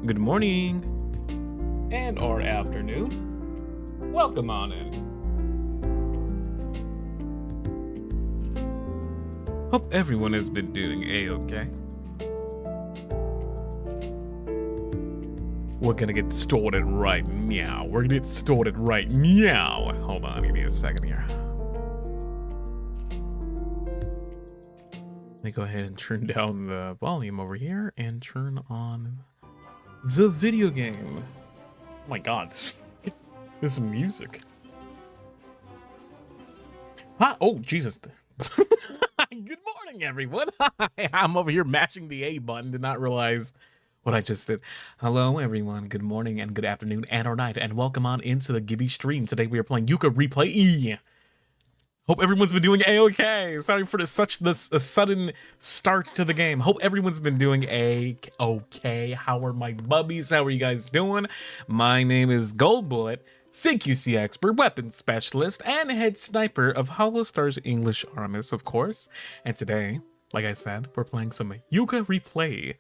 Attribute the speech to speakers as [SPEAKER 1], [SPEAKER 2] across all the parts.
[SPEAKER 1] good morning, and or afternoon. Welcome on in. Hope everyone has been doing a-okay. We're gonna get started right meow. We're gonna get started right meow. Hold on, give me a second here. Let me go ahead and turn down the volume over here and turn on the video game. Oh my god, this is music. Ah, oh, Jesus. Good morning, everyone. Hi, I'm over here mashing the A button. Did not realize what I just did. Hello, everyone. Good morning and good afternoon and or night, and welcome on into the Gibby stream. Today we are playing Yooka-Replaylee. Hope everyone's been doing a-okay. Sorry for a sudden start to the game. Hope everyone's been doing a-okay. How are my bubbies? How are you guys doing? My name is Goldbullet, CQC expert, weapons specialist, and head sniper of HOLOSTARS English ARMIS, of course. And today, like I said, we're playing some Yooka-Replaylee.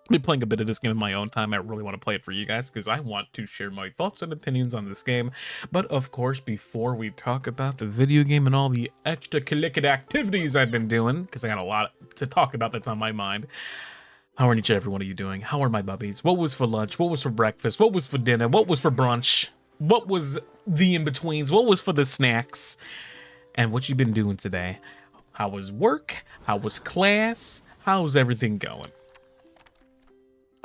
[SPEAKER 1] I've been playing a bit of this game in my own time. I really want to play it for you guys because I want to share my thoughts and opinions on this game. But of course, before we talk about the video game and all the extracurricular activities I've been doing, because I got a lot to talk about that's on my mind. How are each and every one of you doing? How are my bubbies? What was for lunch? What was for breakfast? What was for dinner? What was for brunch? What was the in-betweens? What was for the snacks? And what you been doing today? How was work? How was class? How's everything going?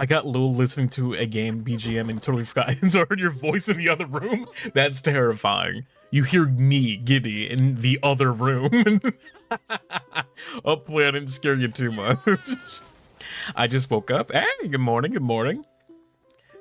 [SPEAKER 1] I got Lil listening to a game BGM and totally forgot and heard your voice in the other room. That's terrifying. You hear me, Gibby, in the other room. Hopefully I didn't scare you too much. I just woke up. Hey, good morning, good morning.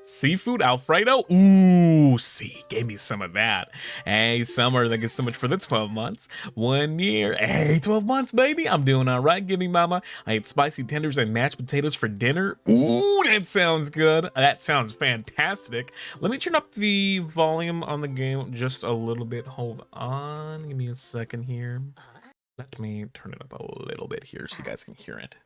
[SPEAKER 1] Seafood Alfredo? Ooh, see, gave me some of that. Hey, Summer, thank you so much for the 12 months. 1 year. Hey, 12 months, baby. I'm doing all right. Give me mama. I ate spicy tenders and mashed potatoes for dinner. Ooh, that sounds good. That sounds fantastic. Let me turn up the volume on the game just a little bit. Hold on. Give me a second here. Let me turn it up a little bit here so you guys can hear it.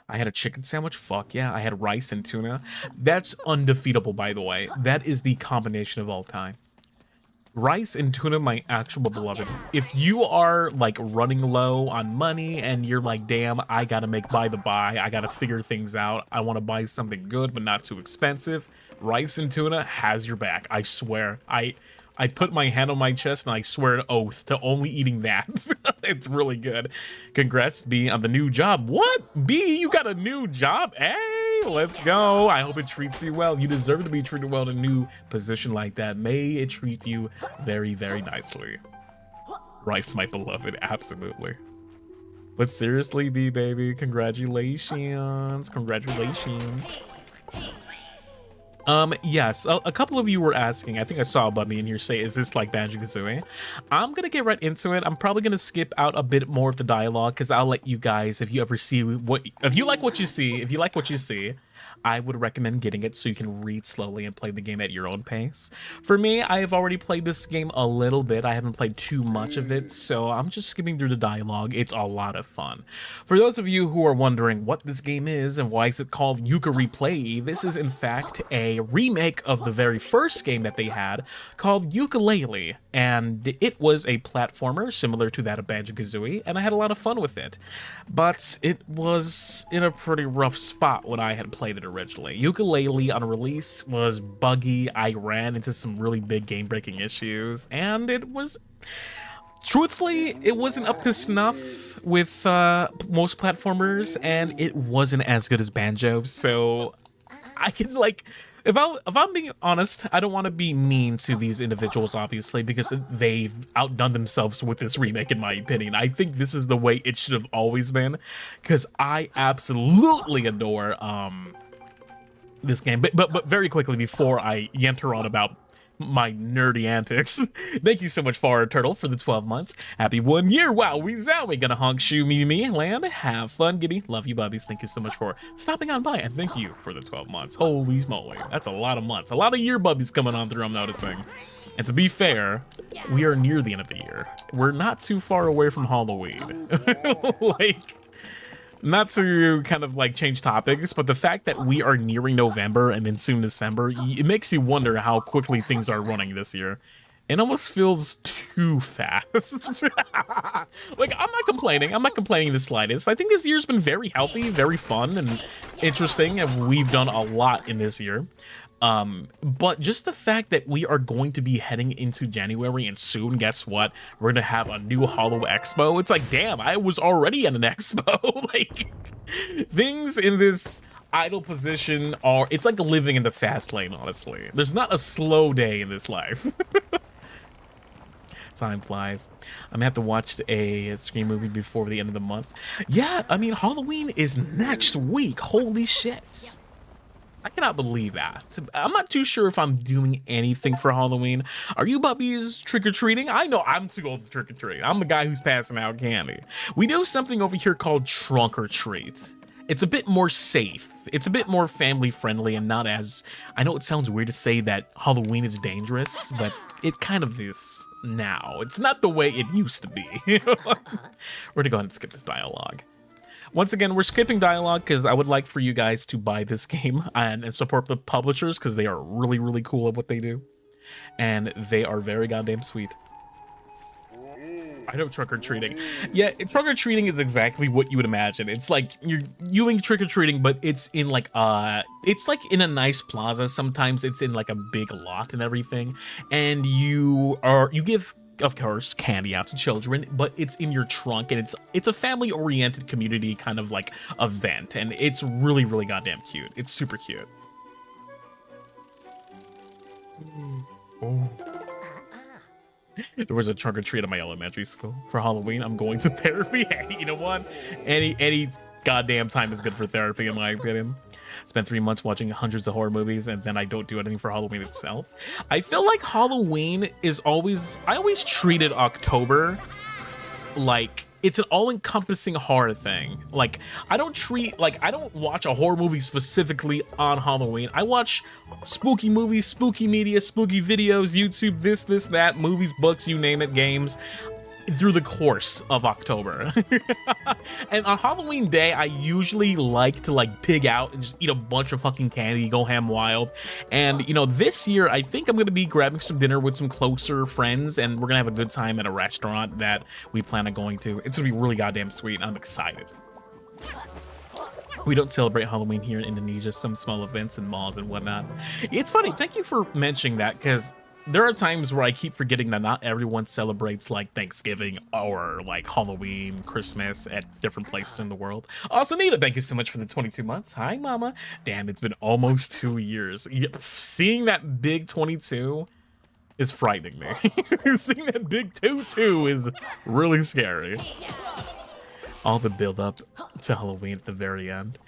[SPEAKER 1] I had a chicken sandwich. Fuck yeah. I had rice and tuna. That's undefeatable, by the way. That is the combination of all time. Rice and tuna, my actual beloved. If you are like running low on money and you're like, damn, I gotta buy the buy. I gotta figure things out. I want to buy something good, but not too expensive. Rice and tuna has your back. I swear. I put my hand on my chest and I swear an oath to only eating that. It's really good. Congrats, B, on the new job. What? B, you got a new job? Hey, let's go. I hope it treats you well. You deserve to be treated well in a new position like that. May it treat you very, very nicely. Rice, my beloved. Absolutely. But seriously, B, baby, congratulations. Congratulations. Yes, a couple of you were asking, I think I saw Bubby in here say, is this like Banjo-Kazooie? I'm gonna get right into it. I'm probably gonna skip out a bit more of the dialogue because I'll let you guys, if you ever see if you like what you see, I would recommend getting it so you can read slowly and play the game at your own pace. For me, I have already played this game a little bit. I haven't played too much of it, so I'm just skipping through the dialogue. It's a lot of fun. For those of you who are wondering what this game is and why is it called Yooka-Replaylee, this is in fact a remake of the very first game that they had called Yooka-Laylee, and it was a platformer similar to that of Banjo-Kazooie, and I had a lot of fun with it. But it was in a pretty rough spot when I had played it originally. Yooka-Laylee on release was buggy. I ran into some really big game-breaking issues, and it was, truthfully, it wasn't up to snuff with most platformers, and it wasn't as good as Banjo. So I can like, if I'm being honest, I don't want to be mean to these individuals, obviously, because they've outdone themselves with this remake, in my opinion. I think this is the way it should have always been, because I absolutely adore this game. But very quickly, before I yanter on about my nerdy antics, thank you so much, Far Turtle, for the 12 months. Happy 1 year. Wow, we gonna honk shoe me land. Have fun, Gibby. Love you, bubbies. Thank you so much for stopping on by, and thank you for the 12 months. Holy moly, that's a lot of months. A lot of year bubbies coming on through, I'm noticing. And to be fair, we are near the end of the year. We're not too far away from Halloween. Like, not to kind of like change topics, but the fact that we are nearing November and then soon December, it makes you wonder how quickly things are running this year. It almost feels too fast. Like, I'm not complaining. I'm not complaining the slightest. I think this year's been very healthy, very fun, and interesting, and we've done a lot in this year. But just the fact that we are going to be heading into January, and soon, guess what? We're gonna have a new Holo Expo. It's like, damn, I was already at an expo. Like, things in this idle position are, it's like living in the fast lane, honestly. There's not a slow day in this life. Time flies. I'm gonna have to watch a Scream movie before the end of the month. Yeah, I mean, Halloween is next week. Holy shit. I cannot believe that. I'm not too sure if I'm doing anything for Halloween. Are you puppies trick-or-treating? I know I'm too old to trick-or-treat. I'm the guy who's passing out candy. We do something over here called trunk or treat. It's a bit more safe. It's a bit more family friendly and not as, I know it sounds weird to say that Halloween is dangerous, but it kind of is now. It's not the way it used to be. We're gonna go ahead and skip this dialogue. Once again, we're skipping dialogue because I would like for you guys to buy this game and support the publishers because they are really, really cool at what they do. And they are very goddamn sweet. I know trick-or-treating. Yeah, trick-or-treating is exactly what you would imagine. It's like you're doing trick-or-treating, but it's in like in a nice plaza. Sometimes it's in like a big lot and everything. And you give, of course, candy out to children, but it's in your trunk, and it's a family-oriented community kind of like event, and it's really, really goddamn cute. It's super cute. Oh. There was a trunk or treat at my elementary school for Halloween. I'm going to therapy. Hey, you know what? Any goddamn time is good for therapy, in my opinion. Spent 3 months watching hundreds of horror movies, and then I don't do anything for Halloween itself. I feel like Halloween is always, I always treated October like it's an all-encompassing horror thing. Like, I don't watch a horror movie specifically on Halloween. I watch spooky movies, spooky media, spooky videos, YouTube, this, that, movies, books, you name it, games, through the course of October. And on Halloween day, I usually like to like pig out and just eat a bunch of fucking candy, go ham wild. And you know, this year I think I'm gonna be grabbing some dinner with some closer friends, and we're gonna have a good time at a restaurant that we plan on going to. It's gonna be really goddamn sweet, and I'm excited. We don't celebrate Halloween here in Indonesia, some small events and malls and whatnot. It's funny, thank you for mentioning that, because there are times where I keep forgetting that not everyone celebrates like Thanksgiving or like Halloween, Christmas at different places in the world. Also, Nita, thank you so much for the 22 months. Hi, mama. Damn, it's been almost 2 years. Seeing that big 22 is frightening me. Seeing that big 22 is really scary. All the build up to Halloween at the very end.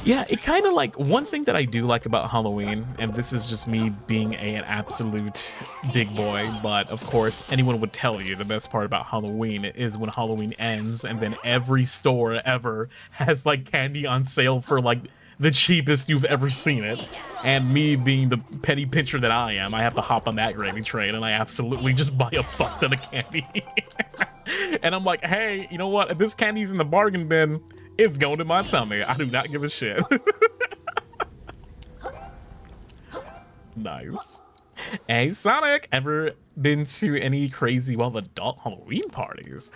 [SPEAKER 1] Yeah, it kind of like, one thing that I do like about Halloween, and this is just me being an absolute big boy, but of course anyone would tell you the best part about Halloween is when Halloween ends and then every store ever has like candy on sale for like the cheapest you've ever seen it. And me being the petty pincher that I am, I have to hop on that gravy train and I absolutely just buy a fuck ton of candy. And I'm like, hey, you know what? If this candy's in the bargain bin, it's going in my tummy. I do not give a shit. Nice. Hey, Sonic, ever been to any crazy, well, adult Halloween parties?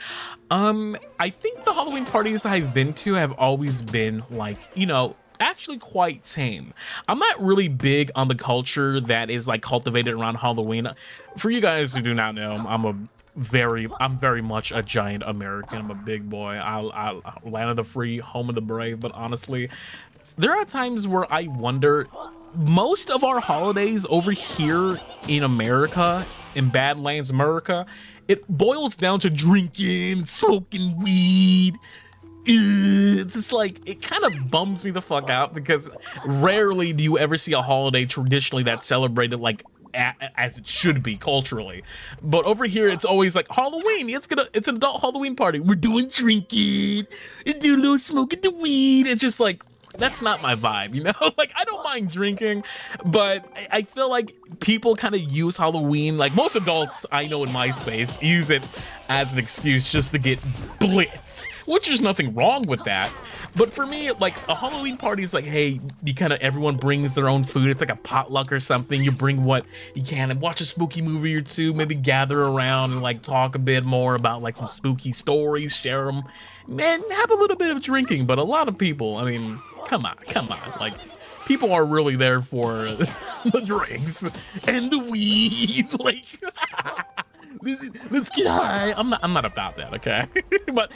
[SPEAKER 1] I think the Halloween parties I've been to have always been like, you know, actually quite tame. I'm not really big on the culture that is like cultivated around Halloween. For you guys who do not know, I'm very much a giant American. I'm a big boy. I land of the free, home of the brave. But honestly, there are times where I wonder, most of our holidays over here in America, in Badlands America, it boils down to drinking, smoking weed. It's just like, it kind of bums me the fuck out because rarely do you ever see a holiday traditionally that's celebrated like as it should be culturally. But over here it's always like Halloween, it's an adult Halloween party, we're doing drinking and do a little smoking the weed. It's just like, that's not my vibe, you know? Like, I don't mind drinking, but I feel like people kind of use Halloween, like most adults I know in my space use it as an excuse just to get blitzed, which there's nothing wrong with that. But for me, like, a Halloween party is like, hey, you kind of, everyone brings their own food. It's like a potluck or something. You bring what you can and watch a spooky movie or two, maybe gather around and like talk a bit more about like some spooky stories, share them, and have a little bit of drinking. But a lot of people, I mean, come on, like, people are really there for the drinks and the weed, like, let's get high. I'm not about that, okay? But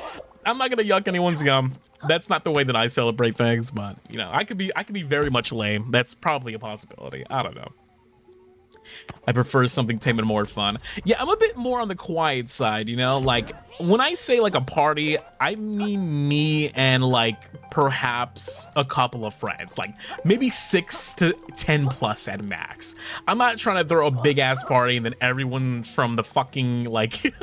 [SPEAKER 1] I'm not gonna yuck anyone's yum. That's not the way that I celebrate things, but you know, I could be very much lame. That's probably a possibility. I don't know. I prefer something tame and more fun. Yeah, I'm a bit more on the quiet side, you know? Like, when I say like a party, I mean me and like perhaps a couple of friends, like maybe 6 to 10 plus at max. I'm not trying to throw a big ass party and then everyone from the fucking like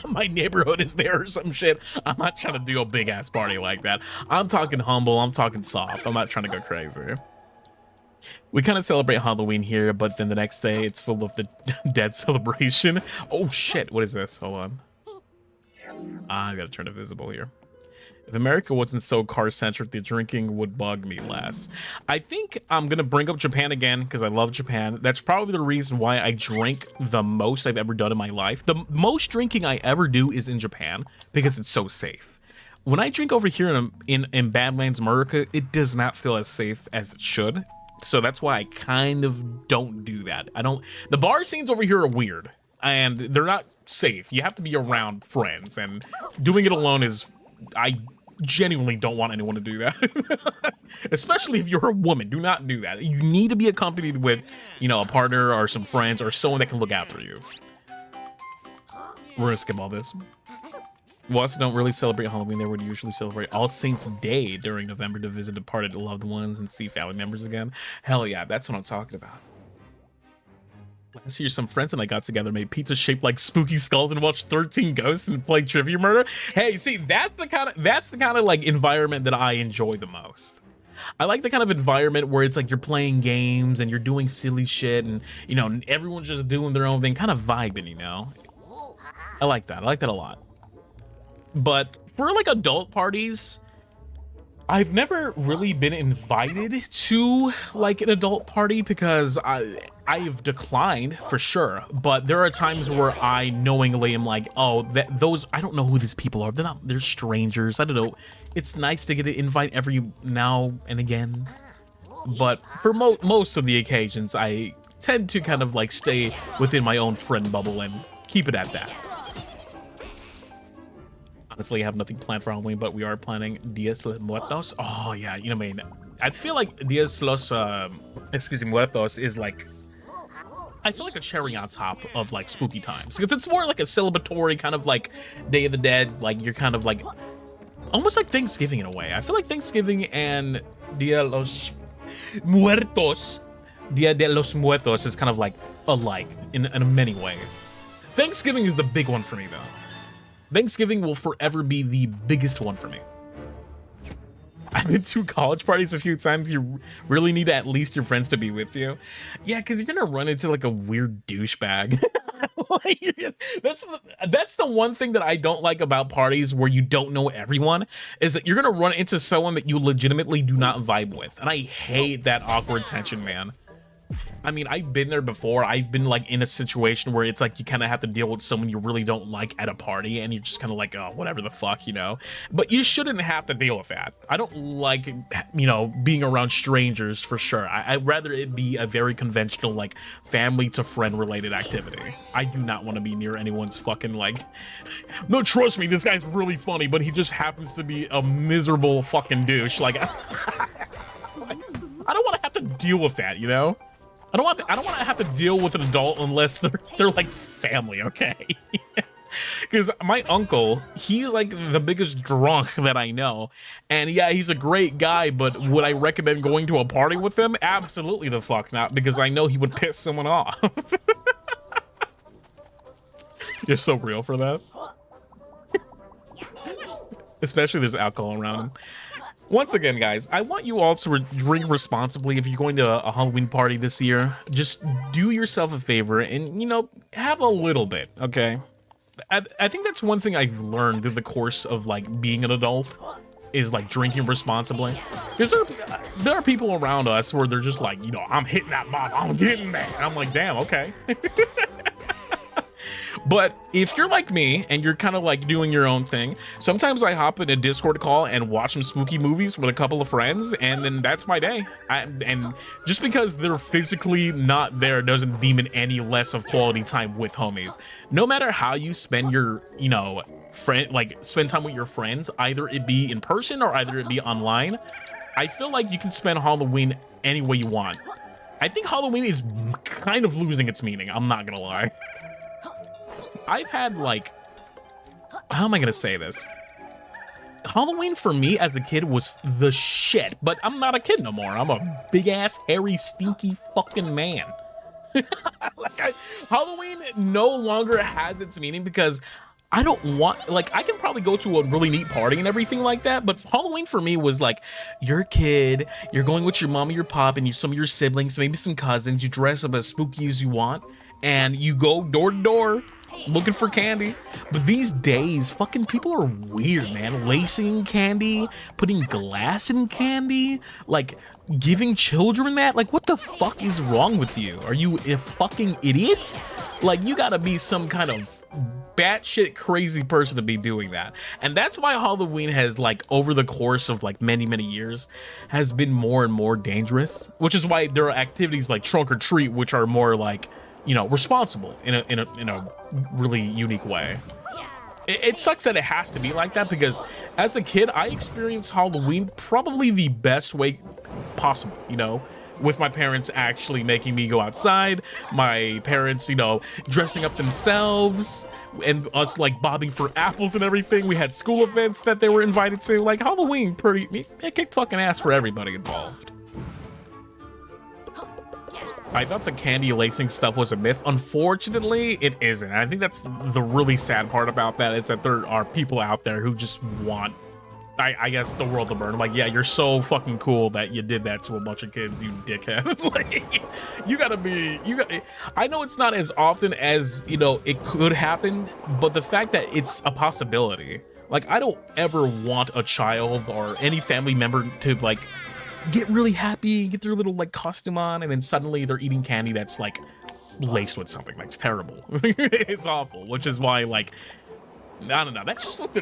[SPEAKER 1] my neighborhood is there or some shit. I'm not trying to do a big ass party like that. I'm talking humble, I'm talking soft. I'm not trying to go crazy. We kind of celebrate Halloween here, but then the next day it's full of the dead celebration. Oh shit, what is this? Hold on. I gotta turn it visible here. If America wasn't so car-centric, the drinking would bug me less. I think I'm gonna bring up Japan again because I love Japan. That's probably the reason why I drink the most I've ever done in my life. The most drinking I ever do is in Japan because it's so safe. When I drink over here in Badlands, America, it does not feel as safe as it should. So that's why I kind of don't do that. The bar scenes over here are weird and they're not safe. You have to be around friends, and doing it alone I genuinely don't want anyone to do that. Especially if you're a woman, do not do that. You need to be accompanied with, you know, a partner or some friends or someone that can look after you. We're gonna skip all this. We also don't really celebrate Halloween. They would usually celebrate All Saints Day during November to visit departed loved ones and see family members again. Hell yeah, that's what I'm talking about. Last year, some friends and I got together, made pizza shaped like spooky skulls, and watched 13 Ghosts and played Trivia Murder. Hey, see, that's the kind of like environment that I enjoy the most. I like the kind of environment where it's like you're playing games and you're doing silly shit, and you know, everyone's just doing their own thing, kind of vibing, you know. I like that. I like that a lot. But for like adult parties, I've never really been invited to like an adult party because I've declined for sure. But there are times where I knowingly am like, oh, those, I don't know who these people are. They're strangers. I don't know. It's nice to get an invite every now and again. But for most of the occasions, I tend to kind of like stay within my own friend bubble and keep it at that. Honestly, I have nothing planned for Halloween, but we are planning Dias de los Muertos. Oh yeah, you know what I mean. I feel like Dias de los Muertos is like, I feel like a cherry on top of like spooky times, because it's more like a celebratory kind of like Day of the Dead. Like you're kind of like almost like Thanksgiving in a way. I feel like Thanksgiving and Dia de los Muertos is kind of like alike in many ways. Thanksgiving is the big one for me though. Thanksgiving will forever be the biggest one for me. I've been to college parties a few times. You really need at least your friends to be with you. Yeah, because you're gonna run into like a weird douchebag. That's the one thing that I don't like about parties where you don't know everyone, is that you're gonna run into someone that you legitimately do not vibe with. And I hate that awkward tension, man. I mean, I've been there before. I've been like in a situation where it's like you kind of have to deal with someone you really don't like at a party, and you're just kind of like, oh, whatever the fuck, you know. But you shouldn't have to deal with that. I don't like, you know, being around strangers for sure. I'd rather it be a very conventional, like family to friend related activity. I do not want to be near anyone's fucking like, no, trust me, this guy's really funny, but he just happens to be a miserable fucking douche. Like, I don't want to have to deal with that, you know. I don't want to have to deal with an adult unless they're like family, okay? Because my uncle, he's like the biggest drunk that I know, and yeah, he's a great guy. But would I recommend going to a party with him? Absolutely the fuck not, because I know he would piss someone off. You're so real for that. Especially there's alcohol around him. Once again, guys, I want you all to drink responsibly. If you're going to a Halloween party this year, just do yourself a favor and, you know, have a little bit, okay? I think that's one thing I've learned through the course of like being an adult is like drinking responsibly. Because there are people around us where they're just like, you know, I'm hitting that bottle, I'm getting that. And I'm like, damn, okay. But if you're like me and you're kind of like doing your own thing, sometimes I hop in a Discord call and watch some spooky movies with a couple of friends, and then that's my day. And just because they're physically not there doesn't deem it any less of quality time with homies. No matter how you spend your, you know, spend time with your friends, either it be in person or either it be online, I feel like you can spend Halloween any way you want. I think Halloween is kind of losing its meaning, I'm not gonna lie. I've had like, how am I gonna say this? Halloween for me as a kid was the shit, but I'm not a kid no more. I'm a big ass, hairy, stinky fucking man. Halloween no longer has its meaning because I don't want, like, I can probably go to a really neat party and everything like that, but Halloween for me was like, you're a kid, you're going with your mom or your pop and some of your siblings, maybe some cousins, you dress up as spooky as you want, and you go door to door looking for candy. But these days, fucking people are weird, man. Lacing candy, putting glass in candy, like giving children that. Like, what the fuck is wrong with you? Are you a fucking idiot? Like, you gotta be some kind of batshit crazy person to be doing that. And that's why Halloween has, like, over the course of like many years, has been more and more dangerous. Which is why there are activities like trunk or treat, which are more like, you know, responsible in a really unique way. It sucks that it has to be like that, because as a kid I experienced Halloween probably the best way possible, you know, with my parents actually making me go outside, my parents, you know, dressing up themselves, and us like bobbing for apples and everything. We had school events that they were invited to. Like, Halloween it kicked fucking ass for everybody involved. I thought the candy lacing stuff was a myth. Unfortunately, it isn't. I think that's the really sad part about that, is that there are people out there who just want, I guess, the world to burn. I'm like, yeah, you're so fucking cool that you did that to a bunch of kids, you dickhead. Like, I know it's not as often as, you know, it could happen, but the fact that it's a possibility. Like, I don't ever want a child or any family member to, like, get really happy, get their little like costume on, and then suddenly they're eating candy that's like laced with something. That's terrible. It's awful, which is why, like, I don't know, that's just what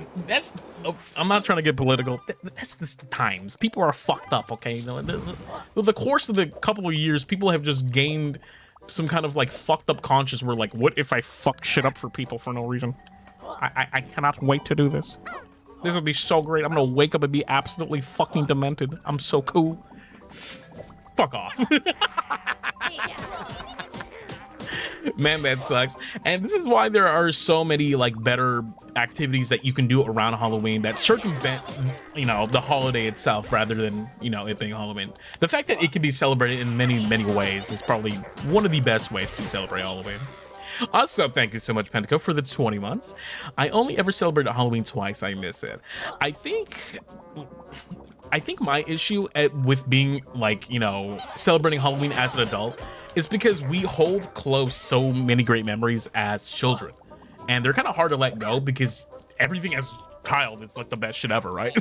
[SPEAKER 1] I'm not trying to get political, that's the times. People are fucked up, okay? You know, the course of the couple of years, people have just gained some kind of like fucked up conscience where, like, what if I fuck shit up for people for no reason? I cannot wait to do this. This would be so great. I'm gonna wake up and be absolutely fucking demented. I'm so cool. Fuck off. Man, that sucks. And this is why there are so many like better activities that you can do around Halloween that circumvent, you know, the holiday itself, rather than, you know, it being Halloween. The fact that it can be celebrated in many ways is probably one of the best ways to celebrate Halloween. Also, thank you so much, Pentaco, for the 20 months. I only ever celebrated Halloween twice. I miss it. I think my issue with being, like, you know, celebrating Halloween as an adult is because we hold close so many great memories as children. And they're kind of hard to let go because everything as a child is like the best shit ever, right?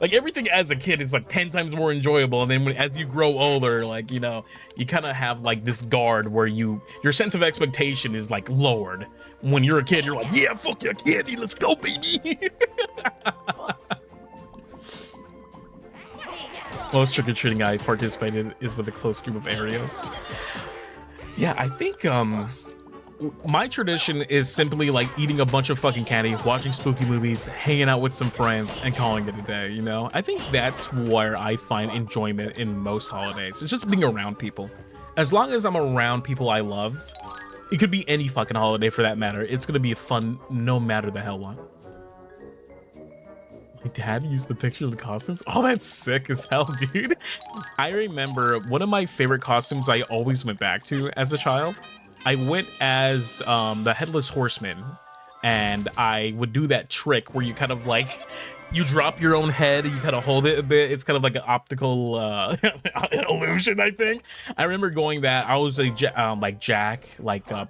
[SPEAKER 1] Like, everything as a kid is like 10 times more enjoyable, and then as you grow older, like, you know, you kind of have like this guard where your sense of expectation is like lowered. When you're a kid, you're like, yeah, fuck your candy, let's go, baby. Most trick-or-treating I participated is with a close group of areas. Yeah, I think my tradition is simply like eating a bunch of fucking candy, watching spooky movies, hanging out with some friends, and calling it a day, you know? I think that's where I find enjoyment in most holidays. It's just being around people. As long as I'm around people I love, it could be any fucking holiday for that matter. It's gonna be fun no matter the hell what. My dad used the picture of the costumes. Oh, that's sick as hell, dude. I remember one of my favorite costumes I always went back to as a child. I went as the Headless Horseman, and I would do that trick where you kind of like, you drop your own head, you kind of hold it a bit. It's kind of like an optical illusion, I think. I remember going that. I was a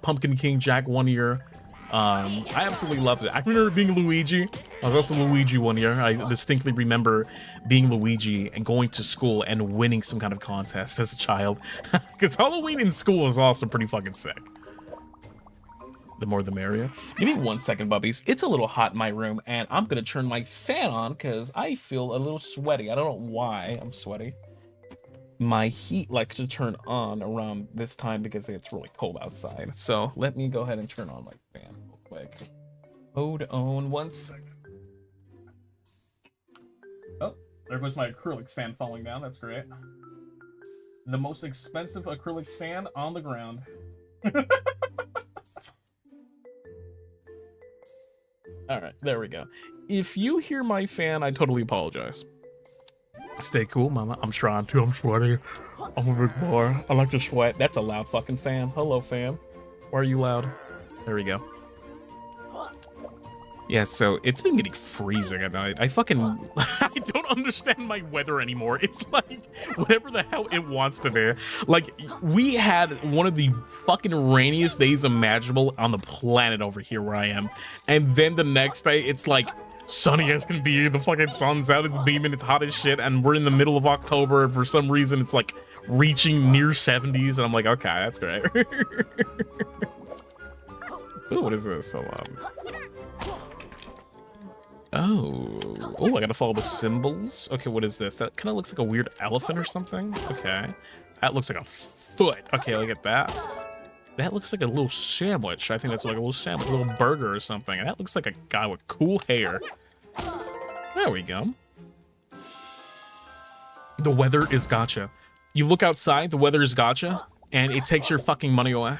[SPEAKER 1] Pumpkin King Jack one year. I absolutely loved it. I remember being Luigi. I was also Luigi one year. I distinctly remember being Luigi and going to school and winning some kind of contest as a child. Because Halloween in school is also pretty fucking sick. The more the merrier. Give me 1 second, bubbies. It's a little hot in my room, and I'm gonna turn my fan on because I feel a little sweaty. I don't know why I'm sweaty. My heat likes to turn on around this time because it's really cold outside. So let me go ahead and turn on my fan real quick. Hold on 1 second. Oh, there goes my acrylic stand falling down. That's great. The most expensive acrylic stand on the ground. All right, there we go. If you hear my fan, I totally apologize. Stay cool, mama. I'm trying to. I'm sweaty. I'm a big boy. I like to sweat. That's a loud fucking fan. Hello, fam. Why are you loud? There we go. Yeah, so it's been getting freezing at night. I don't understand my weather anymore. It's like whatever the hell it wants to be. Like, we had one of the fucking rainiest days imaginable on the planet over here where I am. And then the next day, it's like sunny as can be. The fucking sun's out, it's beaming, it's hot as shit. And we're in the middle of October. And for some reason, it's like reaching near 70s. And I'm like, okay, that's great. Ooh, what is this? Hold on. Oh, I gotta follow the symbols. Okay, what is this? That kind of looks like a weird elephant or something. Okay, that looks like a foot. Okay, look at that. That looks like a little sandwich. I think that's like a little sandwich, a little burger or something. And that looks like a guy with cool hair. There we go. The weather is gotcha. You look outside, the weather is gotcha, and it takes your fucking money away.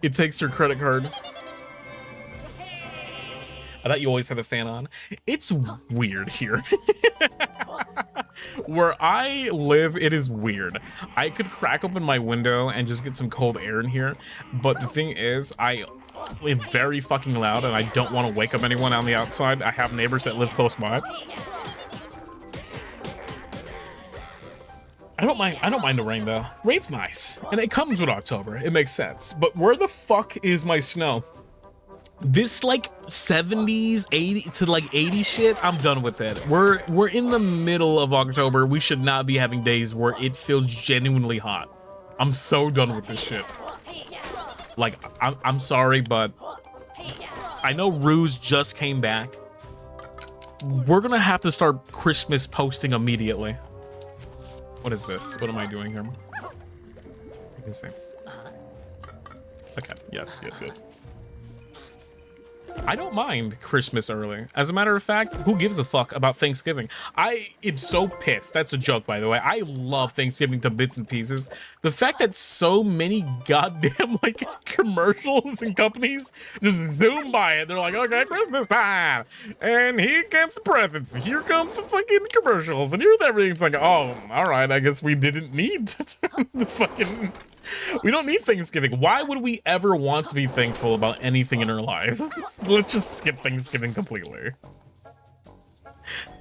[SPEAKER 1] It takes your credit card. I thought you always had the fan on. It's weird here. Where I live, it is weird. I could crack open my window and just get some cold air in here. But the thing is, I am very fucking loud and I don't want to wake up anyone on the outside. I have neighbors that live close by. I don't mind the rain though. Rain's nice. And it comes with October. It makes sense. But where the fuck is my snow? This like 70s, 80 to like 80 shit, I'm done with it. We're in the middle of October. We should not be having days where it feels genuinely hot. I'm so done with this shit. Like, I'm sorry, but I know Ruze just came back. We're gonna have to start Christmas posting immediately. What is this? What am I doing here? Let me see. Okay, yes. I don't mind Christmas early. As a matter of fact, who gives a fuck about Thanksgiving? I am so pissed. That's a joke, by the way. I love Thanksgiving to bits and pieces. The fact that so many goddamn like commercials and companies just zoom by it. They're like, okay, Christmas time. And here comes the presents. Here comes the fucking commercials. And here's everything. It's like, oh, all right. I guess we didn't need the fucking... We don't need Thanksgiving. Why would we ever want to be thankful about anything in our lives? Let's just skip Thanksgiving completely.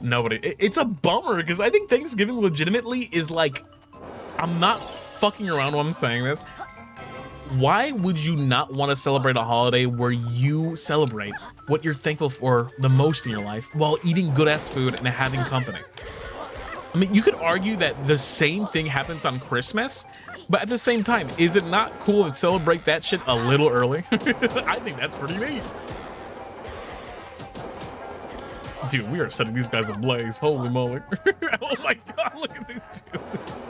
[SPEAKER 1] Nobody. It's a bummer because I think Thanksgiving legitimately is like, I'm not fucking around when I'm saying this. Why would you not want to celebrate a holiday where you celebrate what you're thankful for the most in your life while eating good ass food and having company? I mean, you could argue that the same thing happens on Christmas, but at the same time, is it not cool to celebrate that shit a little early? I think that's pretty neat. Dude, we are setting these guys ablaze. Holy moly. Oh my god, look at these dudes.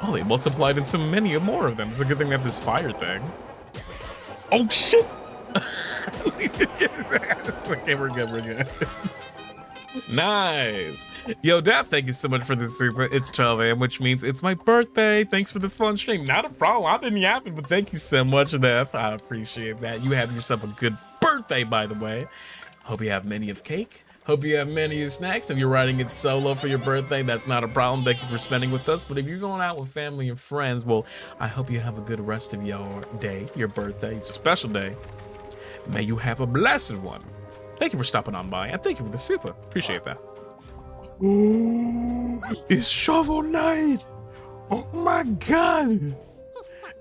[SPEAKER 1] Oh, they multiplied into many more of them. It's a good thing we have this fire thing. Oh shit! Okay, we're good. Nice. Yo, Dad, thank you so much for this super. It's 12 a.m., which means it's my birthday. Thanks for this fun stream. Not a problem. I didn't yapping, but thank you so much, Dad. I appreciate that. You have yourself a good birthday, by the way. Hope you have many of cake. Hope you have many of snacks. If you're riding it solo for your birthday, that's not a problem. Thank you for spending with us. But if you're going out with family and friends, well, I hope you have a good rest of your day, your birthday. It's a special day. May you have a blessed one. Thank you for stopping on by, and thank you for the super. Appreciate that. Ooh, it's shovel night. Oh my god.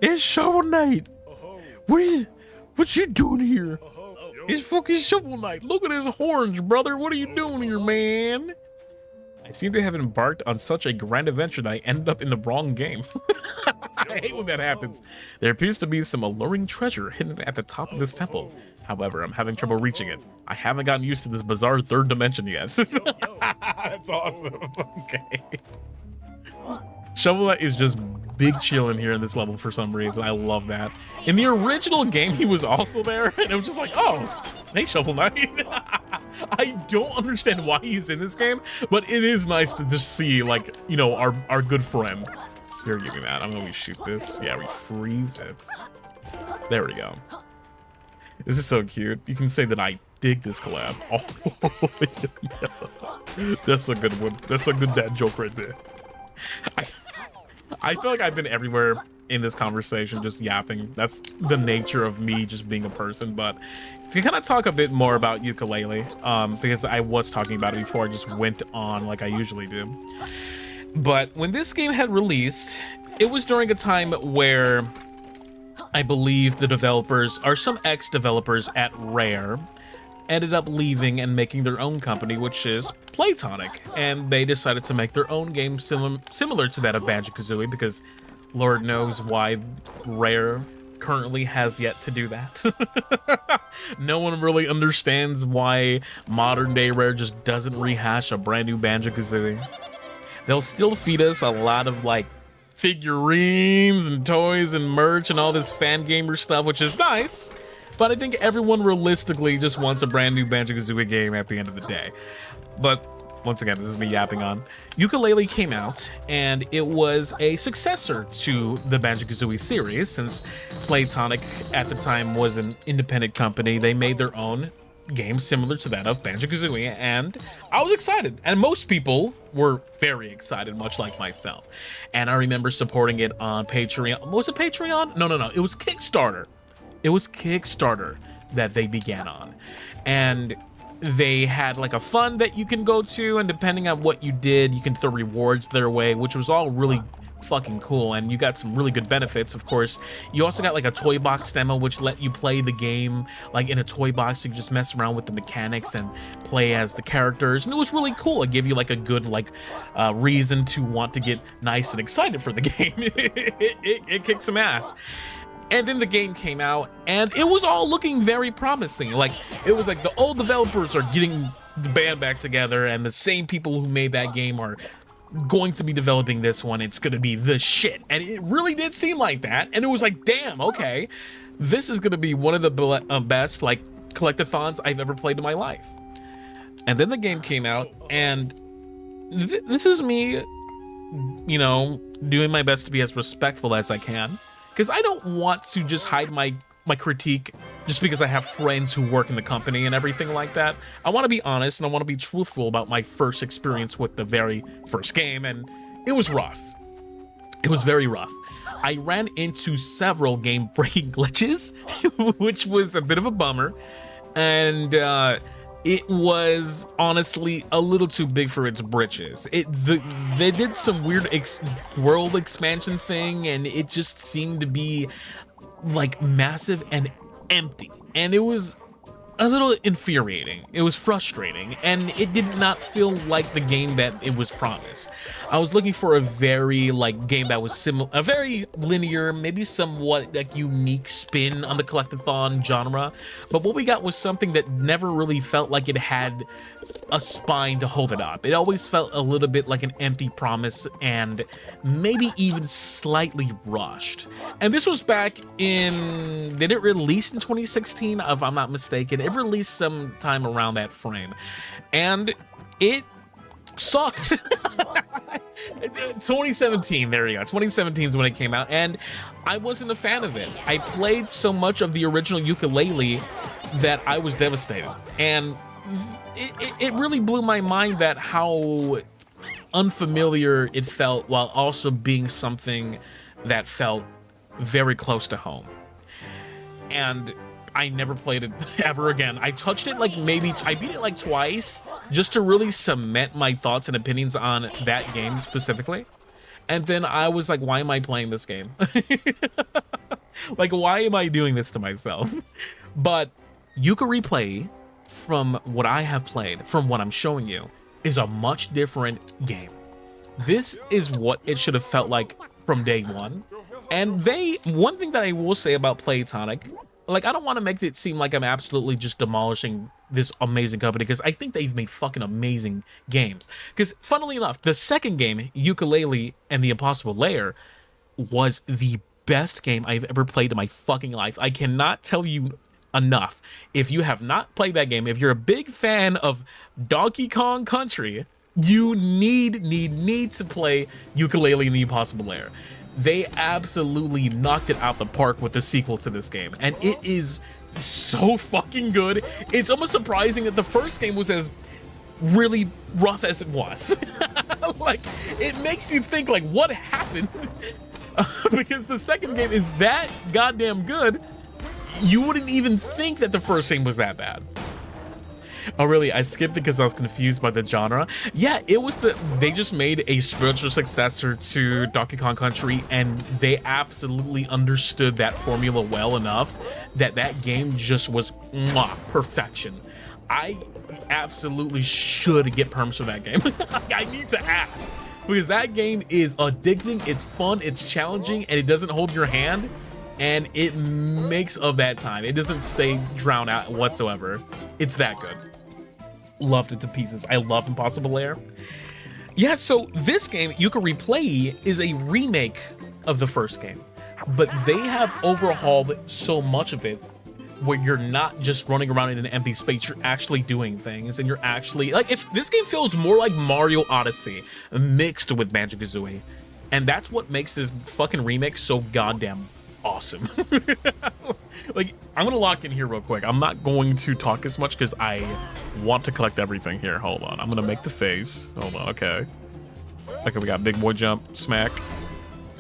[SPEAKER 1] It's shovel night. What you doing here? It's fucking Shovel Knight. Look at his horns, brother. What are you doing here, man? I seem to have embarked on such a grand adventure that I ended up in the wrong game. I hate when that happens. There appears to be some alluring treasure hidden at the top of this temple. However, I'm having trouble reaching it. I haven't gotten used to this bizarre third dimension yet. That's awesome. Okay. Shovel Knight is just big chilling here in this level for some reason. I love that. In the original game, he was also there, and it was just like, oh, hey, Shovel Knight. I don't understand why he's in this game, but it is nice to just see, like, you know, our good friend. Here, give me that. I'm gonna shoot this. Yeah, we freeze it. There we go. This is so cute. You can say that I dig this collab. Oh, yeah. That's a good one. That's a good dad joke right there. I feel like I've been everywhere in this conversation, just yapping. That's the nature of me just being a person. But to kind of talk a bit more about Yooka-Laylee, because I was talking about it before I just went on like I usually do. But when this game had released, it was during a time where I believe the developers, or some ex-developers at Rare, ended up leaving and making their own company, which is Playtonic, and they decided to make their own game similar to that of Banjo-Kazooie, because Lord knows why Rare currently has yet to do that. No one really understands why modern day Rare just doesn't rehash a brand new Banjo-Kazooie. They'll still feed us a lot of like figurines and toys and merch and all this fan gamer stuff, which is nice. But I think everyone realistically just wants a brand new Banjo-Kazooie game at the end of the day. But once again, this is me yapping on. Yooka-Laylee came out, and it was a successor to the Banjo-Kazooie series. Since Playtonic at the time was an independent company, they made their own game similar to that of Banjo-Kazooie, and I was excited. And most people were very excited, much like myself. And I remember supporting it on Patreon. Was it Patreon? No. It was Kickstarter. It was Kickstarter that they began on, and they had like a fund that you can go to, and depending on what you did, you can throw rewards their way, which was all really fucking cool, and you got some really good benefits. Of course, you also got like a toy box demo, which let you play the game like in a toy box. You could just mess around with the mechanics and play as the characters, and it was really cool. It gave you like a good like reason to want to get nice and excited for the game. It kicked some ass. And then the game came out, and it was all looking very promising. Like, it was like the old developers are getting the band back together, and the same people who made that game are going to be developing this one. It's going to be the shit. And it really did seem like that. And it was like, damn, okay, this is going to be one of the best, like, collectathons I've ever played in my life. And then the game came out, and this is me, you know, doing my best to be as respectful as I can. Because I don't want to just hide my critique just because I have friends who work in the company and everything like that. I want to be honest, and I want to be truthful about my first experience with the very first game, and it was rough. It was very rough. I ran into several game-breaking glitches, which was a bit of a bummer, and it was honestly a little too big for its britches. They did some weird world expansion thing, and it just seemed to be like massive and empty. And it was a little infuriating. It was frustrating, and it did not feel like the game that it was promised. I was looking for a very like game that was similar, a very linear, maybe somewhat like unique spin on the collectathon genre. But what we got was something that never really felt like it had a spine to hold it up. It always felt a little bit like an empty promise, and maybe even slightly rushed. And this was back in, did it release in 2016? If I'm not mistaken, it released sometime around that frame, and it sucked. 2017, there you go. 2017 is when it came out, and I wasn't a fan of it. I played so much of the original Yooka-Laylee that I was devastated, and it really blew my mind that how unfamiliar it felt, while also being something that felt very close to home. And I never played it ever again. I touched it like maybe, I beat it like twice just to really cement my thoughts and opinions on that game specifically. And then I was like, why am I playing this game? Like, why am I doing this to myself? But Yooka-Replaylee, from what I have played, from what I'm showing you, is a much different game. This is what it should have felt like from day one. And one thing that I will say about Playtonic, like, I don't want to make it seem like I'm absolutely just demolishing this amazing company, because I think they've made fucking amazing games. Because, funnily enough, the second game, Yooka-Laylee and the Impossible Lair, was the best game I've ever played in my fucking life. I cannot tell you enough. If you have not played that game, if you're a big fan of Donkey Kong Country, you need to play Yooka-Laylee and the Impossible Lair. They absolutely knocked it out the park with the sequel to this game, and it is so fucking good. It's almost surprising that the first game was as really rough as it was. Like, it makes you think, like, what happened? Because the second game is that goddamn good, you wouldn't even think that the first game was that bad. Oh, really? I skipped it because I was confused by the genre. Yeah, it was they just made a spiritual successor to Donkey Kong Country, and they absolutely understood that formula well enough that that game just was perfection. I absolutely should get perms for that game. I need to ask, because that game is addicting, it's fun, it's challenging, and it doesn't hold your hand, and it makes of that time. It doesn't stay drowned out whatsoever. It's that good. Loved it to pieces. I love Impossible Lair. Yeah, so this game, Yooka-Replaylee, is a remake of the first game, but they have overhauled so much of it where you're not just running around in an empty space, you're actually doing things, and you're actually, like, if this game feels more like Mario Odyssey mixed with Banjo-Kazooie, and that's what makes this fucking remake so goddamn awesome. Like, I'm gonna lock in here real quick. I'm not going to talk as much because I want to collect everything here. Hold on, I'm gonna make the face. Hold on. Okay, we got big boy jump, smack,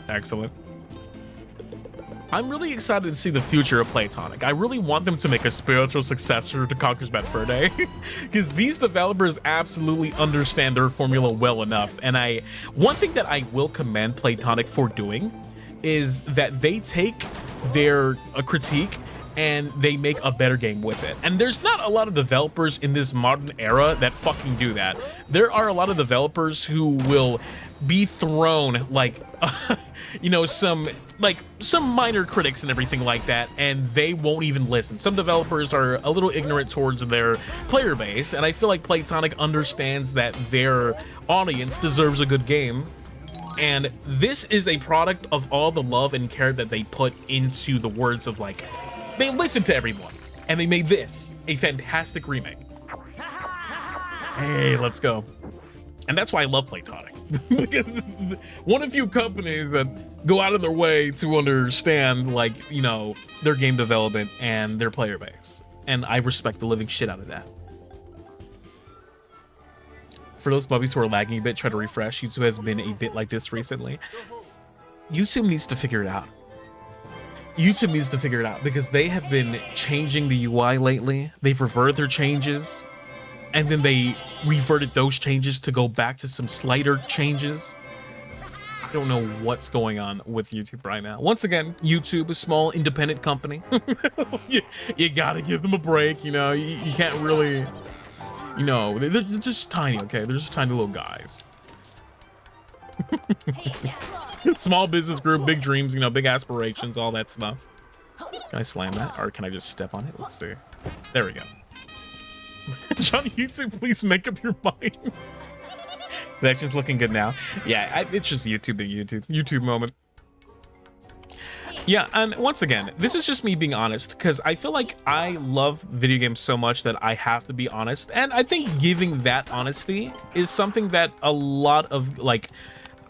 [SPEAKER 1] excellent. I'm really excited to see the future of Playtonic. I really want them to make a spiritual successor to Conker's Bad Fur Day, because these developers absolutely understand their formula well enough. And one thing that I will commend Playtonic for doing is that they take their critique and they make a better game with it. And there's not a lot of developers in this modern era that fucking do that. There are a lot of developers who will be thrown like you know, some minor critics and everything like that, and they won't even listen. Some developers are a little ignorant towards their player base, and I feel like Playtonic understands that their audience deserves a good game. And this is a product of all the love and care that they put into the words of, like, they listened to everyone, and they made this a fantastic remake. Hey, let's go. And that's why I love Playtonic. Because one of few companies that go out of their way to understand, like, you know, their game development and their player base. And I respect the living shit out of that. For those bubbies who are lagging a bit, try to refresh. YouTube has been a bit like this recently. YouTube needs to figure it out. YouTube needs to figure it out, because they have been changing the UI lately. They've reverted their changes, and then they reverted those changes to go back to some slighter changes. I don't know what's going on with YouTube right now. Once again, YouTube, a small independent company. you gotta give them a break, you know. You can't really, you know, they're just tiny, okay? They're just tiny little guys. Small business group, big dreams, you know, big aspirations, all that stuff. Can I slam that, or can I just step on it? Let's see. There we go. John, YouTube, please make up your mind. Connection's looking good now. Yeah, it's just YouTube being YouTube. YouTube moment. Yeah, and once again, this is just me being honest, because I feel like I love video games so much that I have to be honest. And I think giving that honesty is something that a lot of, like,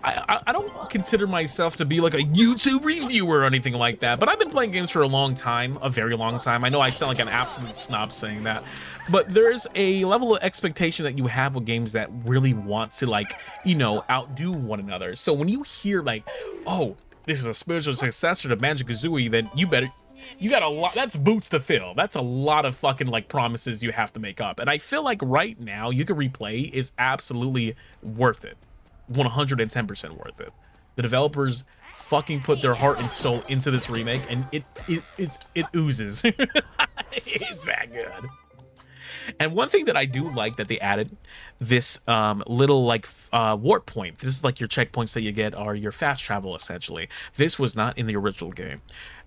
[SPEAKER 1] I don't consider myself to be like a YouTube reviewer or anything like that, but I've been playing games for a long time, a very long time. I know I sound like an absolute snob saying that, but there's a level of expectation that you have with games that really want to, like, you know, outdo one another. So when you hear, like, oh, this is a spiritual successor to Banjo-Kazooie, then you got a lot. That's boots to fill. That's a lot of fucking, like, promises you have to make up. And I feel like right now, Yooka-Replaylee is absolutely worth it. 110% worth it. The developers fucking put their heart and soul into this remake, and it oozes. It's that good. And one thing that I do like that they added, this little like warp point. This is like your checkpoints that you get are your fast travel, essentially. This was not in the original game.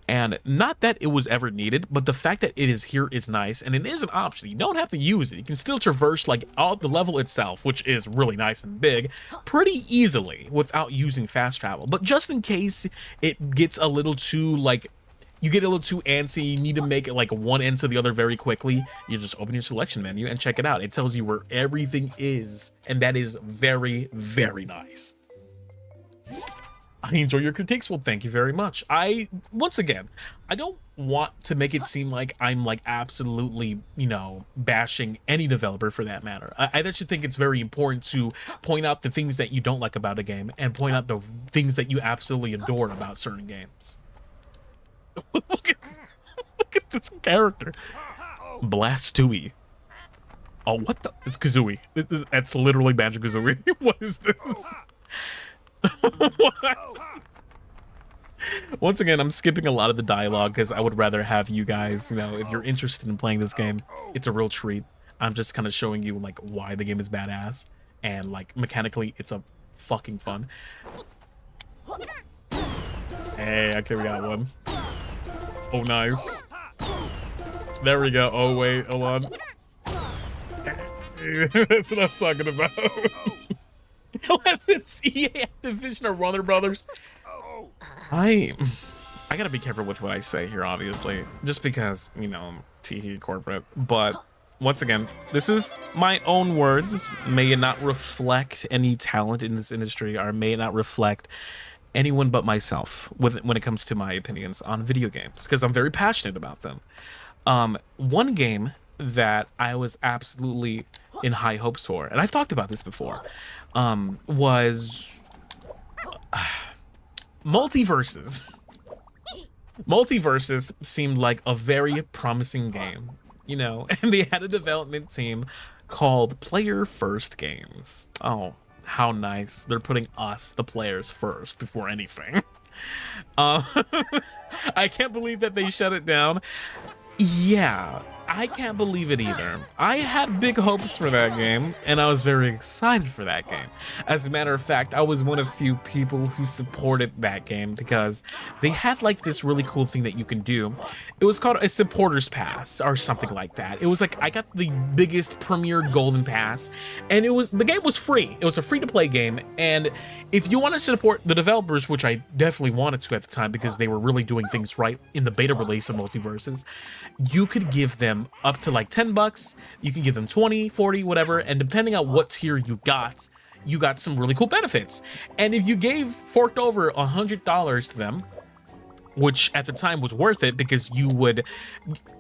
[SPEAKER 1] And not that it was ever needed, but the fact that it is here is nice, and it is an option. You don't have to use it. You can still traverse like all the level itself, which is really nice and big, pretty easily without using fast travel. But just in case it gets a little too like, you get a little too antsy, you need to make it like one end to the other very quickly, you just open your selection menu and check it out. It tells you where everything is, and that is very, very nice. I enjoy your critiques. Well, thank you very much. Once again, I don't want to make it seem like I'm like absolutely, you know, bashing any developer for that matter. I actually think it's very important to point out the things that you don't like about a game and point out the things that you absolutely adore about certain games. look at this character. Blastooey. Oh, what the? It's Kazooie. That's literally Banjo-Kazooie. What is this? What? Once again, I'm skipping a lot of the dialogue because I would rather have you guys, you know, if you're interested in playing this game, it's a real treat. I'm just kind of showing you like why the game is badass, and like mechanically it's a fucking fun. Hey, okay, we got one. Oh, nice. There we go. Oh, wait, hold on. That's what I'm talking about. Unless it's EA, Activision, or Warner Brothers. I gotta be careful with what I say here, obviously, just because, you know, Teehee corporate. But once again, this is my own words. May it not reflect any talent in this industry, or may it not reflect anyone but myself when it comes to my opinions on video games, because I'm very passionate about them. One game that I was absolutely in high hopes for, and I've talked about this before, was Multiversus. Multiversus seemed like a very promising game, you know, and they had a development team called Player First Games. Oh, how nice. They're putting us, the players, first before anything. I can't believe that they shut it down. Yeah, I can't believe it either. I had big hopes for that game, and I was very excited for that game. As a matter of fact, I was one of few people who supported that game because they had like this really cool thing that you can do. It was called a supporters pass or something like that. It was like I got the biggest premier golden pass, and the game was free. It was a free-to-play game, and if you wanted to support the developers, which I definitely wanted to at the time because they were really doing things right in the beta release of Multiversus, you could give them up to like 10 bucks, you can give them 20, 40, whatever, and depending on what tier you got some really cool benefits. And if you forked over $100 to them, which at the time was worth it because you would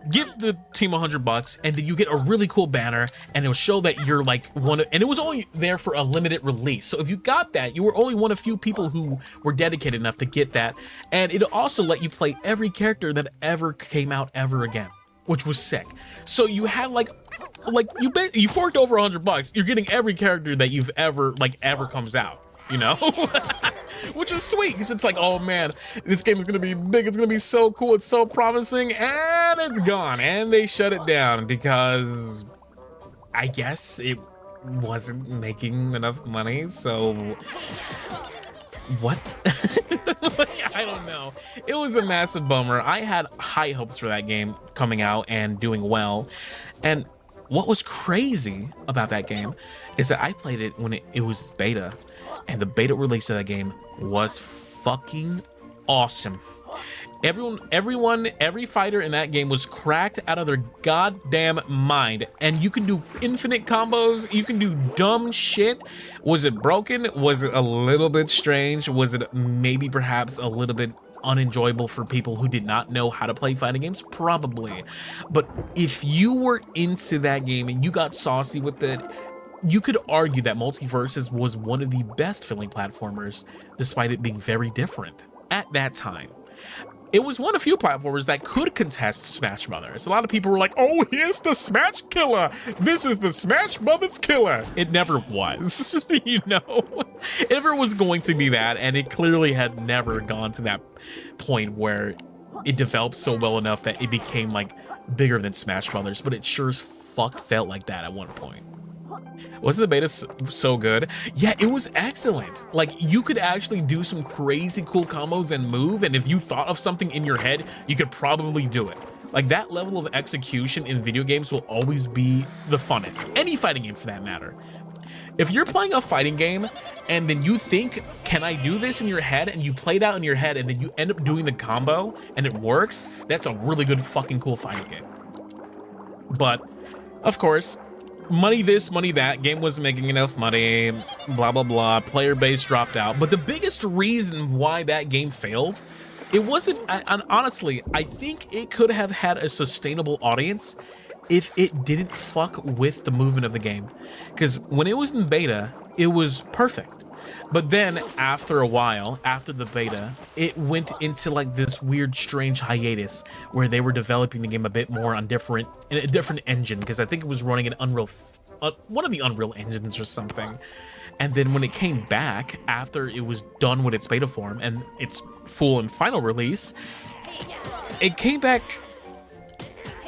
[SPEAKER 1] give the team 100 bucks and then you get a really cool banner and it'll show that you're like and it was only there for a limited release. So if you got that, you were only one of few people who were dedicated enough to get that. And it'll also let you play every character that ever came out ever again, which was sick. So you had like you forked over 100 bucks, you're getting every character that you've ever comes out, you know? Which was sweet because it's like, oh man, this game is gonna be big, it's gonna be so cool, it's so promising, and it's gone. And they shut it down because I guess it wasn't making enough money. So what? Like, I don't know. It was a massive bummer. I had high hopes for that game coming out and doing well. And what was crazy about that game is that I played it when it was beta, and the beta release of that game was fucking awesome. Every fighter in that game was cracked out of their goddamn mind, and you can do infinite combos, you can do dumb shit. Was it broken? Was it a little bit strange? Was it maybe perhaps a little bit unenjoyable for people who did not know how to play fighting games? Probably. But if you were into that game and you got saucy with it, you could argue that Multiversus was one of the best feeling platformers, despite it being very different at that time. it was one of few platformers that could contest Smash Brothers. A lot of people were like, oh, here's the Smash killer. This is the Smash Brothers killer. It never was, you know? If it was going to be that, and it clearly had never gone to that point where it developed so well enough that it became like bigger than Smash Brothers, but it sure as fuck felt like that at one point. Wasn't the beta so good? Yeah, it was excellent. Like, you could actually do some crazy cool combos and move, and if you thought of something in your head, you could probably do it. Like, that level of execution in video games will always be the funnest. Any fighting game, for that matter. If you're playing a fighting game, and then you think, can I do this in your head, and you play it out in your head, and then you end up doing the combo, and it works, that's a really good fucking cool fighting game. But, of course, money this, money that, game wasn't making enough money, blah, blah, blah, player base dropped out. But the biggest reason why that game failed, it wasn't, and honestly, I think it could have had a sustainable audience if it didn't fuck with the movement of the game. Because when it was in beta, it was perfect. But then after a while, after the beta, it went into like this weird, strange hiatus where they were developing the game a bit more on in a different engine, because I think it was running an Unreal, one of the Unreal engines or something. And then when it came back after it was done with its beta form and its full and final release, it came back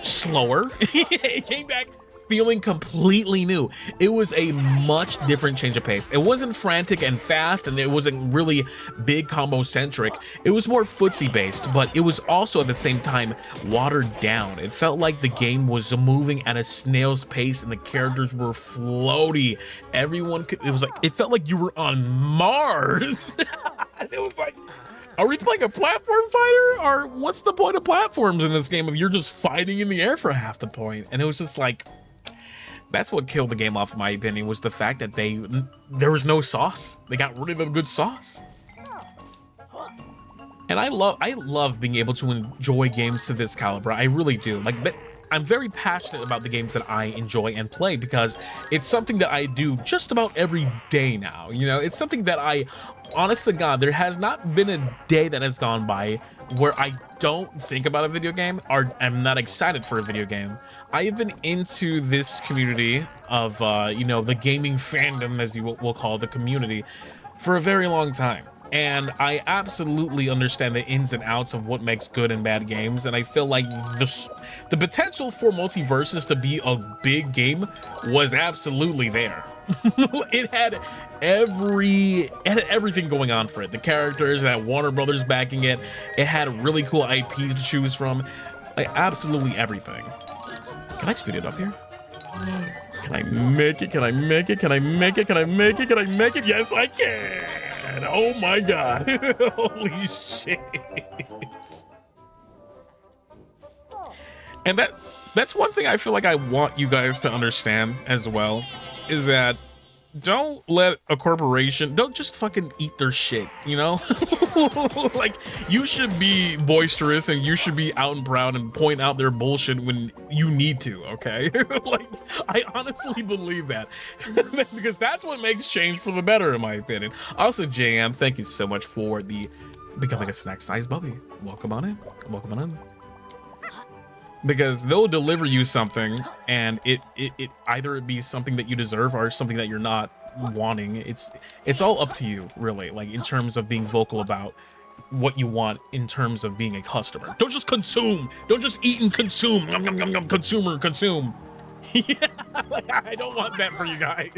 [SPEAKER 1] slower. It came back feeling completely new. It was a much different change of pace. It wasn't frantic and fast, and it wasn't really big combo centric. It was more footsie based, but it was also at the same time watered down. It felt like the game was moving at a snail's pace and the characters were floaty. Everyone could, it felt like you were on Mars. It was like, are we playing a platform fighter, or what's the point of platforms in this game if you're just fighting in the air for half the point? And it was just like, that's what killed the game off, in my opinion, was the fact that there was no sauce. They got rid of the good sauce. And I love being able to enjoy games to this caliber. I really do. Like, I'm very passionate about the games that I enjoy and play, because it's something that I do just about every day now. You know, it's something that honest to God, there has not been a day that has gone by where I don't think about a video game or I'm not excited for a video game. I have been into this community of, you know, the gaming fandom, as we'll call the community, for a very long time. And I absolutely understand the ins and outs of what makes good and bad games. And I feel like the potential for Multiversus to be a big game was absolutely there. It had everything going on for it. The characters, it had Warner Brothers backing it. It had a really cool IP to choose from. Like, absolutely everything. Can I speed it up here? Can I make it? Can I make it? Can I make it? Can I make it? Can I make it? Yes, I can. Oh my God. Holy shit. And that's one thing I feel like I want you guys to understand as well, is that don't let a corporation, don't just fucking eat their shit, you know? Like, you should be boisterous and you should be out and proud and point out their bullshit when you need to, okay? Like, I honestly believe that. Because that's what makes change for the better, in my opinion. Also, JM, thank you so much for becoming a snack size bubby. Welcome on in. Welcome on in. Because they'll deliver you something, and it either it be something that you deserve or something that you're not wanting. It's all up to you, really, like, in terms of being vocal about what you want in terms of being a customer. Don't just consume. Don't just eat and consume. Nom, nom, nom, nom, consume. Yeah, like, I don't want that for you guys.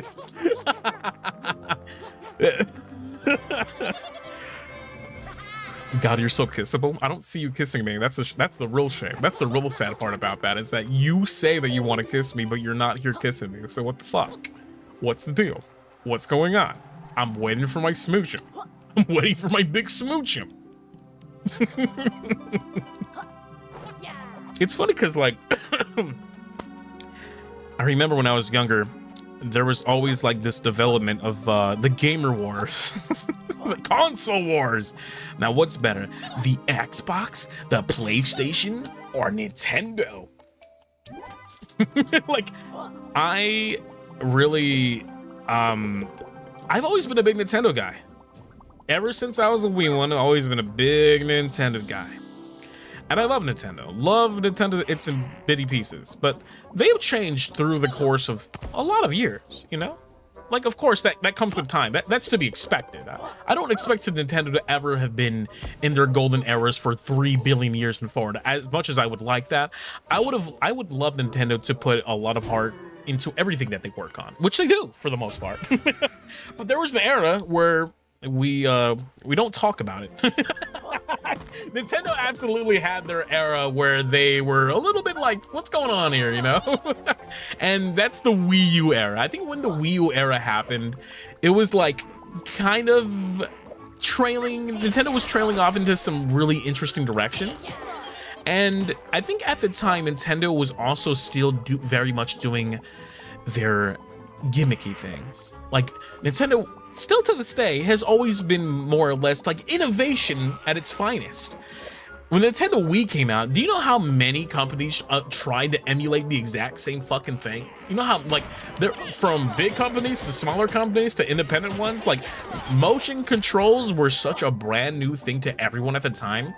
[SPEAKER 1] God, you're so kissable. I don't see you kissing me. That's the real shame. That's the real sad part about that, is that you say that you want to kiss me, but you're not here kissing me. So what the fuck? What's the deal? What's going on? I'm waiting for my smooching. I'm waiting for my big smooching. It's funny because, like, I remember when I was younger, there was always like this development of the gamer wars. The console wars. Now, what's better, the Xbox, the PlayStation, or Nintendo? Like, I really, I've always been a big Nintendo guy. Ever since I was a wee one, I've always been a big Nintendo guy. And I love Nintendo. Love Nintendo, it's in bitty pieces. But they've changed through the course of a lot of years, you know? Like, of course, that comes with time. That's to be expected. I don't expect Nintendo to ever have been in their golden eras for 3 billion years and forward. As much as I would like that, I would love Nintendo to put a lot of heart into everything that they work on, which they do for the most part. But there was an era where we don't talk about it. Nintendo absolutely had their era where they were a little bit like, what's going on here, you know? And that's the Wii U era. I think when the Wii U era happened, it was like kind of Nintendo was trailing off into some really interesting directions. And I think at the time, Nintendo was also still very much doing their gimmicky things. Like, Nintendo, still to this day, has always been more or less like innovation at its finest. When the Nintendo Wii came out, do you know how many companies tried to emulate the exact same fucking thing? You know how, like, they're from big companies to smaller companies to independent ones, like, motion controls were such a brand new thing to everyone at the time.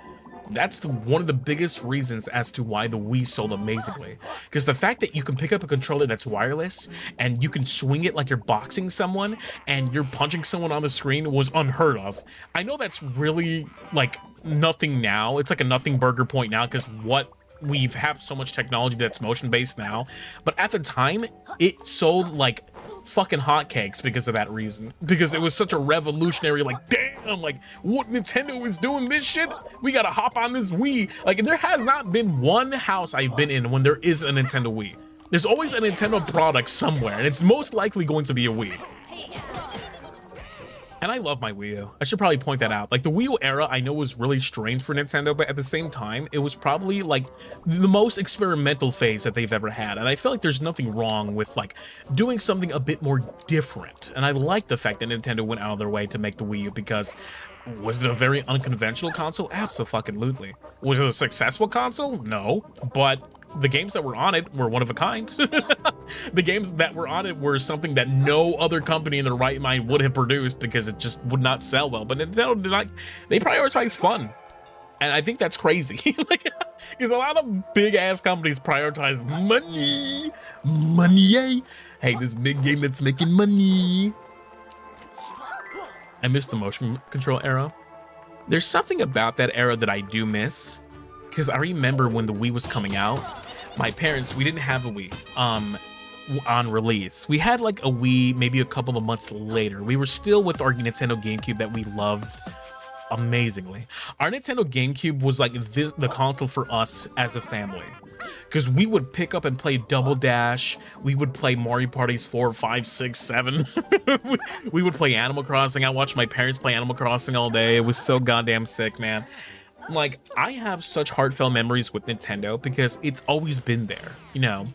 [SPEAKER 1] That's one of the biggest reasons as to why the Wii sold amazingly. Because the fact that you can pick up a controller that's wireless and you can swing it like you're boxing someone and you're punching someone on the screen was unheard of. I know that's really like nothing now. It's like a nothing burger point now because we have so much technology that's motion based now. But at the time, it sold like fucking hotcakes because of that reason, because it was such a revolutionary, like, damn, like, what, Nintendo is doing this shit, we gotta hop on this Wii. Like, there has not been one house I've been in when there is a Nintendo Wii. There's always a Nintendo product somewhere, and it's most likely going to be a Wii. And I love my Wii U. I should probably point that out. Like, the Wii U era, I know was really strange for Nintendo, but at the same time, it was probably, like, the most experimental phase that they've ever had. And I feel like there's nothing wrong with, like, doing something a bit more different. And I like the fact that Nintendo went out of their way to make the Wii U because was it a very unconventional console? Absolutely. Was it a successful console? No. But the games that were on it were one of a kind. The games that were on it were something that no other company in their right mind would have produced because it just would not sell well. But Nintendo did not, they prioritize fun. And I think that's crazy. Like, because a lot of big ass companies prioritize money. Money. Hey, this big game that's making money. I miss the motion control era. There's something about that era that I do miss. Because I remember when the Wii was coming out, my parents, we didn't have a Wii on release. We had like a Wii maybe a couple of months later. We were still with our Nintendo GameCube that we loved amazingly. Our Nintendo GameCube was like the console for us as a family. Because we would pick up and play Double Dash. We would play Mario Parties 4, 5, 6, 7. We would play Animal Crossing. I watched my parents play Animal Crossing all day. It was so goddamn sick, man. Like, I have such heartfelt memories with Nintendo because it's always been there, you know,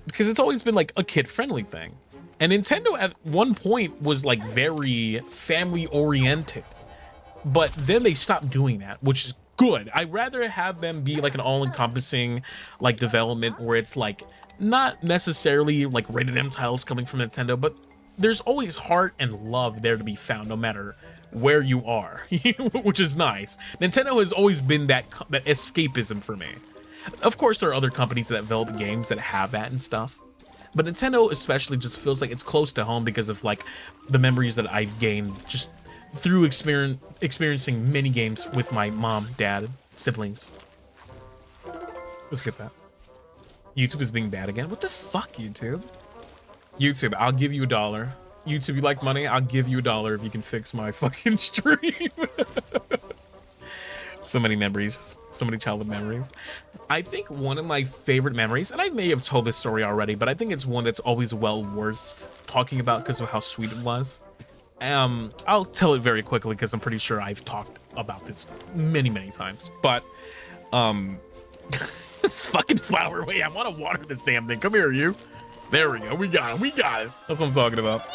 [SPEAKER 1] because it's always been like a kid-friendly thing. And Nintendo at one point was like very family-oriented, but then they stopped doing that, which is good. I'd rather have them be like an all-encompassing like development where it's like not necessarily like rated M titles coming from Nintendo, but there's always heart and love there to be found no matter where you are, which is nice. Nintendo has always been that escapism for me. Of course, there are other companies that develop games that have that and stuff, but Nintendo especially just feels like it's close to home because of like the memories that I've gained just through experiencing many games with my mom, dad, siblings. Let's get that. YouTube is being bad again. What the fuck, YouTube? YouTube, I'll give you $1. YouTube, you like money? I'll give you $1 if you can fix my fucking stream. So many memories, so many childhood memories. I think one of my favorite memories, and I may have told this story already, but I think it's one that's always well worth talking about because of how sweet it was. I'll tell it very quickly because I'm pretty sure I've talked about this many, many times. But this fucking flower. Wait, I want to water this damn thing. Come here, you. There we go. We got it. We got it. That's what I'm talking about.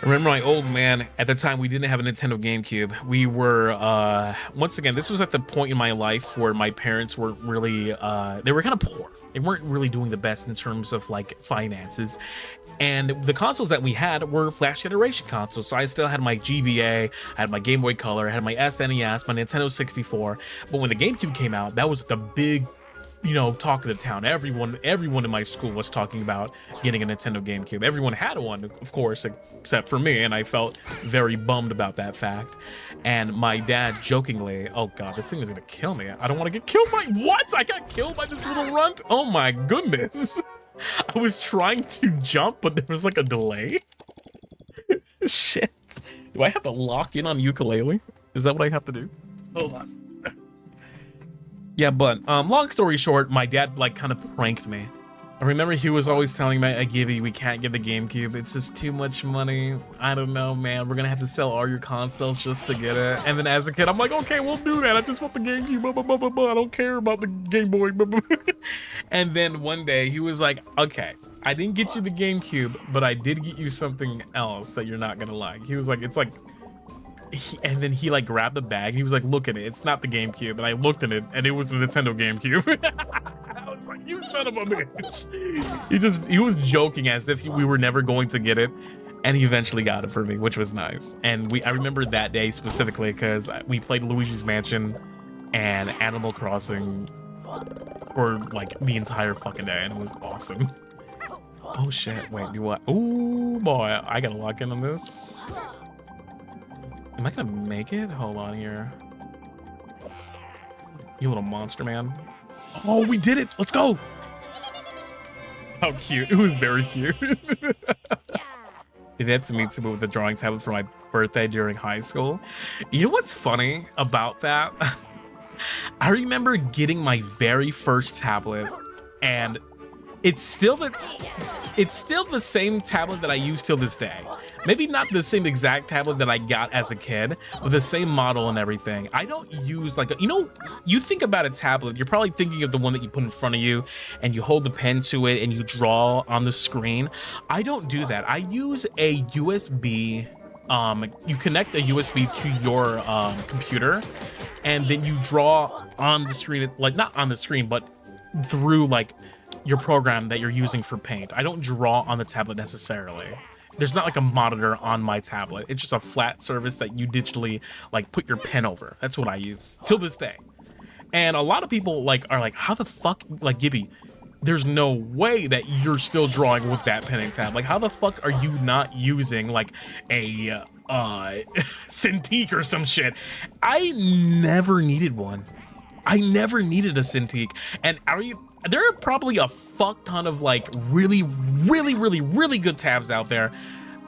[SPEAKER 1] I remember my old man, at the time we didn't have a Nintendo GameCube. We were, once again, this was at the point in my life where my parents were really, they were kind of poor. They weren't really doing the best in terms of like finances. And the consoles that we had were Flash Generation consoles. So I still had my GBA, I had my Game Boy Color, I had my SNES, my Nintendo 64. But when the GameCube came out, that was the big, you know, talk of the town. Everyone in my school was talking about getting a Nintendo GameCube. Everyone had one, of course, except for me, and I felt very bummed about that fact. And my dad jokingly, oh god, this thing is gonna kill me. I don't want to get killed by what? I got killed by this little runt? Oh my goodness. I was trying to jump, but there was like a delay. Shit. Do I have to lock in on Yooka-Laylee? Is that what I have to do? Hold on. Yeah, but long story short, my dad like kind of pranked me. I remember he was always telling me, Gibby, we can't get the GameCube. It's just too much money. I don't know, man. We're gonna have to sell all your consoles just to get it. And then as a kid, I'm like, okay, we'll do that. I just want the GameCube. Blah, blah, blah, blah, blah. I don't care about the Game Boy. Blah, blah. And then one day he was like, okay, I didn't get you the GameCube, but I did get you something else that you're not gonna like. He was like, it's like, and then he like grabbed the bag and he was like, look at it, it's not the GameCube. And I looked at it and it was the Nintendo GameCube. I was like, you son of a bitch. He was joking as if we were never going to get it, and he eventually got it for me, which was nice. And I remember that day specifically because we played Luigi's Mansion and Animal Crossing for like the entire fucking day, and it was awesome. Oh shit, wait, do what? Oh boy, I gotta lock in on this. Am I gonna make it? Hold on here. You little monster, man. Oh, we did it! Let's go! How cute. It was very cute. They had to meet someone with a drawing tablet for my birthday during high school. You know what's funny about that? I remember getting my very first tablet, and it's still the same tablet that I use till this day. Maybe not the same exact tablet that I got as a kid, but the same model and everything. I don't use like you know, you think about a tablet, you're probably thinking of the one that you put in front of you and you hold the pen to it and you draw on the screen. I don't do that. I use a USB. You connect a USB to your computer, and then you draw on the screen, like not on the screen, but through like your program that you're using for paint. I don't draw on the tablet necessarily. There's not like a monitor on my tablet. It's just a flat surface that you digitally like put your pen over. That's what I use till this day. And a lot of people like are like, how the fuck, like Gibby, there's no way that you're still drawing with that pen and tab. Like, how the fuck are you not using like a Cintiq or some shit? I never needed one. I never needed a Cintiq. And there are probably a fuck ton of like really good tabs out there,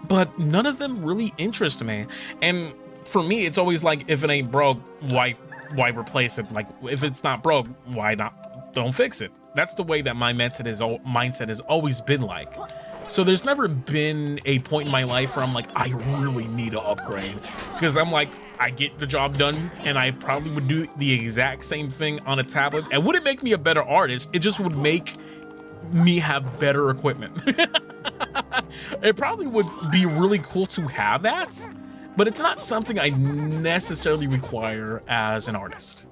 [SPEAKER 1] but none of them really interest me. And for me, it's always like, if it ain't broke, why replace it? Like, if it's not broke, why not? Don't fix it. That's the way that my mindset has always been like. So there's never been a point in my life where I'm like, I really need to upgrade, because I'm like, I get the job done, and I probably would do the exact same thing on a tablet. It wouldn't make me a better artist. It just would make me have better equipment. It probably would be really cool to have that, but it's not something I necessarily require as an artist.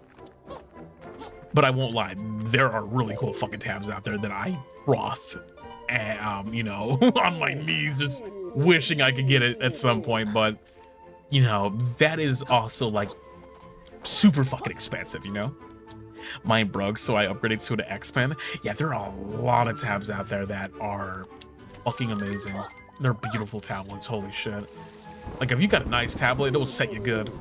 [SPEAKER 1] But I won't lie, there are really cool fucking tabs out there that I froth, you know, on my knees, just wishing I could get it at some point. But you know, that is also like super fucking expensive, you know? Mine broke, so I upgraded to the X Pen. Yeah, there are a lot of tabs out there that are fucking amazing. They're beautiful tablets, holy shit. Like, if you got a nice tablet, it'll set you good.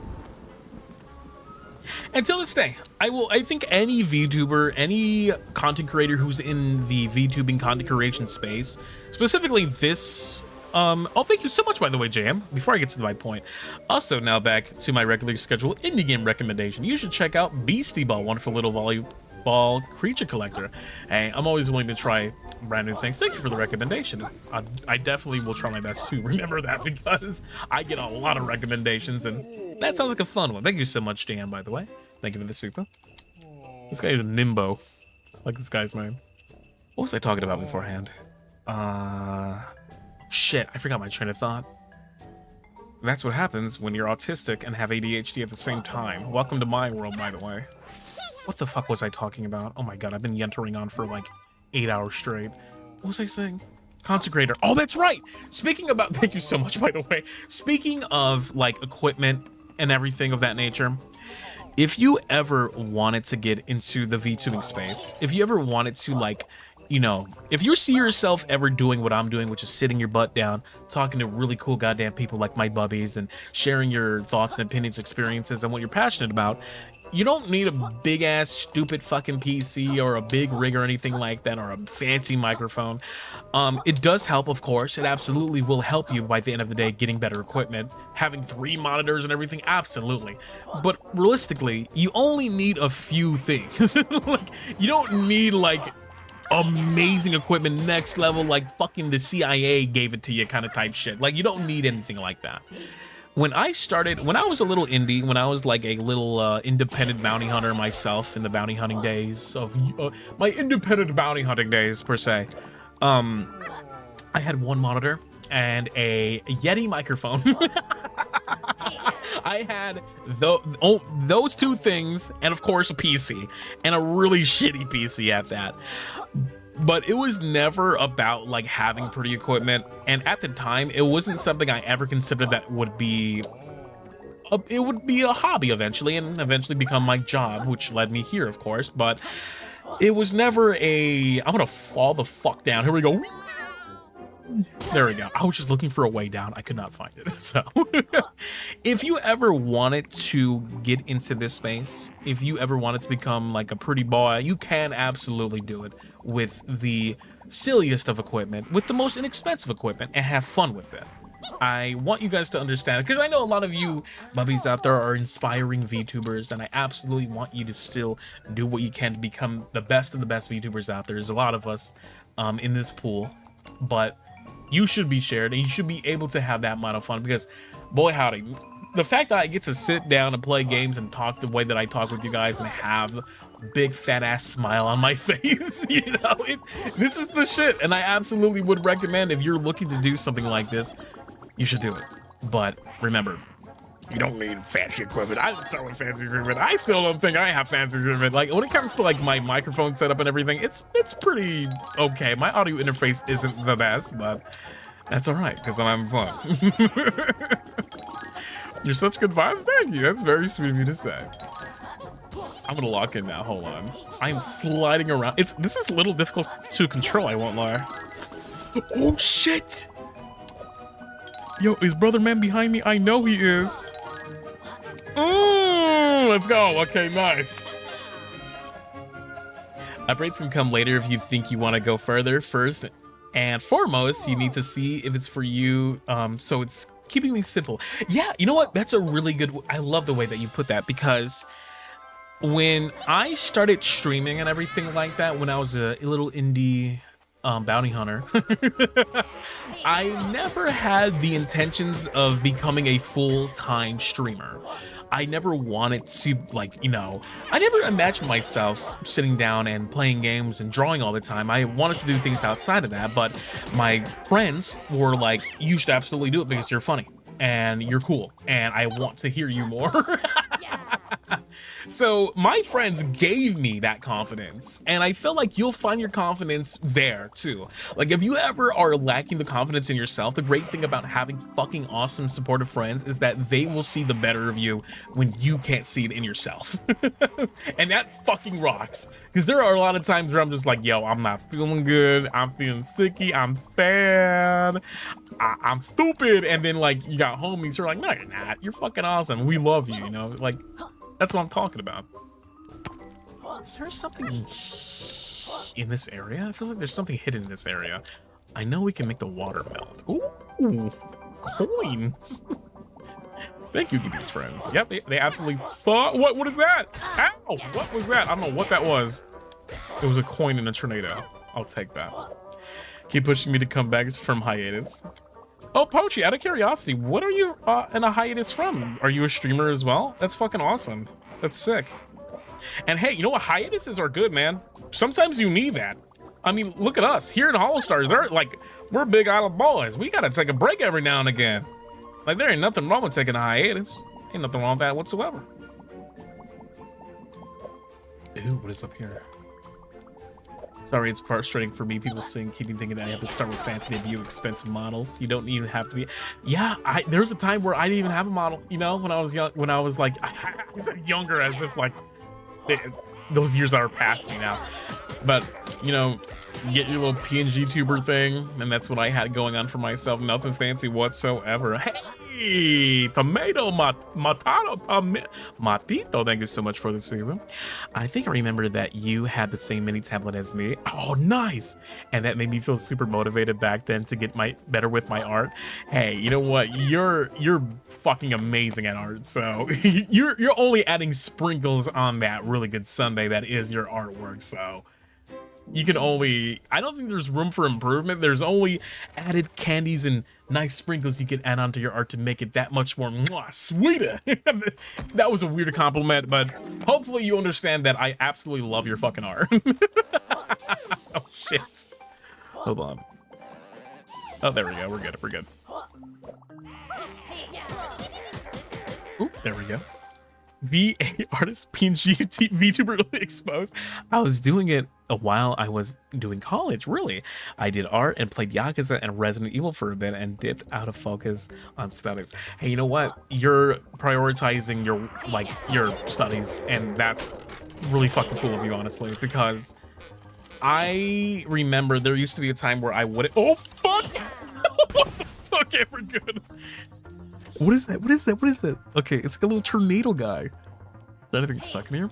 [SPEAKER 1] Until this day, I think any VTuber, any content creator who's in the VTubing content creation space, specifically this, oh, thank you so much, by the way, JM, before I get to my point. Also, now back to my regularly scheduled indie game recommendation. You should check out Beastie Ball, wonderful little volleyball creature collector. Hey, I'm always willing to try brand new things. Thank you for the recommendation. I definitely will try my best to remember that, because I get a lot of recommendations, and that sounds like a fun one. Thank you so much, Dan, by the way. Thank you for the super. This guy is Nimbo. I like this guy's name. What was I talking about beforehand? Shit, I forgot my train of thought. That's what happens when you're autistic and have ADHD at the same time. Welcome to my world, by the way. What the fuck was I talking about? Oh my god, I've been yentering on for like 8 hours straight. What was I saying? Consecrator. Oh, that's right. Speaking about, thank you so much, by the way. Speaking of like equipment and everything of that nature, if you ever wanted to get into the VTubing space, if you ever wanted to like, you know, if you see yourself ever doing what I'm doing, which is sitting your butt down, talking to really cool goddamn people like my bubbies and sharing your thoughts and opinions, experiences, and what you're passionate about, you don't need a big ass stupid fucking PC or a big rig or anything like that, or a fancy microphone. It does help, of course. It absolutely will help you by the end of the day getting better equipment. Having 3 monitors and everything, absolutely. But realistically, you only need a few things. Like, you don't need like amazing equipment, next level, like fucking the CIA gave it to you kind of type shit. Like, you don't need anything like that. When I started, when I was a little indie, when I was like a little independent bounty hunter myself in the bounty hunting days of my independent bounty hunting days per se, I had 1 monitor and a Yeti microphone. I had those 2 things, and of course a PC, and a really shitty PC at that. But it was never about like having pretty equipment, and at the time it wasn't something I ever considered that would be it would be a hobby eventually, and eventually become my job, which led me here, of course. But it was never a I'm gonna fall the fuck down. Here we go. There we go. I was just looking for a way down. I could not find it. So if you ever wanted to get into this space, if you ever wanted to become like a pretty boy, you can absolutely do it with the silliest of equipment, with the most inexpensive equipment, and have fun with it. I want you guys to understand, because I know a lot of you bubbies out there are inspiring VTubers, and I absolutely want you to still do what you can to become the best of the best VTubers out there. There's a lot of us in this pool, but you should be shared, and you should be able to have that amount of fun, because boy howdy, the fact that I get to sit down and play games and talk the way that I talk with you guys and have a big fat ass smile on my face, you know, this is the shit. And I absolutely would recommend, if you're looking to do something like this, you should do it. But remember, you don't need fancy equipment. I didn't start with fancy equipment. I still don't think I have fancy equipment. Like, when it comes to like my microphone setup and everything, it's pretty okay. My audio interface isn't the best, but that's all right, because I'm having fun. You're such good vibes. Thank you. That's very sweet of you to say. I'm gonna lock in now. Hold on. I am sliding around. This is a little difficult to control, I won't lie. Oh shit! Yo, is brother man behind me? I know he is. Let's go. Okay, nice. Upgrades can come later if you think you want to go further. First and foremost, you need to see if it's for you. So it's keeping things simple. Yeah, you know what? That's a really good. I love the way that you put that, because when I started streaming and everything like that, when I was a little indie bounty hunter, I never had the intentions of becoming a full-time streamer. I never wanted to, like, you know, I never imagined myself sitting down and playing games and drawing all the time. I wanted to do things outside of that, but my friends were like, you should absolutely do it because you're funny and you're cool and I want to hear you more. So my friends gave me that confidence, and I feel like you'll find your confidence there too. Like, if you ever are lacking the confidence in yourself, the great thing about having fucking awesome supportive friends is that they will see the better of you when you can't see it in yourself. And that fucking rocks, because there are a lot of times where I'm just like, yo, I'm not feeling good, I'm feeling sicky, I'm fat, I'm stupid, and then like you got homies who are like, no you're not, you're fucking awesome, we love you, you know, like that's what I'm talking about. Is there something in this area? I feel like there's something hidden in this area. I know we can make the water melt. Ooh, coins. Thank you, Gibby's friends. Yep, they absolutely thought. What is that? Ow! What was that? I don't know what that was. It was a coin in a tornado. I'll take that. Keep pushing me to come back from hiatus. Oh, Pochi, out of curiosity, what are you in a hiatus from? Are you a streamer as well? That's fucking awesome. That's sick. And hey, you know what? Hiatuses are good, man. Sometimes you need that. I mean, look at us here in HOLOSTARS. They're like, we're big island boys. We gotta take a break every now and again. Like, there ain't nothing wrong with taking a hiatus. Ain't nothing wrong with that whatsoever. Ew, what is up here? Sorry, it's frustrating for me. People keeping thinking that I have to start with fancy debut expensive models. You don't even have to be. Yeah, there was a time where I didn't even have a model. You know, when I was young, when I was like, I was younger, as if like those years are past me now. But you know, you get your little PNG tuber thing, and that's what I had going on for myself. Nothing fancy whatsoever. Hey, tomato matito, thank you so much for the super. I think I remember that you had the same mini tablet as me. Oh, nice. And that made me feel super motivated back then to get better with my art. Hey, you know what? You're fucking amazing at art. So you're only adding sprinkles on that really good sundae that is your artwork. So you can only, I don't think there's room for improvement. There's only added candies and nice sprinkles you can add onto your art to make it that much more sweeter. That was a weird compliment, but hopefully you understand that I absolutely love your fucking art. Oh shit. Hold on. Oh, there we go. We're good. We're good. Oop, there we go. VA artist PNG VTuber exposed. I was doing it while I was doing college, really. I did art and played Yakuza and Resident Evil for a bit and dipped out of focus on studies. Hey, you know what? You're prioritizing your studies, and that's really fucking cool of you, honestly, because I remember there used to be a time where I wouldn't. Oh fuck! What the fuck? Okay, we're good. What is that? What is that? What is that? Okay, it's like a little tornado guy. Is there anything stuck in here?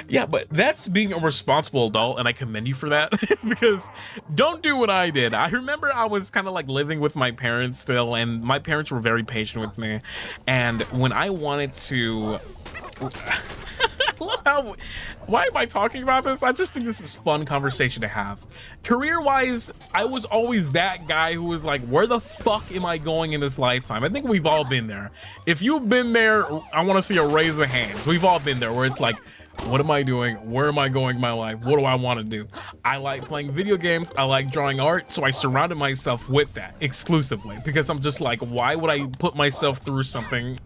[SPEAKER 1] Yeah, but that's being a responsible adult, and I commend you for that. Because don't do what I did. I remember I was kind of like living with my parents still, and my parents were very patient with me. And when I wanted to... Why am I talking about this? I just think this is fun conversation to have. Career-wise, I was always that guy who was like, where the fuck am I going in this lifetime? I think we've all been there. If you've been there, I want to see a raise of hands. We've all been there where it's like, what am I doing? Where am I going in my life? What do I want to do? I like playing video games. I like drawing art. So I surrounded myself with that exclusively because I'm just like, why would I put myself through something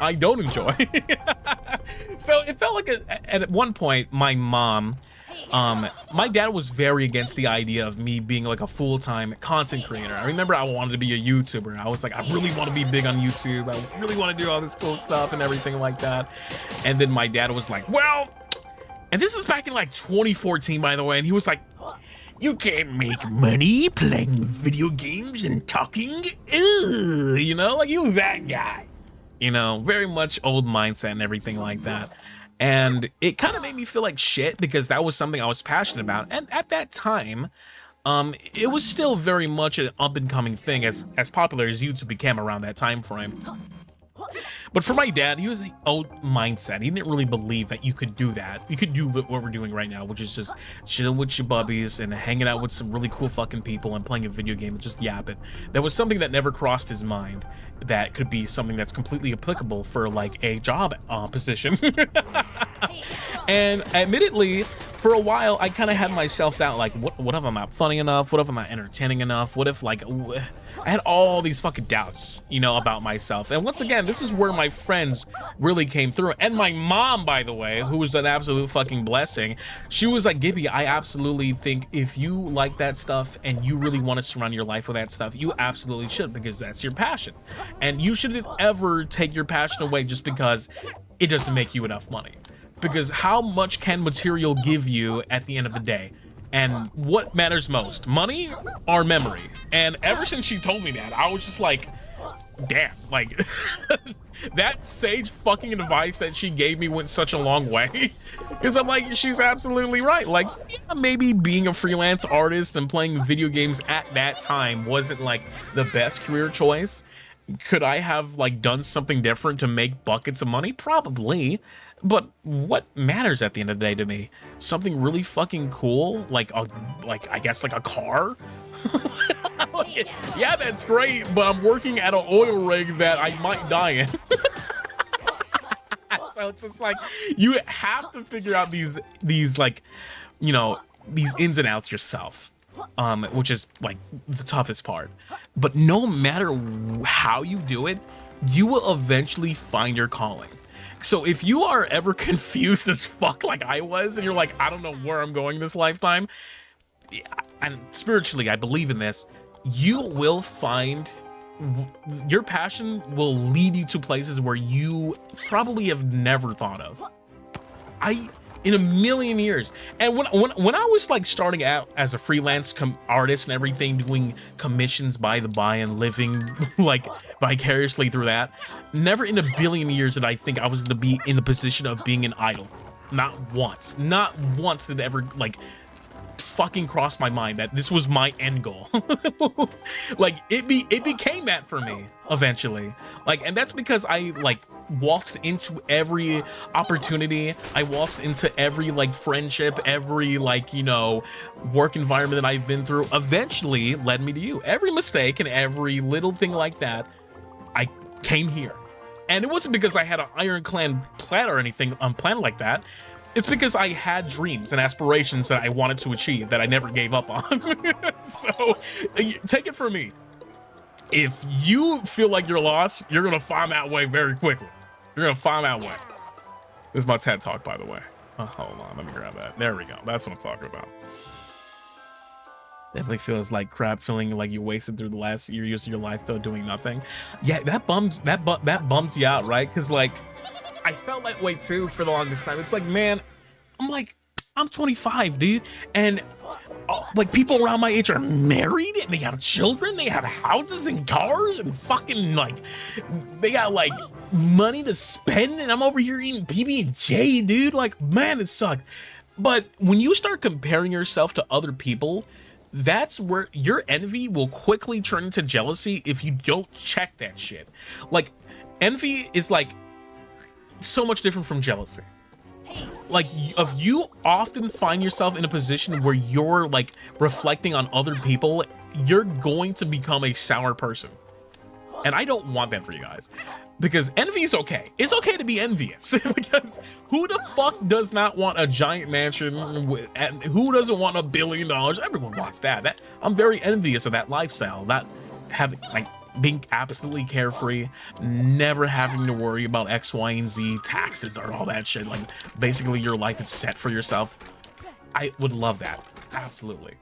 [SPEAKER 1] I don't enjoy? So it felt like at one point, my mom, my dad was very against the idea of me being like a full-time content creator. I remember I wanted to be a YouTuber. I was like, I really want to be big on YouTube. I really want to do all this cool stuff and everything like that. And then my dad was like, well, and this is back in like 2014, by the way. And he was like, you can't make money playing video games and talking. Ugh. You know, like you that guy. You know, very much old mindset and everything like that. And it kind of made me feel like shit because that was something I was passionate about. And at that time, it was still very much an up-and-coming thing as popular as YouTube became around that time frame. But for my dad, he was the old mindset. He didn't really believe that you could do that. You could do what we're doing right now, which is just chilling with your bubbies and hanging out with some really cool fucking people and playing a video game and just yapping. That was something that never crossed his mind. That could be something that's completely applicable for like a job position. And admittedly, for a while, I kind of had myself doubt, like, what if I'm not funny enough? What if I'm not entertaining enough? What if, like, I had all these fucking doubts, you know, about myself. And once again, this is where my friends really came through. And my mom, by the way, who was an absolute fucking blessing, she was like, Gibby, I absolutely think if you like that stuff and you really want to surround your life with that stuff, you absolutely should, because that's your passion. And you shouldn't ever take your passion away just because it doesn't make you enough money. Because how much can material give you at the end of the day? And what matters most, money or memory? And ever since she told me that, I was just like, damn, like that sage fucking advice that she gave me went such a long way. Because I'm like, she's absolutely right. Like, yeah, maybe being a freelance artist and playing video games at that time wasn't like the best career choice. Could I have like done something different to make buckets of money? Probably. But what matters at the end of the day to me? Something really fucking cool, like I guess like a car. Yeah, that's great, but I'm working at an oil rig that I might die in. So it's just like you have to figure out these like, you know, these ins and outs yourself. Which is like the toughest part. But no matter how you do it, you will eventually find your calling. So if you are ever confused as fuck like I was, and you're like, I don't know where I'm going this lifetime, and spiritually, I believe in this, you will find your passion will lead you to places where you probably have never thought of. In a million years. And when I was like starting out as a freelance artist and everything, doing commissions by the by and living like vicariously through that, never in a billion years did I think I was going to be in the position of being an idol. Not once did it ever like fucking cross my mind that this was my end goal. Like it became that for me eventually. Like, and that's because I like waltzed into every opportunity. I waltzed into every like friendship, every like, you know, work environment that I've been through eventually led me to you. Every mistake and every little thing like that, I came here. And it wasn't because I had an ironclad plan or anything unplanned like that. It's because I had dreams and aspirations that I wanted to achieve that I never gave up on. So take it from me. If you feel like you're lost, you're going to find that way very quickly. You're going to find that way. This is my TED Talk, by the way. Oh, hold on. Let me grab that. There we go. That's what I'm talking about. Definitely feels like crap, feeling like you wasted through the last years of your life, though, doing nothing. Yeah, that bums you out, right? Because, like, I felt that way, too, for the longest time. It's like, man, I'm 25, dude. And like people around my age are married and they have children, they have houses and cars and fucking like they got like money to spend, and I'm over here eating PB&J, dude. Like, man, it sucks. But when you start comparing yourself to other people, that's where your envy will quickly turn into jealousy if you don't check that shit. Like, envy is like so much different from jealousy. Like, if you often find yourself in a position where you're like reflecting on other people, you're going to become a sour person. And I don't want that for you guys, because envy is okay. It's okay to be envious because who the fuck does not want a giant mansion and who doesn't want $1 billion? Everyone wants that. I'm very envious of that lifestyle, that having like being absolutely carefree, never having to worry about X, Y, and Z, taxes or all that shit. Like, basically your life is set for yourself. I would love that, absolutely.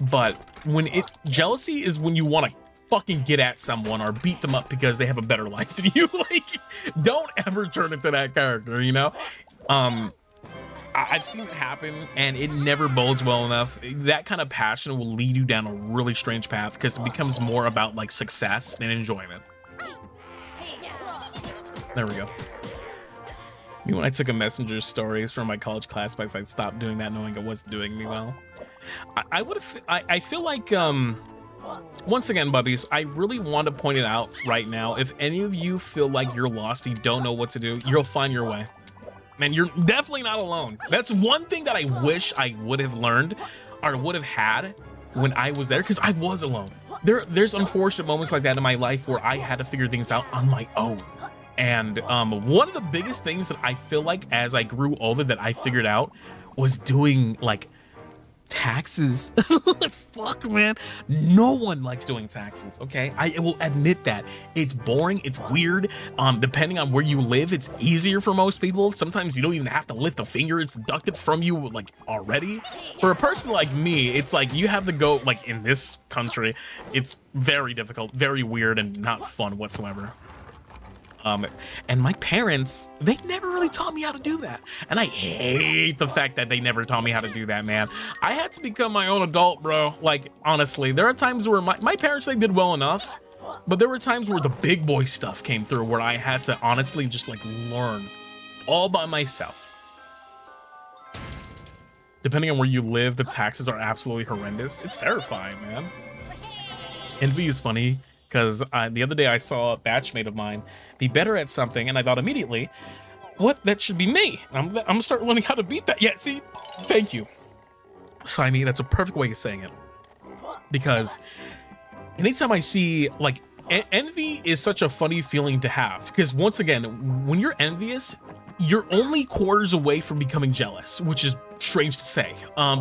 [SPEAKER 1] But when jealousy is when you want to fucking get at someone or beat them up because they have a better life than you. Like, don't ever turn into that character, you know? I've seen it happen, and it never bodes well enough. That kind of passion will lead you down a really strange path because it becomes more about like success and enjoyment. There we go. Me when I took a messenger stories from my college classmates, I stopped doing that knowing it wasn't doing me well. I feel like, once again, bubbies, I really want to point it out right now. If any of you feel like you're lost, you don't know what to do, you'll find your way. Man, you're definitely not alone. That's one thing that I wish I would have learned or would have had when I was there, because I was alone. There's unfortunate moments like that in my life where I had to figure things out on my own. And one of the biggest things that I feel like as I grew older that I figured out was doing like taxes. Fuck, man, no one likes doing taxes. Okay, I will admit that it's boring, it's weird. Depending on where you live, it's easier for most people. Sometimes you don't even have to lift a finger, it's deducted from you like already. For a person like me, it's like you have to go, like in this country, it's very difficult, very weird, and not fun whatsoever. And my parents, they never really taught me how to do that. And I hate the fact that they never taught me how to do that, man. I had to become my own adult, bro. Like, honestly, there are times where my parents, they did well enough, but there were times where the big boy stuff came through where I had to honestly just like learn all by myself. Depending on where you live, the taxes are absolutely horrendous. It's terrifying, man. Envy is funny. Because the other day I saw a batchmate of mine be better at something, and I thought immediately, what? That should be me. I'm gonna start learning how to beat that. Yeah, see? Thank you, Simey. That's a perfect way of saying it. Because anytime I see, like, envy is such a funny feeling to have. Because once again, when you're envious, you're only quarters away from becoming jealous, which is strange to say.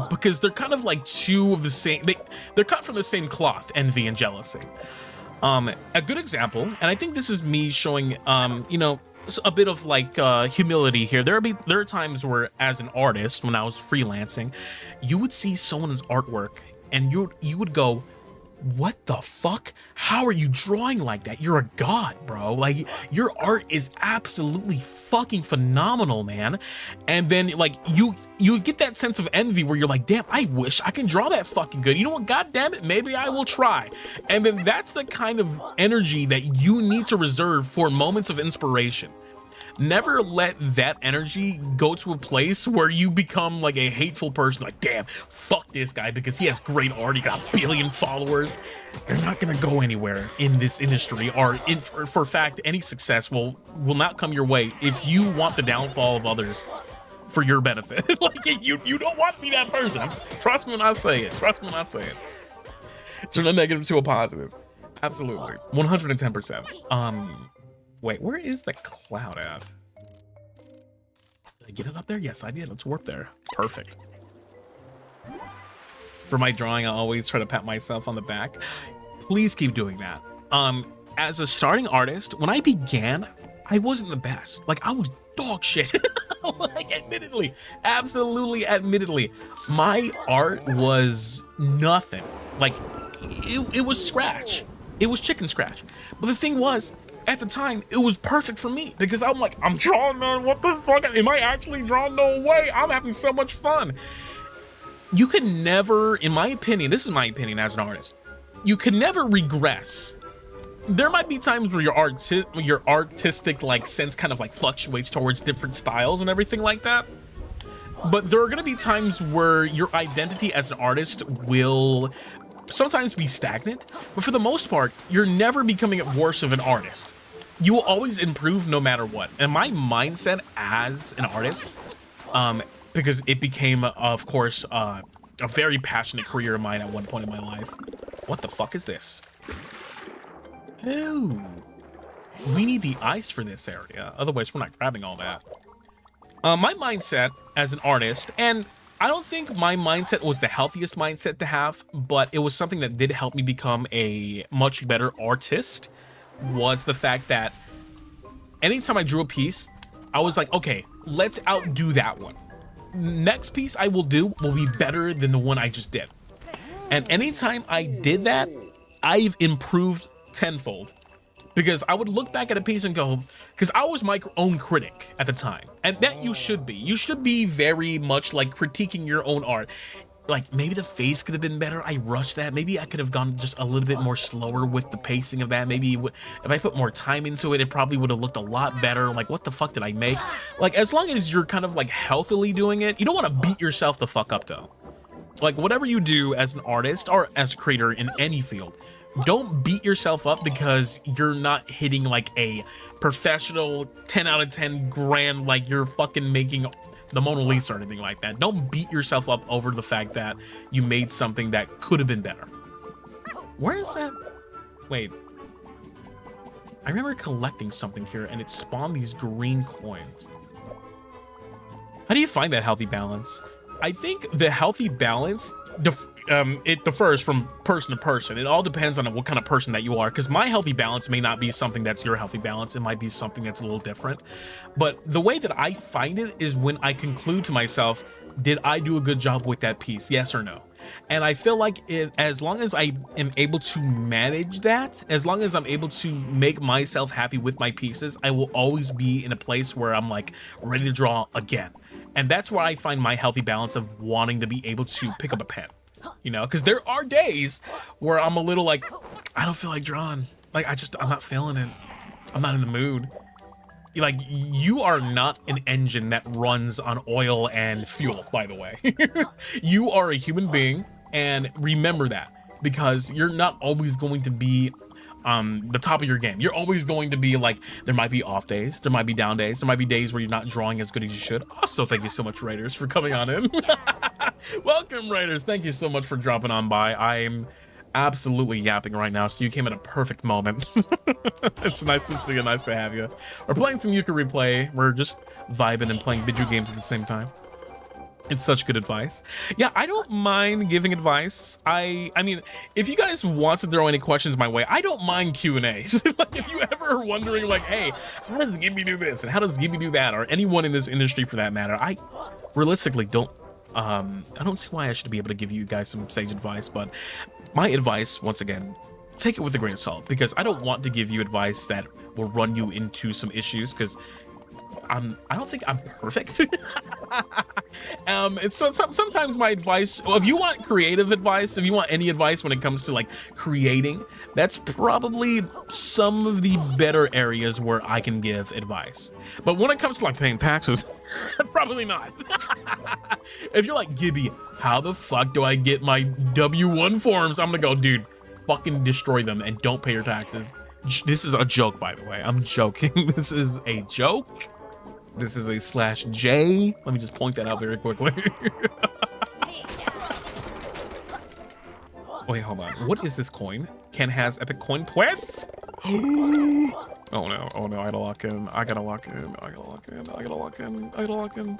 [SPEAKER 1] Because they're kind of like two of the same, they're cut from the same cloth, envy and jealousy. A good example, and I think this is me showing, you know, a bit of like humility here. There are times where, as an artist, when I was freelancing, you would see someone's artwork and you would go, what the fuck? How are you drawing like that? You're a god, bro. Like, your art is absolutely fucking phenomenal, man. And then like you get that sense of envy where you're like, damn, I wish I can draw that fucking good. You know what? God damn it, maybe I will try. And then that's the kind of energy that you need to reserve for moments of inspiration. Never let that energy go to a place where you become like a hateful person, like, damn, fuck this guy because he has great art, he got a billion followers. You're not gonna go anywhere in this industry, or for fact, any success will not come your way if you want the downfall of others for your benefit. Like, you don't want to be that person. Trust me when I say it. Trust me when I say it. Turn a negative to a positive. Absolutely. 110%. Wait, where is the cloud at? Did I get it up there? Yes, I did. Let's warp there. Perfect. For my drawing, I always try to pat myself on the back. Please keep doing that. As a starting artist, when I began, I wasn't the best. Like, I was dog shit. Like, admittedly, absolutely admittedly, my art was nothing. Like, it was scratch. It was chicken scratch. But the thing was, at the time, it was perfect for me because I'm like, I'm drawing, man. What the fuck? Am I actually drawing? No way. I'm having so much fun. You could never, in my opinion, this is my opinion as an artist, you could never regress. There might be times where your artistic like sense kind of like fluctuates towards different styles and everything like that. But there are going to be times where your identity as an artist will sometimes be stagnant, but for the most part, you're never becoming worse of an artist. You will always improve no matter what. And my mindset as an artist, because it became, of course, a very passionate career of mine at one point in my life. What the fuck is this? Oh, we need the ice for this area. Otherwise, we're not grabbing all that. My mindset as an artist, and I don't think my mindset was the healthiest mindset to have, but it was something that did help me become a much better artist, was the fact that anytime I drew a piece, I was like, okay, let's outdo that one. Next piece I will do will be better than the one I just did. And anytime I did that, I've improved tenfold. Because I would look back at a piece and go, because I was my own critic at the time. And that you should be. You should be very much like critiquing your own art. Like, maybe the face could have been better. I rushed that. Maybe I could have gone just a little bit more slower with the pacing of that. Maybe if I put more time into it, it probably would have looked a lot better. Like, what the fuck did I make? Like, as long as you're kind of like healthily doing it, you don't want to beat yourself the fuck up though. Like, whatever you do as an artist or as a creator in any field, don't beat yourself up because you're not hitting like a professional 10 out of 10 grand, like you're fucking making the Mona Lisa or anything like that. Don't beat yourself up over the fact that you made something that could have been better. Where is that? Wait. I remember collecting something here and it spawned these green coins. How do you find that healthy balance? I think the healthy balance, it differs from person to person. It all depends on what kind of person that you are, because my healthy balance may not be something that's your healthy balance. It might be something that's a little different. But the way that I find it is when I conclude to myself, did I do a good job with that piece? Yes or no? And I feel like as long as I am able to manage that, as long as I'm able to make myself happy with my pieces, I will always be in a place where I'm like ready to draw again. And that's where I find my healthy balance of wanting to be able to pick up a pen. You know, because there are days where I'm a little like, I don't feel like drawing. Like, I'm not feeling it. I'm not in the mood. Like, you are not an engine that runs on oil and fuel, by the way. You are a human being, and remember that, because you're not always going to be the top of your game. You're always going to be like, there might be off days, there might be down days, there might be days where you're not drawing as good as you should. Also, thank you so much, Raiders, for coming on in. Welcome, Raiders. Thank you so much for dropping on by. I'm absolutely yapping right now, so you came at a perfect moment. It's nice to see you, nice to have you. We're playing some Yooka-Replay. We're just vibing and playing video games at the same time. It's such good advice. Yeah, I don't mind giving advice. I mean, if you guys want to throw any questions my way, I don't mind Q&As. Like, if you ever are wondering, like, hey, how does Gibby do this and how does Gibby do that, or anyone in this industry for that matter, I realistically don't. I don't see why I should be able to give you guys some sage advice, but my advice, once again, take it with a grain of salt, because I don't want to give you advice that will run you into some issues, because I don't think I'm perfect. And so sometimes my advice, well, if you want creative advice, if you want any advice when it comes to like creating, that's probably some of the better areas where I can give advice. But when it comes to like paying taxes, probably not. If you're like, Gibby, how the fuck do I get my W-1 forms? I'm gonna go, dude, fucking destroy them and don't pay your taxes. This is a joke, by the way. I'm joking. This is a joke. This is a /J. Let me just point that out very quickly. Wait, hold on. What is this coin? Ken has epic coin pues? Oh no, oh no, I gotta lock in. I gotta lock in. I gotta lock in. I gotta lock in. I gotta lock in.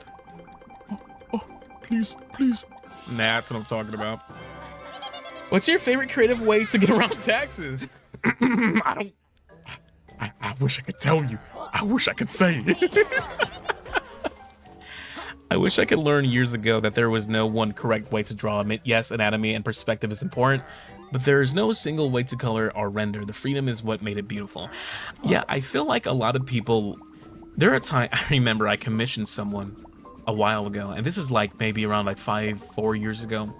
[SPEAKER 1] Oh, please, please. Nah, that's what I'm talking about. What's your favorite creative way to get around taxes? I wish I could tell you. I wish I could say it. I wish I could learn years ago that there was no one correct way to draw. Yes, anatomy and perspective is important, but there is no single way to color or render. The freedom is what made it beautiful. Yeah, I feel like a lot of people, there are times, I remember I commissioned someone a while ago, and this is like maybe around like 4 years ago,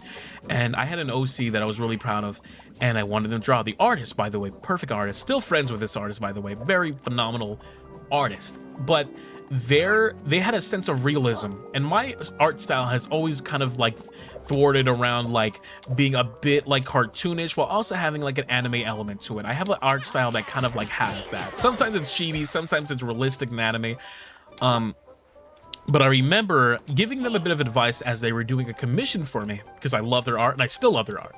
[SPEAKER 1] and I had an OC that I was really proud of, and I wanted them to draw. The artist, by the way, perfect artist, still friends with this artist, by the way, very phenomenal artist, but they had a sense of realism, and my art style has always kind of like thwarted around like being a bit like cartoonish while also having like an anime element to it. I have an art style that kind of like has that. Sometimes it's chibi, sometimes it's realistic in anime. But I remember giving them a bit of advice as they were doing a commission for me, because I love their art and I still love their art.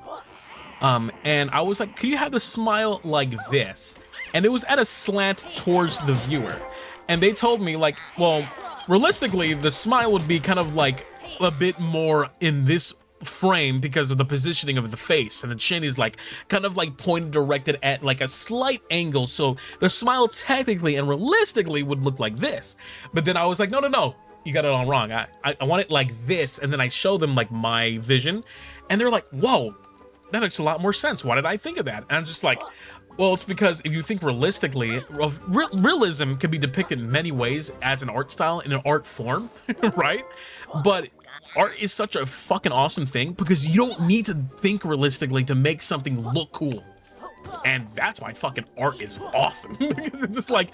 [SPEAKER 1] And I was like, could you have the smile like this? And it was at a slant towards the viewer. And they told me like, well, realistically, the smile would be kind of like a bit more in this frame because of the positioning of the face, and the chin is like kind of like pointed directed at like a slight angle. So the smile technically and realistically would look like this. But then I was like, no, you got it all wrong. I want it like this. And then I show them like my vision, and they're like, whoa, that makes a lot more sense. Why did I think of that? And I'm just like, well, it's because if you think realistically, realism can be depicted in many ways as an art style, in an art form, right? But art is such a fucking awesome thing because you don't need to think realistically to make something look cool. And that's why fucking art is awesome. It's just like,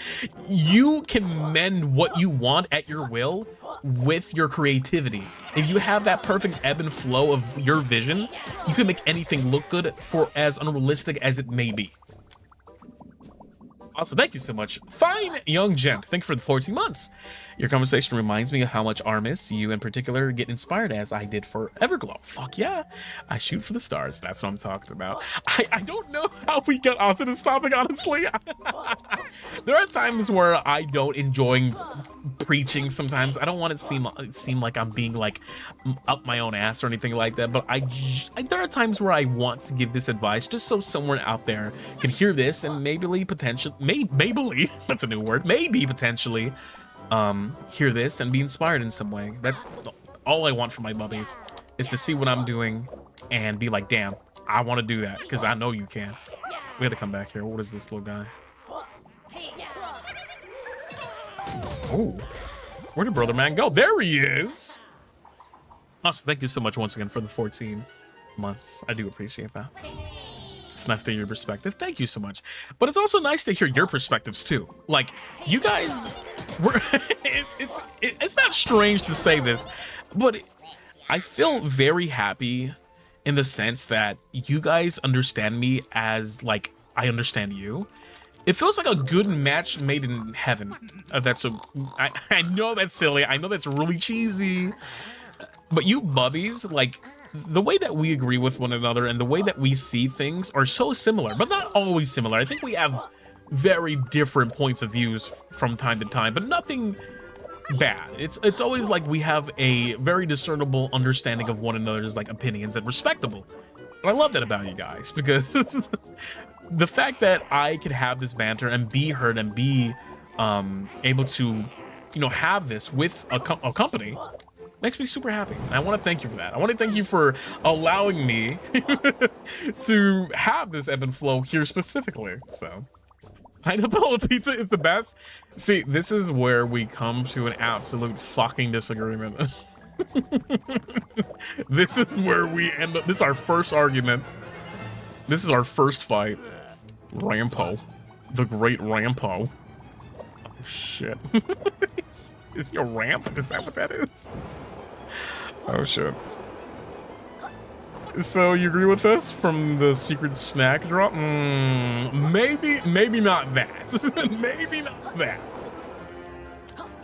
[SPEAKER 1] you can mend what you want at your will with your creativity. If you have that perfect ebb and flow of your vision, you can make anything look good, for as unrealistic as it may be. Also, thank you so much, fine young gent. Thank you for the 14 months. Your conversation reminds me of how much ARMIS, you in particular, get inspired as I did for Everglow. Fuck yeah, I shoot for the stars. That's what I'm talking about. I don't know how we got onto this topic, honestly. There are times where I don't enjoy preaching. Sometimes I don't want it to seem like I'm being like up my own ass or anything like that. But there are times where I want to give this advice just so someone out there can hear this and maybe potentially that's a new word. Maybe potentially hear this and be inspired in some way. That's all I want for my bubbies, is to see what I'm doing and be like, damn, I want to do that, because I know you can. We had to come back here. What is this little guy? Oh, where did brother man go? There he is. Also, thank you so much once again for the 14 months. I do appreciate that. It's nice to hear your perspective. Thank you so much. But it's also nice to hear your perspectives too. Like, you guys were it's not strange to say this, but I feel very happy in the sense that you guys understand me as like I understand you. It feels like a good match made in heaven. I know that's silly. I know that's really cheesy. But you bubbies, like, the way that we agree with one another and the way that we see things are so similar, but not always similar. I think we have very different points of views from time to time, but nothing bad. It's always like we have a very discernible understanding of one another's like opinions and respectable. And I love that about you guys, because the fact that I can have this banter and be heard and be able to, you know, have this with a company makes me super happy. And I want to thank you for that. I want to thank you for allowing me to have this ebb and flow here specifically. So, pineapple pizza is the best. See, this is where we come to an absolute fucking disagreement. This is where we end up. This is our first argument. This is our first fight. Rampo. The great Rampo. Oh, shit. Is your ramp? Is that what that is? Oh, shit. So, you agree with us from the secret snack drop? Maybe not that. Maybe not that.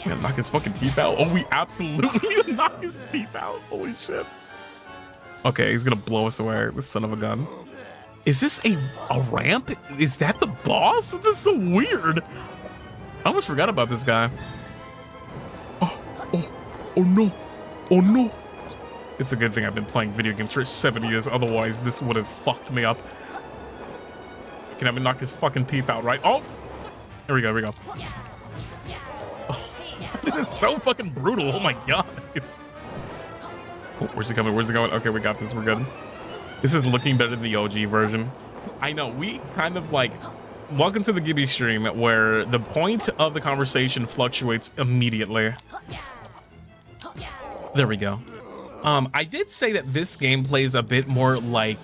[SPEAKER 1] Yeah, knock his fucking teeth out. Oh, we absolutely knock his teeth out. Holy shit. Okay, he's gonna blow us away, this son of a gun. Is this a ramp? Is that the boss? That's so weird. I almost forgot about this guy. Oh no. Oh no. It's a good thing I've been playing video games for 7 years, otherwise this would have fucked me up. Can I knock his fucking teeth out, right? Oh! Here we go, here we go. Oh, this is so fucking brutal, oh my god. Oh, where's he coming, where's he going? Okay, we got this, we're good. This is looking better than the OG version. I know, we kind of like... Welcome to the Gibby stream, where the point of the conversation fluctuates immediately. There we go. I did say that this game plays a bit more like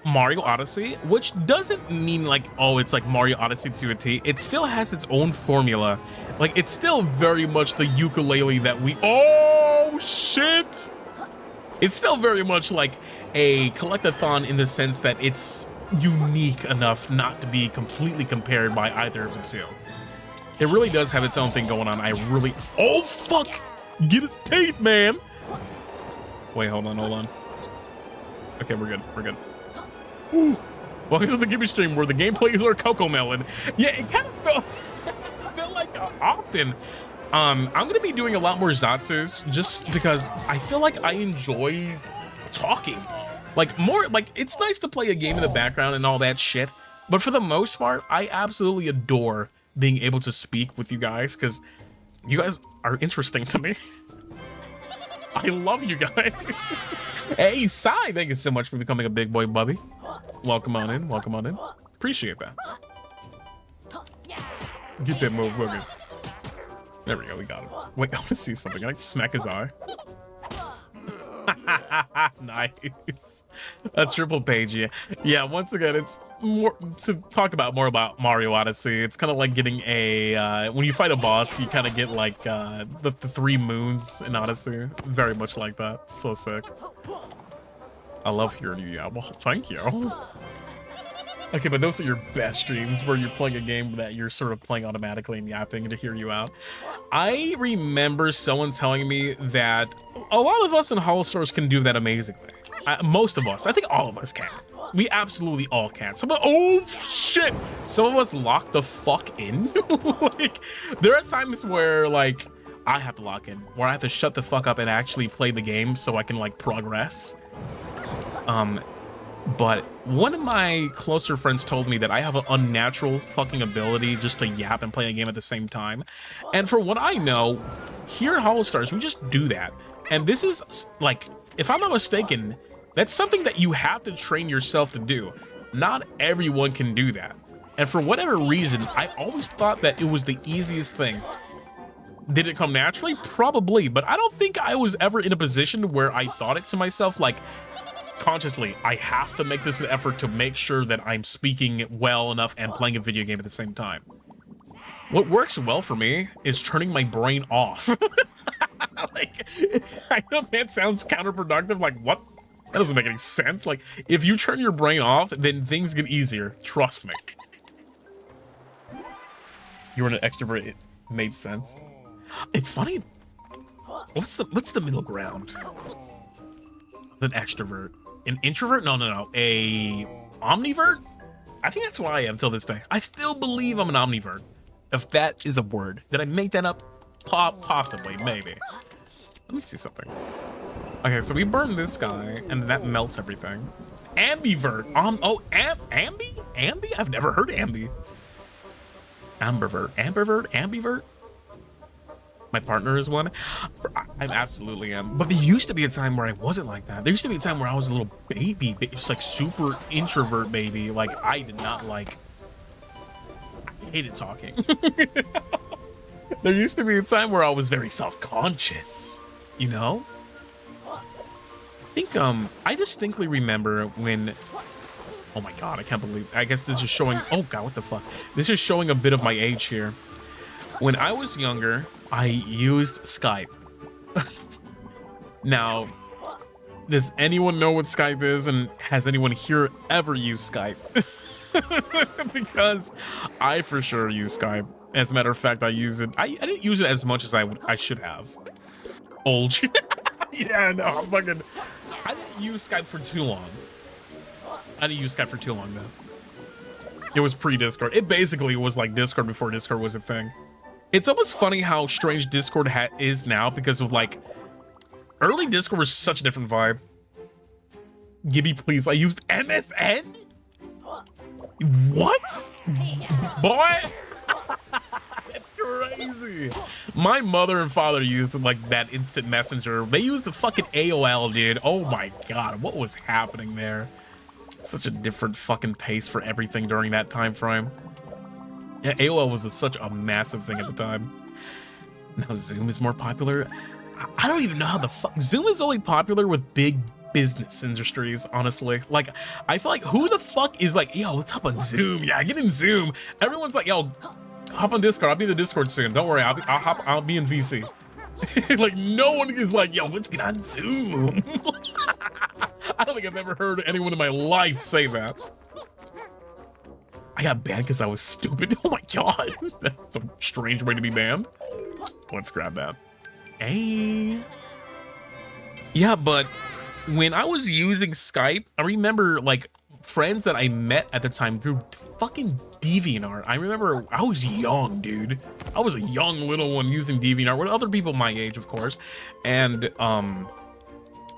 [SPEAKER 1] Mario Odyssey, which doesn't mean like, oh, it's like Mario Odyssey to a T. It still has its own formula. Like, it's still very much the Yooka-Laylee that we... Oh, shit! It's still very much like a collectathon in the sense that it's unique enough not to be completely compared by either of the two. It really does have its own thing going on. I really... Oh, fuck! Get his teeth, man! Wait, hold on, hold on. Okay, we're good, we're good. Ooh. Welcome to the Gibby stream where the gameplay is our Coco Melon. Yeah, it kind of felt like often. I'm gonna be doing a lot more Zatsus just because I feel like I enjoy talking. Like, more, like, it's nice to play a game in the background and all that shit, but for the most part, I absolutely adore being able to speak with you guys, because you guys are interesting to me. I love you guys. Hey, Sai, thank you so much for becoming a big boy bubby. Welcome on in, welcome on in. Appreciate that. Get that move working. There we go, we got him. Wait, I want to see something. Can I smack his eye? Nice. A triple page, yeah. Yeah, once again, it's more to talk about more about Mario Odyssey. It's kind of like getting a when you fight a boss, you kind of get like the 3 moons in Odyssey. Very much like that. So sick. I love hearing you, yeah. Well, thank you. Okay, but those are your best streams where you're playing a game that you're sort of playing automatically and yapping to hear you out. I remember someone telling me that a lot of us in HoloStars can do that amazingly. Most of us. I think all of us can. We absolutely all can. Oh, shit! Some of us lock the fuck in. Like, there are times where, like, I have to lock in. Where I have to shut the fuck up and actually play the game so I can, like, progress. But one of my closer friends told me that I have an unnatural fucking ability just to yap and play a game at the same time. And for what I know, here at HoloStars, we just do that. And this is, like, if I'm not mistaken, that's something that you have to train yourself to do. Not everyone can do that. And for whatever reason, I always thought that it was the easiest thing. Did it come naturally? Probably. But I don't think I was ever in a position where I thought it to myself, like, consciously, I have to make this an effort to make sure that I'm speaking well enough and playing a video game at the same time. What works well for me is turning my brain off. Like, I know that sounds counterproductive, like, what? That doesn't make any sense. Like, if you turn your brain off, then things get easier. Trust me. You were an extrovert, it made sense. It's funny. What's the middle ground? An extrovert. An introvert? No. A omnivert? I think that's what I am till this day. I still believe I'm an omnivert. If that is a word. Did I make that up? Possibly, maybe. Let me see something. Okay, so we burn this guy, and that melts everything. Ambivert. Oh, Ambi? I've never heard Ambi. Ambivert? My partner is one. I absolutely am. But there used to be a time where I wasn't like that. There used to be a time where I was a little baby. It's like super introvert baby. Like, I did not like... I hated talking. There used to be a time where I was very self-conscious, you know? I think, I distinctly remember when... Oh my god, I can't believe... I guess this is showing... Oh god, what the fuck? This is showing a bit of my age here. When I was younger, I used Skype. Now, does anyone know what Skype is, and has anyone here ever used Skype? Because I for sure use Skype. As a matter of fact, I use it. I didn't use it as much as I should have. Old. Yeah, no, I'm fucking... I didn't use Skype for too long. Though. It was pre-Discord. It basically was like Discord before Discord was a thing. It's almost funny how strange Discord is now because of like... Early Discord was such a different vibe. Gibby, please. I used MSN? What? Boy? That's crazy. My mother and father used like that instant messenger. They used the fucking AOL, dude. Oh my god, what was happening there? Such a different fucking pace for everything during that time frame. Yeah, AOL was such a massive thing at the time. Now Zoom is more popular. I don't even know how the fuck... Zoom is only popular with big business industries, honestly. Like, I feel like, who the fuck is like, yo, let's hop on Zoom. Yeah, get in Zoom. Everyone's like, yo, hop on Discord. I'll be in the Discord soon. Don't worry, I'll be in VC. Like, no one is like, yo, let's get on Zoom. I don't think I've ever heard anyone in my life say that. I got banned because I was stupid. Oh my god. That's a strange way to be banned. Let's grab that. Hey. Yeah, but when I was using Skype, I remember like friends that I met at the time through fucking DeviantArt. I remember I was young, dude. I was a young little one using DeviantArt with other people my age, of course. And I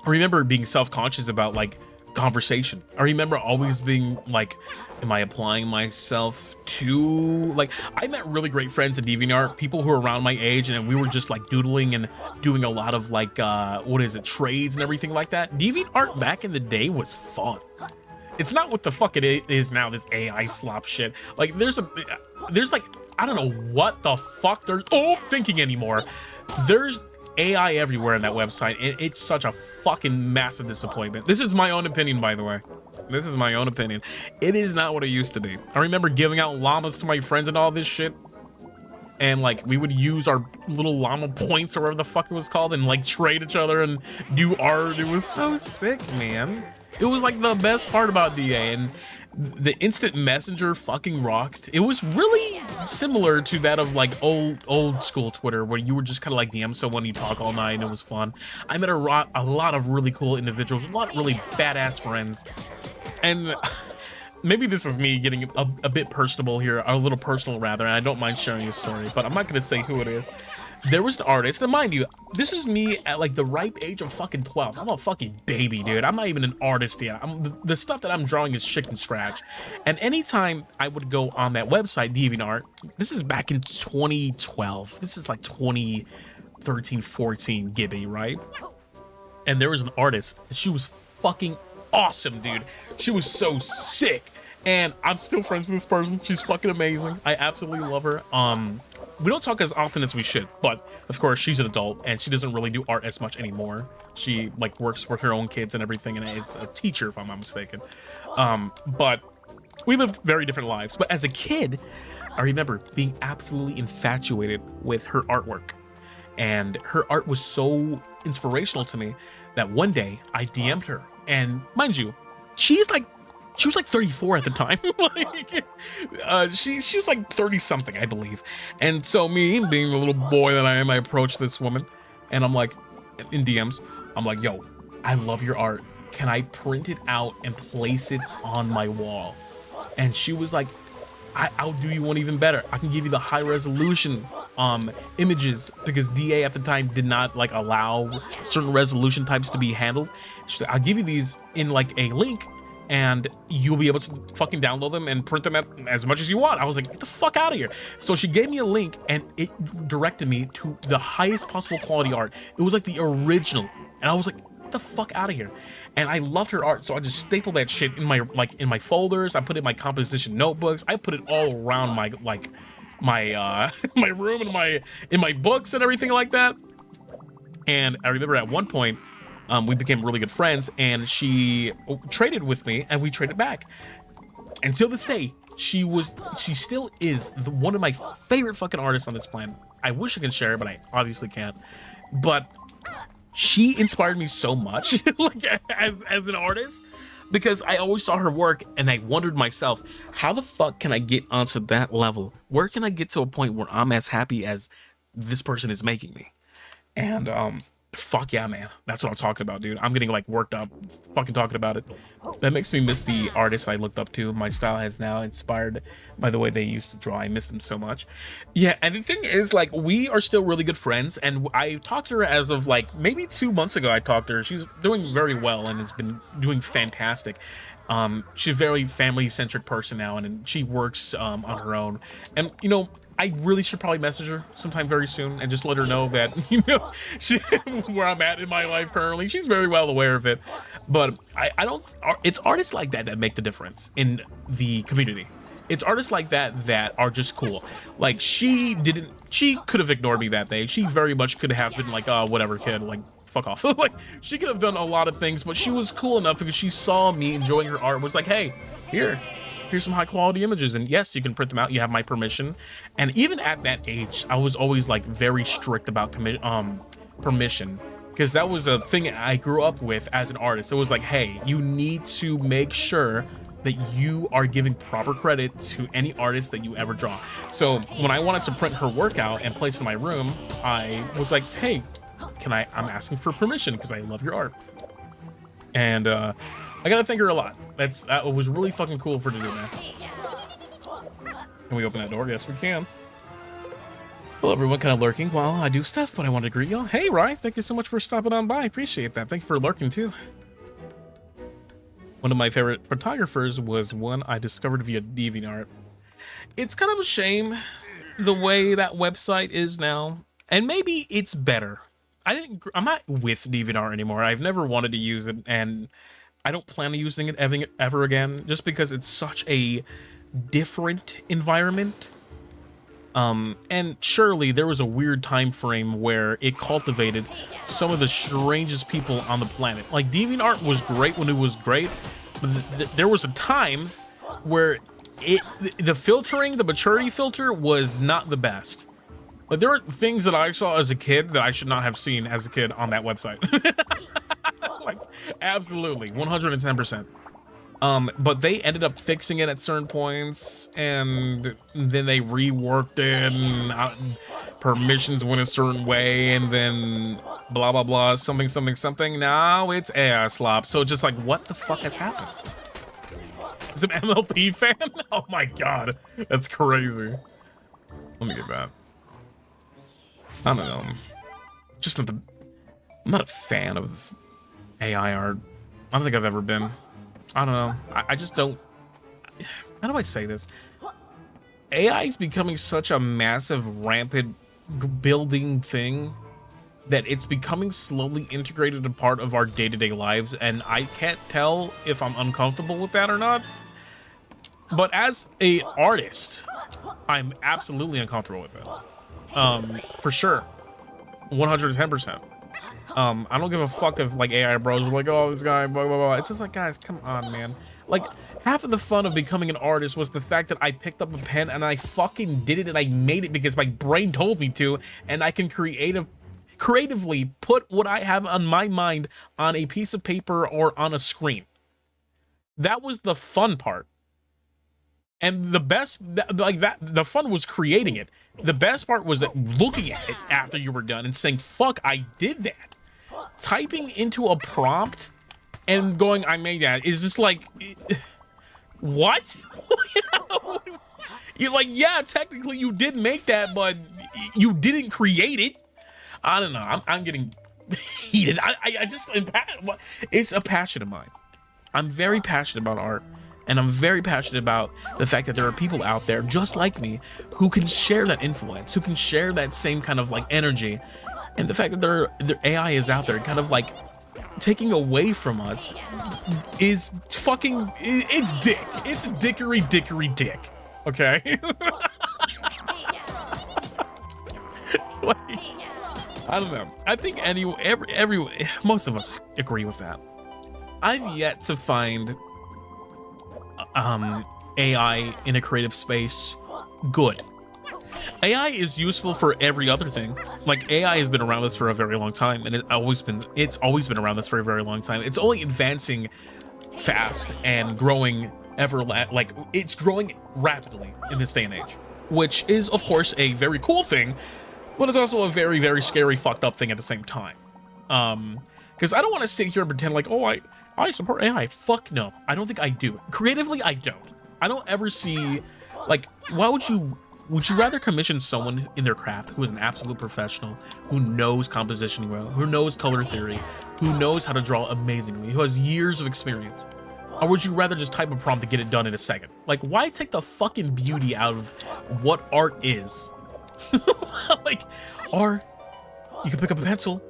[SPEAKER 1] remember being self-conscious about like conversation. I remember always being like, am I applying myself to, like, I met really great friends in DeviantArt, people who are around my age, and we were just like doodling and doing a lot of like, what is it, trades and everything like that. DeviantArt back in the day was fun. It's not what the fuck it is now, this AI slop shit. Like, there's like, I don't know what the fuck they're thinking anymore. There's AI everywhere on that website, and it's such a fucking massive disappointment. This is my own opinion, by the way. This is my own opinion. It is not what it used to be. I remember giving out llamas to my friends and all this shit. And like, we would use our little llama points or whatever the fuck it was called and like trade each other and do art. It was so sick, man. It was like the best part about DA, and the instant messenger fucking rocked. It was really similar to that of like old school Twitter, where you were just kind of like DM someone, you talk all night and it was fun. I met a lot of really cool individuals, a lot of really badass friends. And maybe this is me getting a bit personable here, a little personal rather, and I don't mind sharing a story, but I'm not gonna say who it is. There was an artist, and mind you, this is me at like the ripe age of fucking 12. I'm a fucking baby, dude. I'm not even an artist yet. The stuff that I'm drawing is chicken scratch. And anytime I would go on that website, DeviantArt, this is back in 2012. This is like 2013, 14, Gibby, right? And there was an artist, and she was fucking awesome, dude. She was so sick. And I'm still friends with this person. She's fucking amazing. I absolutely love her. We don't talk as often as we should, but of course she's an adult and she doesn't really do art as much anymore. She like works with her own kids and everything, and is a teacher if I'm not mistaken. But we lived very different lives. But as a kid, I remember being absolutely infatuated with her artwork, and her art was so inspirational to me that one day I DM'd her, and mind you, she was like 34 at the time. Like, she was like 30 something, I believe. And so me, being the little boy that I am, I approached this woman, and I'm like, in DMs, I'm like, yo, I love your art. Can I print it out and place it on my wall? And she was like, I'll do you one even better. I can give you the high resolution images, because DA at the time did not like allow certain resolution types to be handled. So I'll give you these in like a link, and you'll be able to fucking download them and print them as much as you want. I was like, get the fuck out of here. So she gave me a link, and it directed me to the highest possible quality art. It was like the original, and I was like, get the fuck out of here. And I loved her art, so I just stapled that shit in my folders. I put it in my composition notebooks. I put it all around my my room and in my books and everything like that. And I remember at one point, we became really good friends, and she traded with me, and we traded back. Until this day, she still is one of my favorite fucking artists on this planet. I wish I could share it, but I obviously can't. But she inspired me so much, like as an artist, because I always saw her work, and I wondered myself, how the fuck can I get onto that level? Where can I get to a point where I'm as happy as this person is making me? And fuck yeah, man, that's what I'm talking about, dude. I'm getting like worked up fucking talking about it. That makes me miss the artists I looked up to. My style has now inspired by the way they used to draw. I miss them so much. Yeah, and the thing is, like, we are still really good friends, and I talked to her as of like maybe 2 months ago. I talked to her. She's doing very well and has been doing fantastic. She's a very family-centric person now, and she works on her own. And you know, I really should probably message her sometime very soon and just let her know that, you know, where I'm at in my life currently. She's very well aware of it. But I don't, it's artists like that that make the difference in the community. It's artists like that that are just cool. Like, she could have ignored me that day. She very much could have been like, oh, whatever, kid, like, fuck off. Like, she could have done a lot of things, but she was cool enough because she saw me enjoying her art, was like, hey, here's some high quality images, and yes, you can print them out, you have my permission. And even at that age, I was always like very strict about permission, because that was a thing I grew up with as an artist. It was like, hey, you need to make sure that you are giving proper credit to any artist that you ever draw. So when I wanted to print her work out and place it in my room, I was like, hey, I'm asking for permission because I love your art. And I gotta thank her a lot. That was really fucking cool for her to do, man. Can we open that door? Yes, we can. Hello, everyone. Kind of lurking while I do stuff, but I wanted to greet y'all. Hey, Ryan, thank you so much for stopping on by. Appreciate that. Thank you for lurking, too. One of my favorite photographers was one I discovered via DeviantArt. It's kind of a shame the way that website is now, and maybe it's better. I'm not with DeviantArt anymore. I've never wanted to use it, and I don't plan on using it ever again, just because it's such a different environment. And surely there was a weird time frame where it cultivated some of the strangest people on the planet. Like, DeviantArt was great when it was great, but there was a time where the filtering, the maturity filter, was not the best. Like, there were things that I saw as a kid that I should not have seen as a kid on that website. Like, absolutely, 110%. But they ended up fixing it at certain points, and then they reworked it, and permissions went a certain way, and then blah blah blah, something. Now it's AI slop. So just like, what the fuck has happened? Is an MLP fan? Oh my god, that's crazy. Let me get that. I don't know. I'm not a fan of AI art. I don't think I've ever been. I don't know. I just don't. How do I say this? AI is becoming such a massive, rampant building thing that it's becoming slowly integrated a part of our day-to-day lives, and I can't tell if I'm uncomfortable with that or not. But as an artist, I'm absolutely uncomfortable with it. For sure, 110%. I don't give a fuck if like AI bros are like, oh, this guy, blah blah blah. It's just like, guys, come on, man. Like, half of the fun of becoming an artist was the fact that I picked up a pen and I fucking did it, and I made it because my brain told me to, and I can creatively put what I have on my mind on a piece of paper or on a screen. That was the fun part. And the best, like that, the fun was creating it. The best part was looking at it after you were done and saying, fuck, I did that. Typing into a prompt and going, I made that, is just like, what? You're like, yeah, technically you did make that, but you didn't create it. I don't know. I'm getting heated. I just, it's a passion of mine. I'm very passionate about art, and I'm very passionate about the fact that there are people out there just like me who can share that influence, who can share that same kind of like energy, and the fact that their AI is out there kind of like taking away from us is fucking, it's dick. It's dickery dick. Okay? Like, I don't know. I think most of us agree with that. I've yet to find AI in a creative space good. AI is useful for every other thing. Like, AI has been around us for a very long time, and it's always been around us for a very long time. It's only advancing fast and growing it's growing rapidly in this day and age, which is of course a very cool thing, but it's also a very, very scary, fucked up thing at the same time. Because I don't want to sit here and pretend like, oh, I support AI. Fuck no. I don't think I do. Creatively, I don't. I don't ever see, like, why would you rather commission someone in their craft who is an absolute professional, who knows composition well, who knows color theory, who knows how to draw amazingly, who has years of experience? Or would you rather just type a prompt to get it done in a second? Like, why take the fucking beauty out of what art is? Like, or you can pick up a pencil,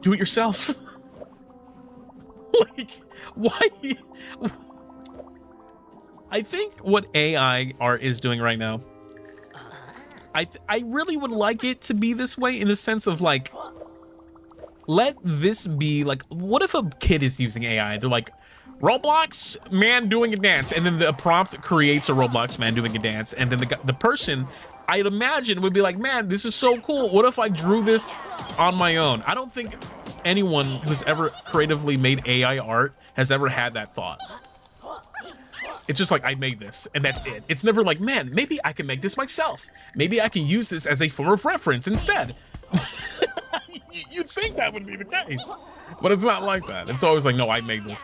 [SPEAKER 1] do it yourself. Like, why? I think what AI art is doing right now, I really would like it to be this way, in the sense of like, let this be like, what if a kid is using AI? They're like, Roblox man doing a dance, and then the prompt creates a Roblox man doing a dance, and then the person, I'd imagine, would be like, man, this is so cool. What if I drew this on my own? I don't think anyone who's ever creatively made AI art has ever had that thought. It's just like, I made this, and that's it. It's never like, man, maybe I can make this myself. Maybe I can use this as a form of reference instead. You'd think that would be the case, but it's not like that. It's always like, no, I made this.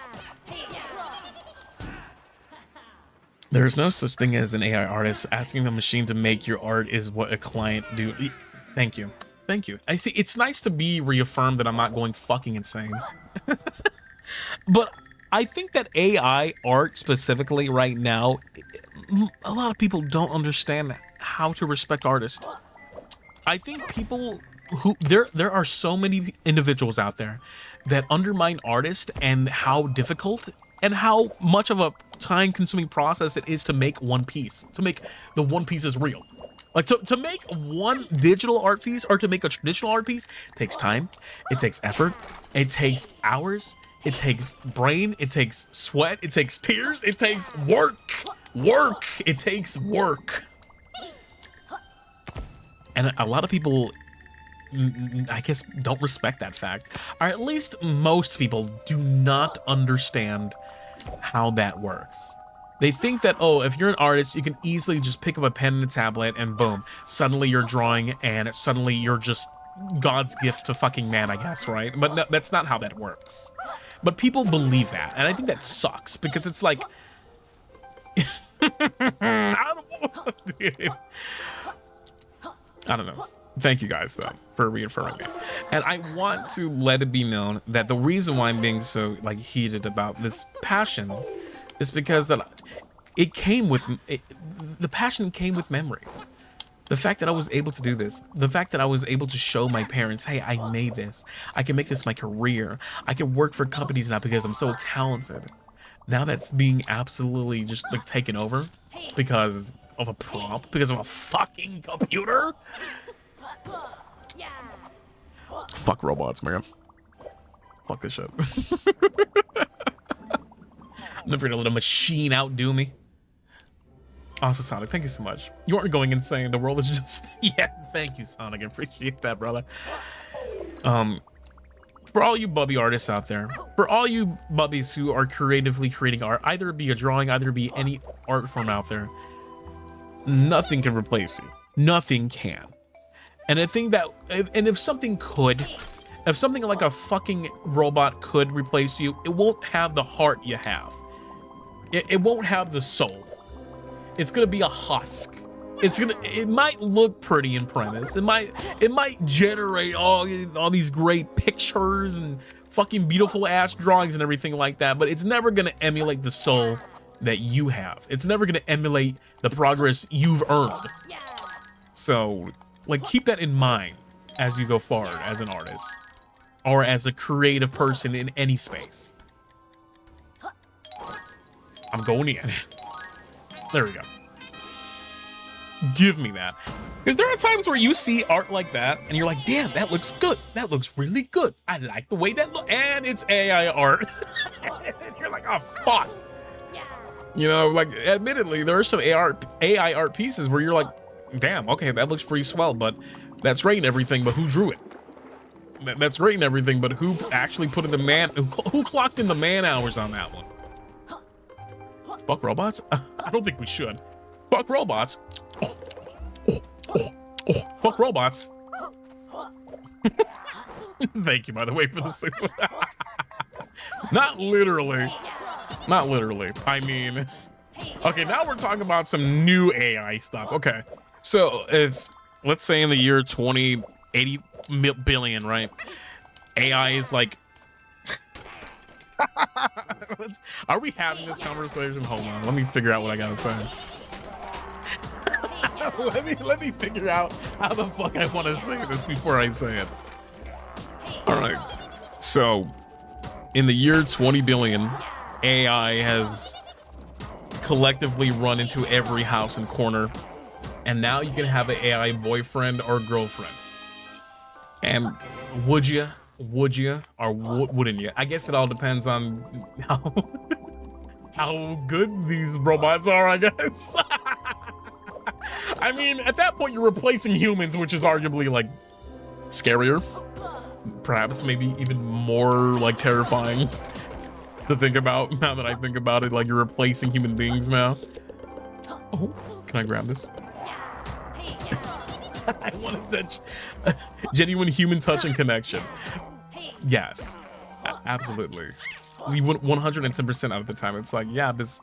[SPEAKER 1] There's no such thing as an AI artist. Asking the machine to make your art is what a client do. Thank you. Thank you. I see, it's nice to be reaffirmed that I'm not going fucking insane. But I think that AI art specifically right now, a lot of people don't understand how to respect artists. I think people who, there are so many individuals out there that undermine artists and how difficult and how much of a time-consuming process it is to make one piece, to make the one piece is real. Like, to make one digital art piece or to make a traditional art piece takes time, it takes effort, it takes hours, it takes brain, it takes sweat, it takes tears, it takes work, it takes work. And a lot of people, I guess, don't respect that fact, or at least most people do not understand how that works. They think that, oh, if you're an artist, you can easily just pick up a pen and a tablet and boom, suddenly you're drawing and suddenly you're just God's gift to fucking man, I guess, right? But no, that's not how that works. But people believe that, and I think that sucks, because it's like, I don't know. Thank you guys, though, for reaffirming it. And I want to let it be known that the reason why I'm being so like heated about this passion is because that it came with the passion came with memories. The fact that I was able to do this, the fact that I was able to show my parents, hey, I made this. I can make this my career. I can work for companies now because I'm so talented. Now that's being absolutely just like taken over because of a prompt, because of a fucking computer. Fuck robots, man. Fuck this shit. I'm never gonna let a machine outdo me. Awesome, Sonic, thank you so much. You aren't going insane. The world is just... Yeah, thank you, Sonic. I appreciate that, brother. For all you bubby artists out there, for all you bubbies who are creatively creating art, either it be a drawing, either it be any art form out there, nothing can replace you. Nothing can. And I think that, and if something could, if something like a fucking robot could replace you, it won't have the heart you have. It won't have the soul. it's gonna be a husk. It might look pretty in premise. It might generate all these great pictures and fucking beautiful ass drawings and everything like that, but it's never gonna emulate the soul that you have. It's never gonna emulate the progress you've earned. So, like, keep that in mind as you go forward as an artist or as a creative person in any space. I'm going in. There we go. Give me that. Because there are times where you see art like that and you're like, damn, that looks good. That looks really good. I like the way that looks. And it's AI art. And you're like, oh, fuck. You know, like, admittedly, there are some AI art pieces where you're like, damn, okay, that looks pretty swell, but that's great and everything, but who drew it? That's great and everything, but who actually put in the who clocked in the man hours on that one? Fuck robots? I don't think we should. Fuck robots. Fuck robots. Thank you, by the way, for the soup. Not literally. Not literally. I mean, okay, now we're talking about some new AI stuff. Okay, so if, let's say in the year 2080 billion, right? AI is like, are we having this conversation? Hold on, let me figure out what I gotta say. let me figure out how the fuck I want to say this before I say it. All right, so in the year 20 billion, AI has collectively run into every house and corner, and now you can have an AI boyfriend or girlfriend. And would you or wouldn't you? I guess it all depends on how good these robots are, I guess. I mean, at that point you're replacing humans, which is arguably like scarier, perhaps maybe even more like terrifying to think about. Now that I think about it, like, you're replacing human beings now. Oh, can I grab this? I want to touch genuine human touch and connection. Yes, absolutely. We 110% of the time it's like, yeah, this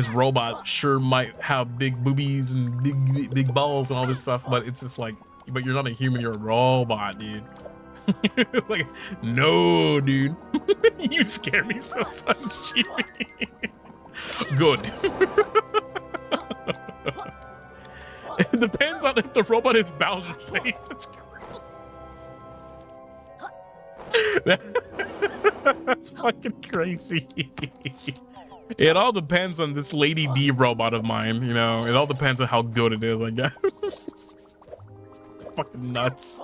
[SPEAKER 1] robot sure might have big boobies and big balls and all this stuff, but it's just like, but you're not a human, you're a robot, dude. Like, no, dude. You scare me sometimes, Jimmy. Good. It depends on if the robot is Bowser shaped. That's fucking crazy. It all depends on this Lady D robot of mine, you know. It all depends on how good it is, I guess. It's fucking nuts.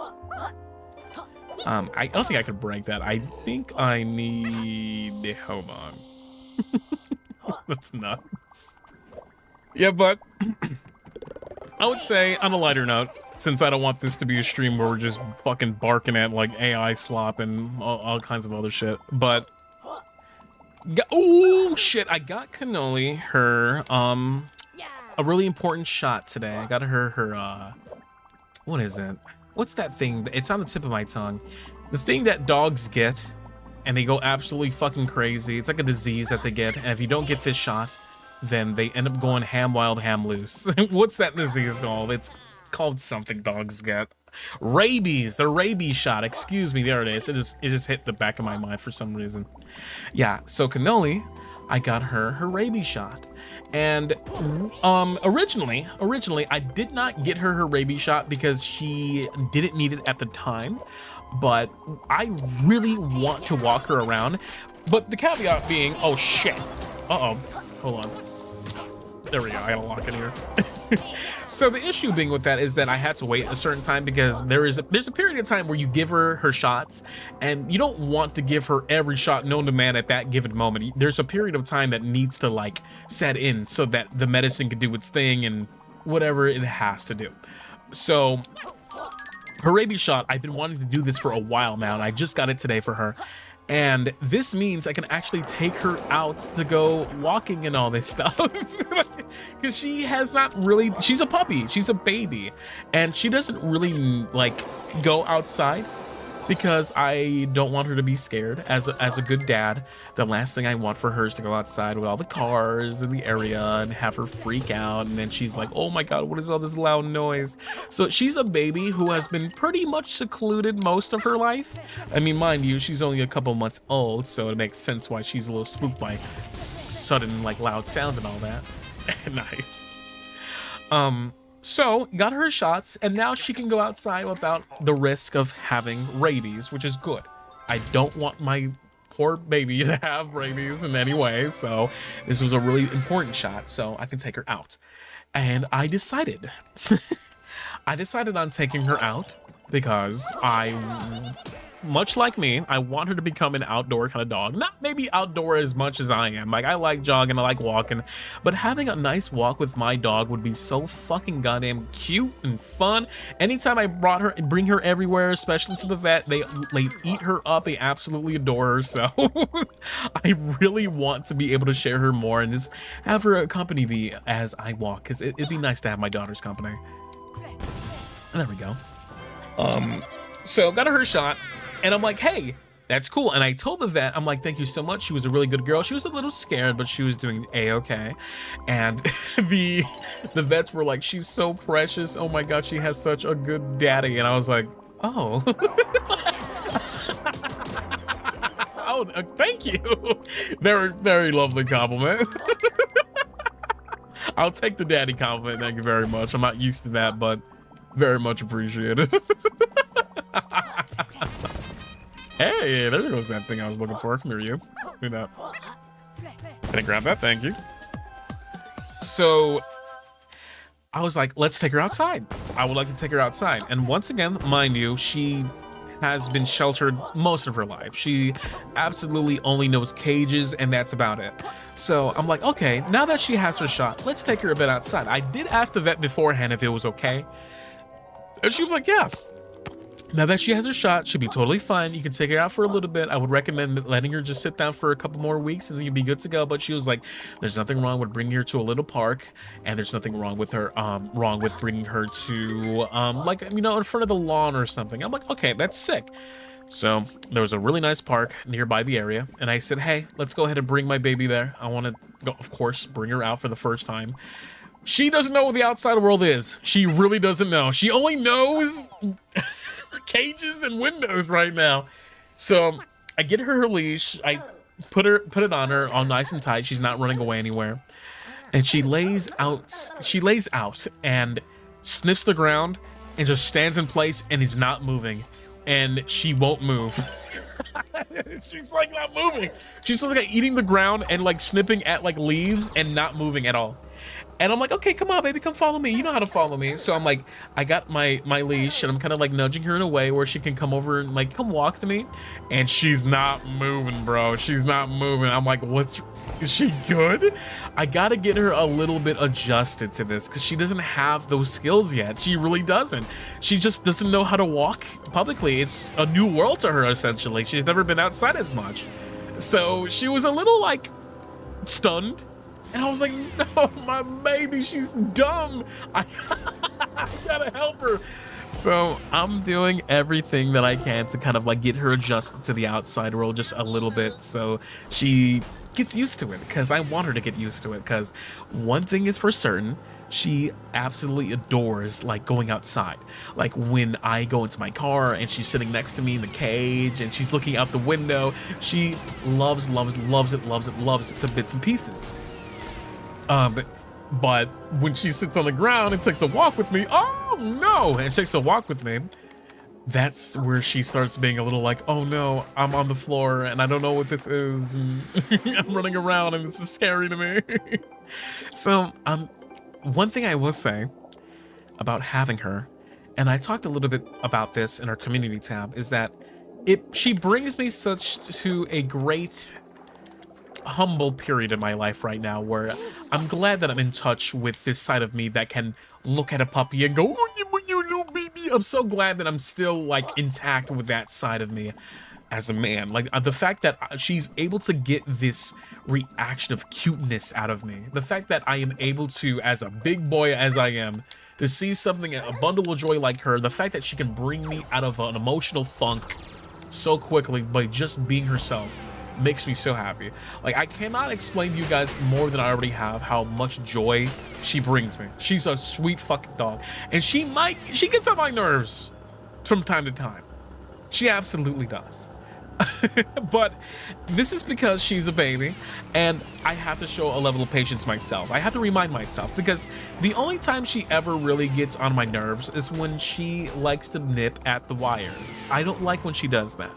[SPEAKER 1] I don't think I could break that. I think I need, hold on. That's nuts. Yeah, but I would say, on a lighter note, since I don't want this to be a stream where we're just fucking barking at like AI slop and all kinds of other shit, but oh shit, I got Cannoli her a really important shot today. I got her what is it? What's that thing? It's on the tip of my tongue. The thing that dogs get and they go absolutely fucking crazy. It's like a disease that they get, and if you don't get this shot, then they end up going ham wild, ham loose. What's that disease called? It's called something dogs get. Rabies, the rabies shot. Excuse me, there it is. It just hit the back of my mind for some reason. Yeah, so Cannoli, I got her rabies shot. And originally I did not get her rabies shot because she didn't need it at the time, but I really want to walk her around. But the caveat being, oh shit. Uh-oh, hold on. There we go, I gotta lock it here. So the issue being with that is that I had to wait a certain time because there's a period of time where you give her shots and you don't want to give her every shot known to man at that given moment. There's a period of time that needs to like set in so that the medicine can do its thing and whatever it has to do. So her rabies shot, I've been wanting to do this for a while now, and I just got it today for her. And this means I can actually take her out to go walking and all this stuff. Because she has not really, she's a puppy, she's a baby, and she doesn't really like go outside because I don't want her to be scared. As a good dad, the last thing I want for her is to go outside with all the cars in the area and have her freak out, and then she's like, oh my god, what is all this loud noise? So she's a baby who has been pretty much secluded most of her life. I mean, mind you, she's only a couple months old, so it makes sense why she's a little spooked by sudden like loud sounds and all that. Nice. So got her shots, and now she can go outside without the risk of having rabies, which is good. I don't want my poor baby to have rabies in any way, so this was a really important shot, so I can take her out. And I decided, I decided on taking her out because much like me, I want her to become an outdoor kind of dog. Not maybe outdoor as much as I am. Like, I like jogging, I like walking, but having a nice walk with my dog would be so fucking goddamn cute and fun. Anytime I bring her everywhere, especially to the vet, they eat her up. They absolutely adore her. So I really want to be able to share her more and just have her accompany me as I walk, because it'd be nice to have my daughter's company. And there we go. So got her shot. And I'm like, hey, that's cool. And I told the vet, I'm like, thank you so much. She was a really good girl. She was a little scared, but she was doing a-okay. And the vets were like, she's so precious. Oh my God, she has such a good daddy. And I was like, oh. Oh, thank you. Very, very lovely compliment. I'll take the daddy compliment. Thank you very much. I'm not used to that, but very much appreciated. Hey, there goes that thing I was looking for. Come here, you. Do that. Can I grab that? Thank you. So I was like, let's take her outside. I would like to take her outside. And once again, mind you, she has been sheltered most of her life. She absolutely only knows cages, and that's about it. So I'm like, okay, now that she has her shot, let's take her a bit outside. I did ask the vet beforehand if it was okay. And she was like, yeah. Now that she has her shot, she'll be totally fine. You can take her out for a little bit. I would recommend letting her just sit down for a couple more weeks and then you'll be good to go. But she was like, there's nothing wrong with bringing her to a little park, and there's nothing wrong with her, wrong with bringing her to, like, you know, in front of the lawn or something. I'm like, okay, that's sick. So there was a really nice park nearby the area, and I said, hey, let's go ahead and bring my baby there. I want to go, of course, bring her out for the first time. She doesn't know what the outside world is. She really doesn't know. She only knows cages and windows right now. So I get her leash. I put it on her all nice and tight. She's not running away anywhere. And she lays out. She lays out and sniffs the ground and just stands in place and is not moving. And she won't move. She's like not moving. She's like eating the ground and like snipping at like leaves and not moving at all. And I'm like, okay, come on, baby, come follow me. You know how to follow me. So I'm like, I got my leash and I'm kind of like nudging her in a way where she can come over and like, come walk to me. And she's not moving, bro. She's not moving. I'm like, is she good? I got to get her a little bit adjusted to this because she doesn't have those skills yet. She really doesn't. She just doesn't know how to walk publicly. It's a new world to her, essentially. She's never been outside as much. So she was a little like stunned. And I was like, no, my baby, she's dumb. I gotta help her. So I'm doing everything that I can to kind of like get her adjusted to the outside world just a little bit so she gets used to it, because I want her to get used to it. Because one thing is for certain, she absolutely adores like going outside. Like when I go into my car and she's sitting next to me in the cage and she's looking out the window, she loves it to bits and pieces. But when she sits on the ground and takes a walk with me, oh no, and takes a walk with me, that's where she starts being a little like, oh no, I'm on the floor and I don't know what this is, and I'm running around and this is scary to me. So one thing I will say about having her, and I talked a little bit about this in our community tab, is that she brings me to a great humble period in my life right now where I'm glad that I'm in touch with this side of me that can look at a puppy and go, oh, you little baby. I'm so glad that I'm still like intact with that side of me as a man. Like the fact that she's able to get this reaction of cuteness out of me, the fact that I am able to, as a big boy as I am, to see something, a bundle of joy like her, the fact that she can bring me out of an emotional funk so quickly by just being herself makes me so happy. Like, I cannot explain to you guys more than I already have how much joy she brings me. She's a sweet fucking dog, and she gets on my nerves from time to time. She absolutely does. But this is because she's a baby, and I have to show a level of patience myself. I have to remind myself, because the only time she ever really gets on my nerves is when she likes to nip at the wires. I don't like when she does that,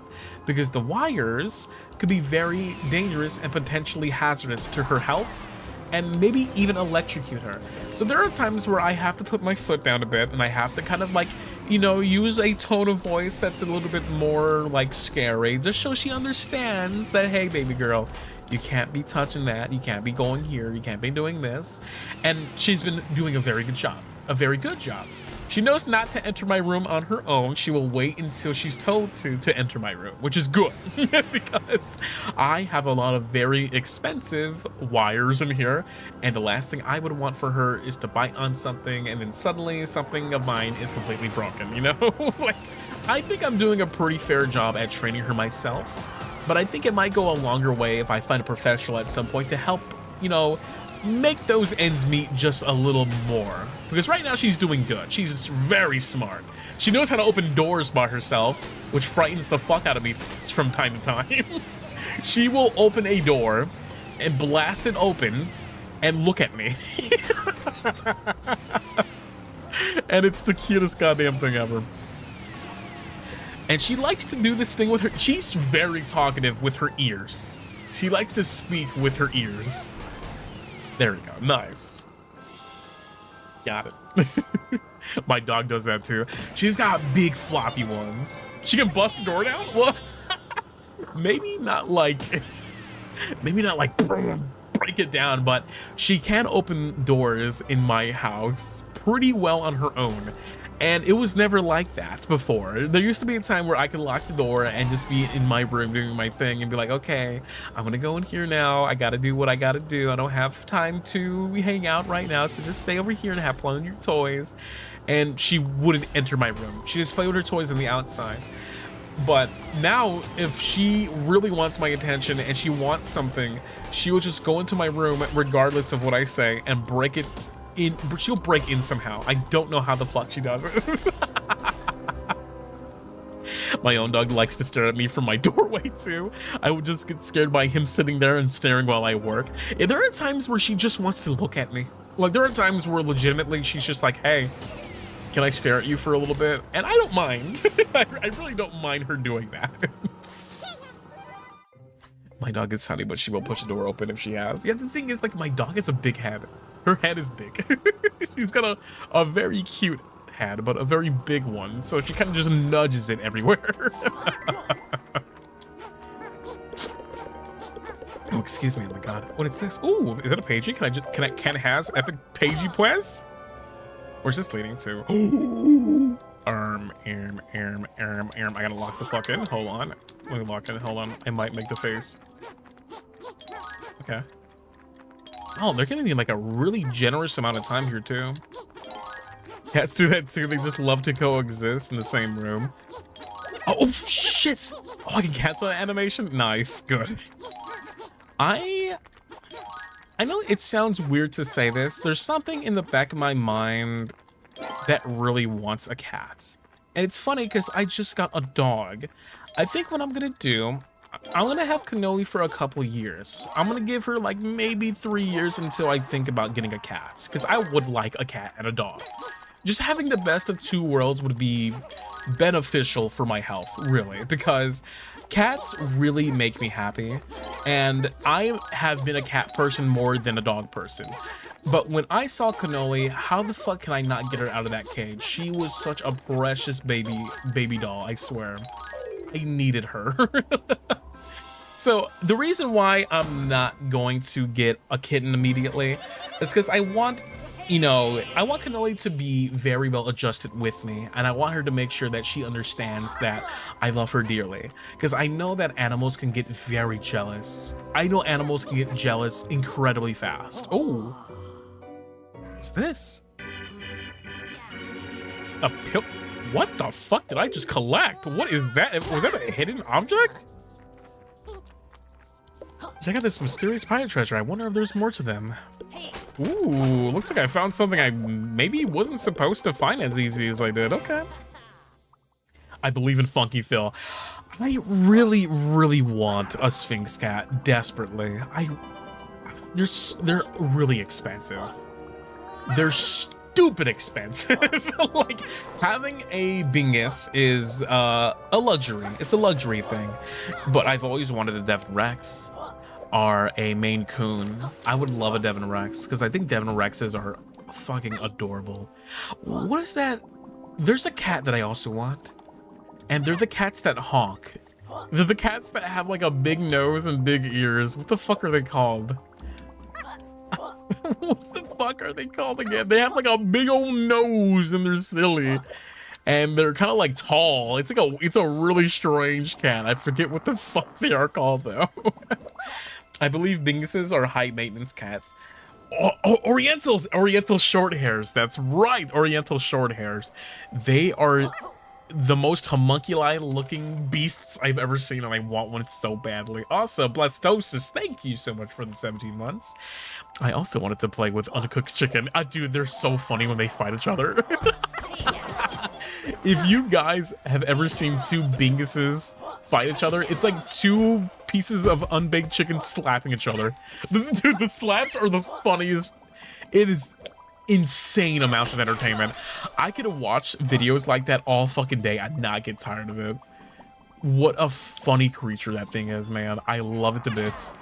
[SPEAKER 1] because the wires could be very dangerous and potentially hazardous to her health, and maybe even electrocute her. So there are times where I have to put my foot down a bit, and I have to kind of like, you know, use a tone of voice that's a little bit more like scary, just so she understands that, hey, baby girl, you can't be touching that, you can't be going here, you can't be doing this. And she's been doing a very good job, a very good job. She knows not to enter my room on her own. She will wait until she's told to enter my room, which is good because I have a lot of very expensive wires in here, and the last thing I would want for her is to bite on something and then suddenly something of mine is completely broken, you know? Like, I think I'm doing a pretty fair job at training her myself, but I think it might go a longer way if I find a professional at some point to help, you know, make those ends meet just a little more. Because right now she's doing good. She's very smart. She knows how to open doors by herself, which frightens the fuck out of me from time to time. She will open a door and blast it open and look at me. And it's the cutest goddamn thing ever. And she likes to do this thing with her. She's very talkative with her ears. She likes to speak with her ears. There we go. Nice. Got it. My dog does that too. She's got big floppy ones. She can bust the door down? Well, maybe not like break it down, but she can open doors in my house pretty well on her own. And it was never like that before. There used to be a time where I could lock the door and just be in my room doing my thing and be like, okay, I'm gonna go in here now. I gotta do what I gotta do. I don't have time to hang out right now, so just stay over here and have fun with your toys. And she wouldn't enter my room. She just played with her toys on the outside. But now, if she really wants my attention and she wants something, she will just go into my room regardless of what I say and break it in. She'll break in somehow. I don't know how the fuck she does it. My own dog likes to stare at me from my doorway too. I would just get scared by him sitting there and staring while I work. There are times where she just wants to look at me. Like, there are times where legitimately she's just like, hey, can I stare at you for a little bit? And I don't mind. I really don't mind her doing that. My dog is honey, but she will push the door open if she has. Yeah, the thing is, like, my dog has a big head. Her head is big. She's got a very cute head, but a very big one. So she kind of just nudges it everywhere. Oh, excuse me. Oh my god. What is this? Ooh, is it a pagey? Can it has epic pagey pues? Where's this leading to? I gotta lock the fuck in. Hold on. Let me lock in. Hold on. I might make the face. Okay. Oh, they're giving me like a really generous amount of time here too. Cats do that too. They just love to coexist in the same room. Oh shit! Oh, I can cancel that animation? Nice. Good. I know it sounds weird to say this. There's something in the back of my mind that really wants a cat. And it's funny because I just got a dog. I think what I'm gonna do, I'm gonna have Cannoli for a couple years. I'm gonna give her like maybe 3 years until I think about getting a cat. Because I would like a cat and a dog. Just having the best of two worlds would be beneficial for my health, really. Because cats really make me happy, and I have been a cat person more than a dog person. But when I saw Cannoli, how the fuck can I not get her out of that cage? She was such a precious baby doll, I swear. I needed her. So the reason why I'm not going to get a kitten immediately is because I want, you know, I want Cannoli to be very well adjusted with me, and I want her to make sure that she understands that I love her dearly. Because I know that animals can get very jealous. I know animals can get jealous incredibly fast. Oh, what's this? A pill? What the fuck did I just collect? What is that? Was that a hidden object? Check out this mysterious pirate treasure. I wonder if there's more to them. Ooh, looks like I found something I maybe wasn't supposed to find as easy as I did. Okay. I believe in Funky Phil. I really, really want a Sphinx cat desperately. They're really expensive. They're stupid expensive. Like, having a Bingus is a luxury. It's a luxury thing. But I've always wanted a Devon Rex or a Maine Coon. I would love a Devon Rex because I think Devon Rexes are fucking adorable. What is that? There's a cat that I also want. And they're the cats that honk. They're the cats that have like a big nose and big ears. What the fuck are they called? What the fuck are they called again? They have like a big old nose and they're silly. And they're kind of like tall. It's a really strange cat. I forget what the fuck they are called though. I believe Binguses are high maintenance cats. Oriental short hairs. That's right. Oriental short hairs. They are the most homunculi looking beasts I've ever seen, and I want one so badly. Also, Blastosis, thank you so much for the 17 months. I also wanted to play with Uncooked Chicken. Dude, they're so funny when they fight each other. If you guys have ever seen two Binguses fight each other, it's like two pieces of unbaked chicken slapping each other. Dude, the slaps are the funniest. It is insane amounts of entertainment. I could watch videos like that all fucking day and not get tired of it. What a funny creature that thing is, man. I love it to bits.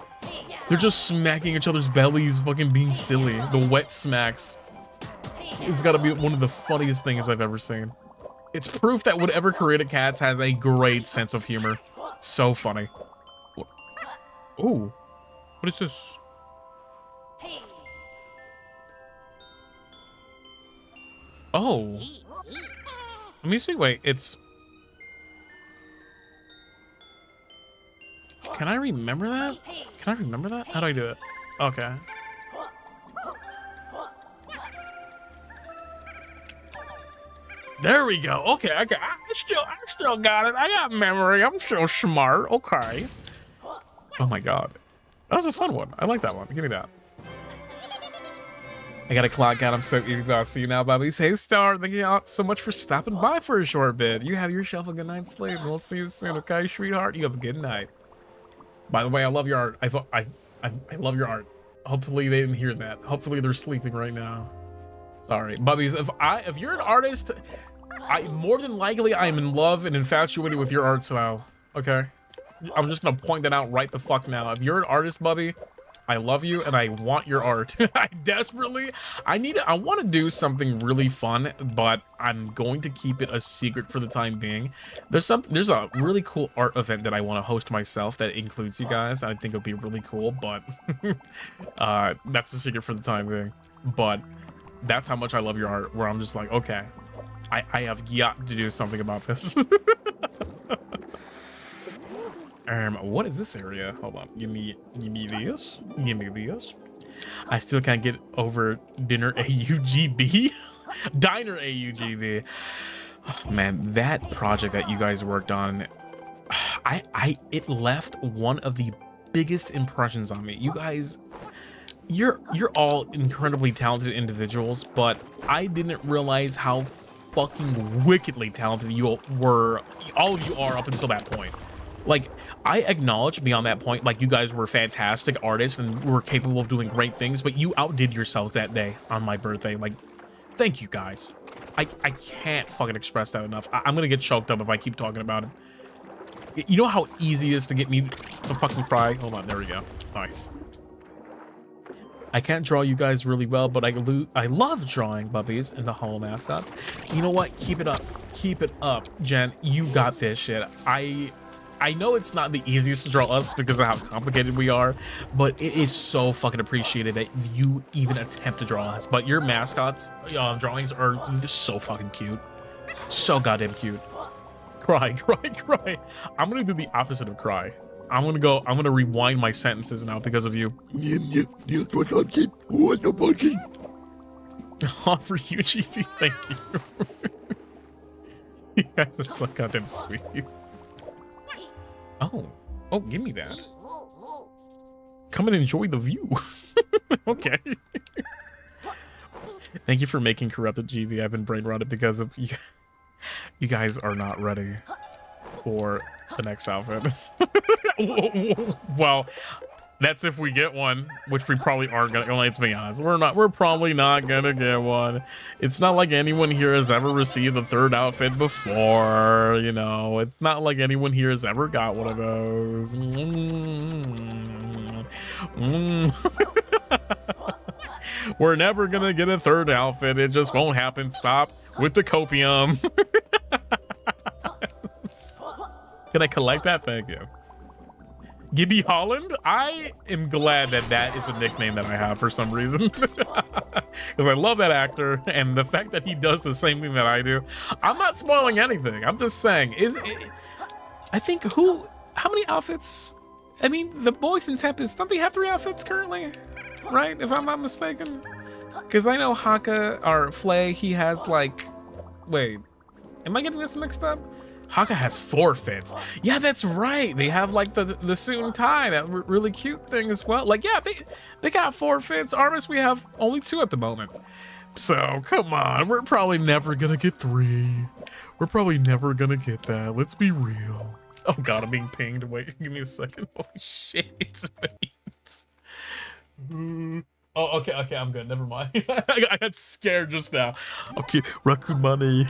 [SPEAKER 1] They're just smacking each other's bellies, fucking being silly. The wet smacks. It's gotta be one of the funniest things I've ever seen. It's proof that whatever created cats has a great sense of humor. So funny. Oh, what is this? Oh, let me see. Wait, it's. Can I remember that? Can I remember that? How do I do it? Okay. There we go. Okay, I still got it. I got memory. I'm still smart. Okay. Oh my god, that was a fun one. I like that one. Give me that. I got a clock out. I'm so eager to see you now, Bobbies. Hey, Star. Thank you so much for stopping by for a short bit. You have yourself a good night's sleep. We'll see you soon, okay, sweetheart? You have a good night. By the way, I love your art. I love your art. Hopefully they didn't hear that. Hopefully they're sleeping right now. Sorry, Bubbies. If you're an artist, more than likely I'm in love and infatuated with your art style. Okay, I'm just gonna point that out right the fuck now. If you're an artist, Bubby, I love you and I want your art. I want to do something really fun, but I'm going to keep it a secret for the time being. There's a really cool art event that I want to host myself that includes you guys. I think it'll be really cool, but that's a secret for the time being. But that's how much I love your art, where I'm just like, okay, I have got to do something about this. What is this area? Hold on. Give me this. Give me this. I still can't get over dinner AUGB. Diner AUGB. Oh, man, that project that you guys worked on, it left one of the biggest impressions on me. You guys, you're all incredibly talented individuals, but I didn't realize how fucking wickedly talented all of you are up until that point. Like, I acknowledge beyond that point, like, you guys were fantastic artists and were capable of doing great things, but you outdid yourselves that day on my birthday. Like, thank you guys. I can't fucking express that enough. I'm gonna get choked up if I keep talking about it. You know how easy it is to get me to fucking cry? Hold on, there we go. Nice. I can't draw you guys really well, but I love drawing Bubbies and the Holo mascots. You know what? Keep it up. Keep it up, Jen. You got this shit. I know it's not the easiest to draw us because of how complicated we are, but it is so fucking appreciated that you even attempt to draw us. But your mascots drawings are so fucking cute. So goddamn cute. Cry, cry, cry. I'm gonna do the opposite of cry. I'm gonna rewind my sentences now because of you. Oh, for you, GP, thank you. You guys are so goddamn sweet. Oh, give me that. Come and enjoy the view. Okay. Thank you for making corrupted GV. I've been brain rotted because of you. You guys are not ready for the next outfit. Well, that's if we get one, which we probably aren't gonna. Well, let's be honest, we're probably not gonna get one. It's not like anyone here has ever received the third outfit before, you know. It's not like anyone here has ever got one of those. We're never gonna get a third outfit. It just won't happen. Stop with the copium. Can I collect that? Thank you. Gibby Holland? I am glad that that is a nickname that I have for some reason. Because I love that actor, and the fact that he does the same thing that I do. I'm not spoiling anything. I'm just saying, I think how many outfits? I mean, the boys in Tempest, don't they have 3 outfits currently? Right, if I'm not mistaken? Because I know Haka, or Flay, he has like, wait, am I getting this mixed up? Haka has 4 fits. Yeah, that's right. They have like the suit and tie, that really cute thing as well. Like, yeah, they got 4 fits. ARMIS, we have only 2 at the moment. So come on, we're probably never gonna get 3. We're probably never gonna get that. Let's be real. Oh god, I'm being pinged. Wait, give me a second. Holy shit, it's me. Oh, okay, I'm good. Never mind. I got scared just now. Okay, Raccoon Money,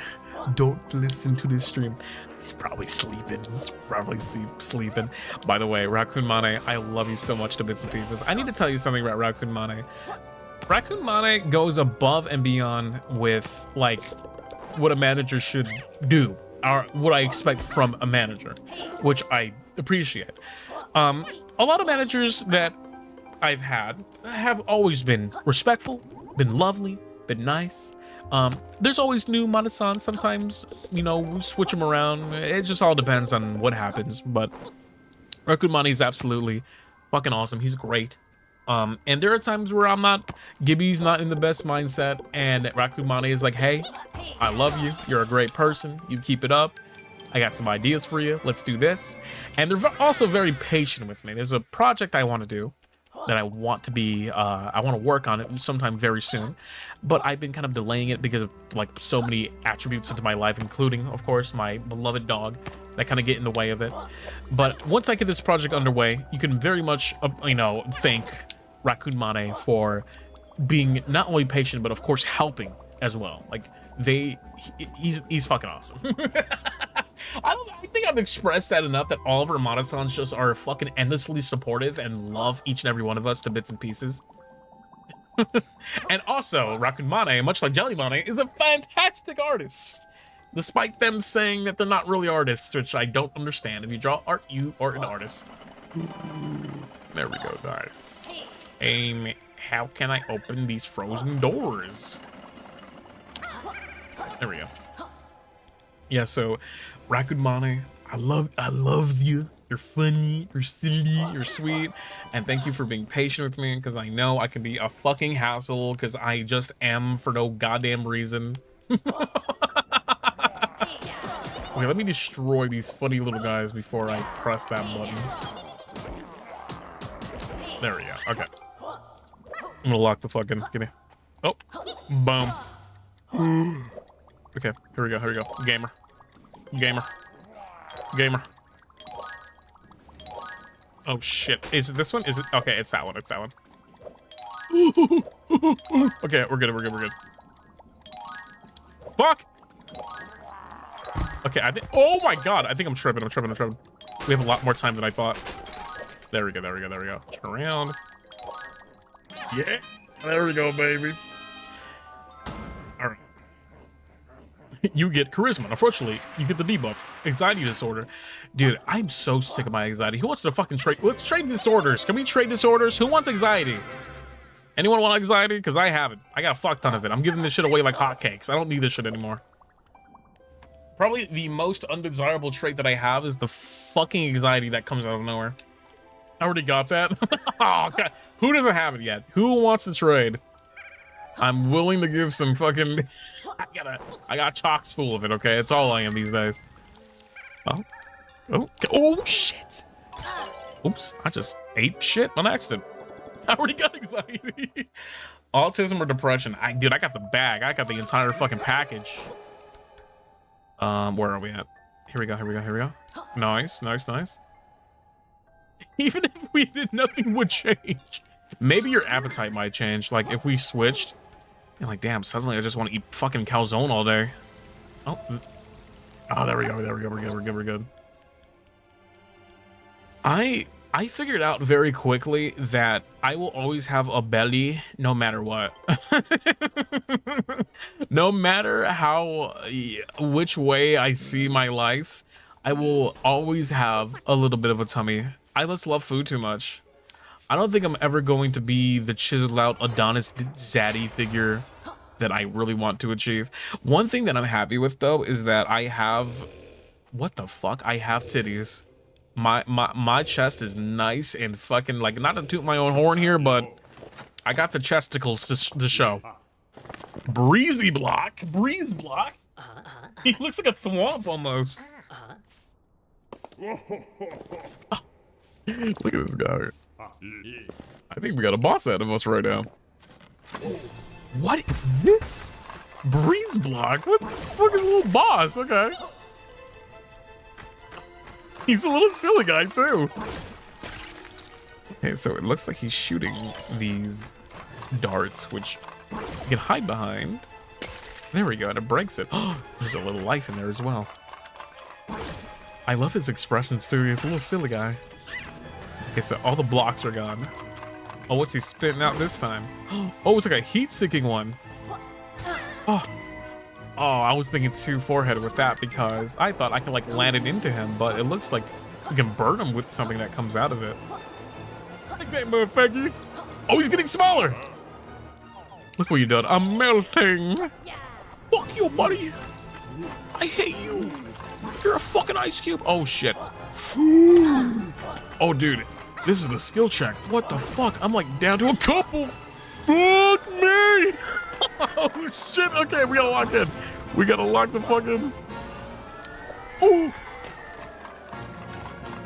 [SPEAKER 1] don't listen to this stream. He's probably sleeping. Sleeping. By the way, Raccoon Mane, I love you so much to bits and pieces. I need to tell you something about Raccoon Mane. Raccoon Mane goes above and beyond with like what a manager should do, or what I expect from a manager, which I appreciate. A lot of managers that I've had have always been respectful, been lovely, been nice. There's always new Mana-san. Sometimes, you know, we switch them around. It just all depends on what happens. But Raccoon Mane is absolutely fucking awesome. He's great. And there are times where I'm not, Gibby's not in the best mindset, and Raccoon Mane is like, hey, I love you. You're a great person. You keep it up. I got some ideas for you. Let's do this. And they're also very patient with me. There's a project I want to do that I want to be, I want to work on it sometime very soon, but I've been kind of delaying it because of like so many attributes into my life, including, of course, my beloved dog that kind of get in the way of it. But once I get this project underway, you can very much, you know, thank Raccoon Mane for being not only patient, but of course helping as well. Like he's fucking awesome. I think I've expressed that enough, that all of our Mana-sans just are fucking endlessly supportive and love each and every one of us to bits and pieces. And also, Raccoon Mane, much like Jelly Mane, is a fantastic artist. Despite them saying that they're not really artists, which I don't understand. If you draw art, you are an artist. There we go, guys. How can I open these frozen doors? There we go. Yeah, so Raccoon Mane, I love you. You're funny, you're silly, you're sweet, and thank you for being patient with me, because I know I can be a fucking hassle, because I just am for no goddamn reason. Okay, let me destroy these funny little guys before I press that button. There we go. Okay. I'm gonna lock the fucking. Give me. Oh, boom. Okay, here we go. Gamer. Oh shit. Is it this one? Is it? Okay, it's that one. Okay, we're good. Fuck! Okay, I think. Oh my god, I think I'm tripping. We have a lot more time than I thought. There we go. Turn around. Yeah, there we go, baby. All right. You get charisma. Unfortunately, you get the debuff. Anxiety disorder. Dude, I'm so sick of my anxiety. Who wants to fucking trade? Let's trade disorders. Can we trade disorders? Who wants anxiety? Anyone want anxiety? Because I have it. I got a fuck ton of it. I'm giving this shit away like hotcakes. I don't need this shit anymore. Probably the most undesirable trait that I have is the fucking anxiety that comes out of nowhere. I already got that. Oh, God. Who doesn't have it yet? Who wants to trade? I'm willing to give some fucking. I got chalks full of it. Okay, it's all I am these days. Oh shit! Oops, I just ate shit on accident. I already got anxiety. Autism or depression? Dude, I got the bag. I got the entire fucking package. Where are we at? Here we go. Nice. Even if we did, nothing would change. Maybe your appetite might change. Like if we switched, and like, damn, suddenly I just want to eat fucking calzone all day. Oh, there we go. We're good. I figured out very quickly that I will always have a belly no matter what. No matter which way I see my life, I will always have a little bit of a tummy. I just love food too much. I don't think I'm ever going to be the chiseled out Adonis zaddy figure that I really want to achieve. One thing that I'm happy with though is that I have, what the fuck? I have titties. My chest is nice and fucking, like, not to toot my own horn here, but I got the chesticles to show. Breeze block. He looks like a thwomp almost. Oh, look at this guy. I think we got a boss out of us right now. What is this? Breeze block? What the fuck is a little boss? Okay. He's a little silly guy too. Okay, so it looks like he's shooting these darts, which you can hide behind. There we go, and it breaks it. Oh, there's a little life in there as well. I love his expressions too. He's a little silly guy. Okay, so all the blocks are gone. Oh, what's he spitting out this time? Oh, it's like a heat-seeking one. Oh, I was thinking 2 forehead with that because I thought I could like land it into him, but it looks like we can burn him with something that comes out of it. Take that, motherfucker. Oh, he's getting smaller. Look what you done. I'm melting. Fuck you, buddy. I hate you. You're a fucking ice cube. Oh, shit. Oh, dude. This is the skill check. What the fuck? I'm like down to a couple. Fuck me. Oh shit, okay, we gotta lock in. We gotta lock the fucking. Ooh.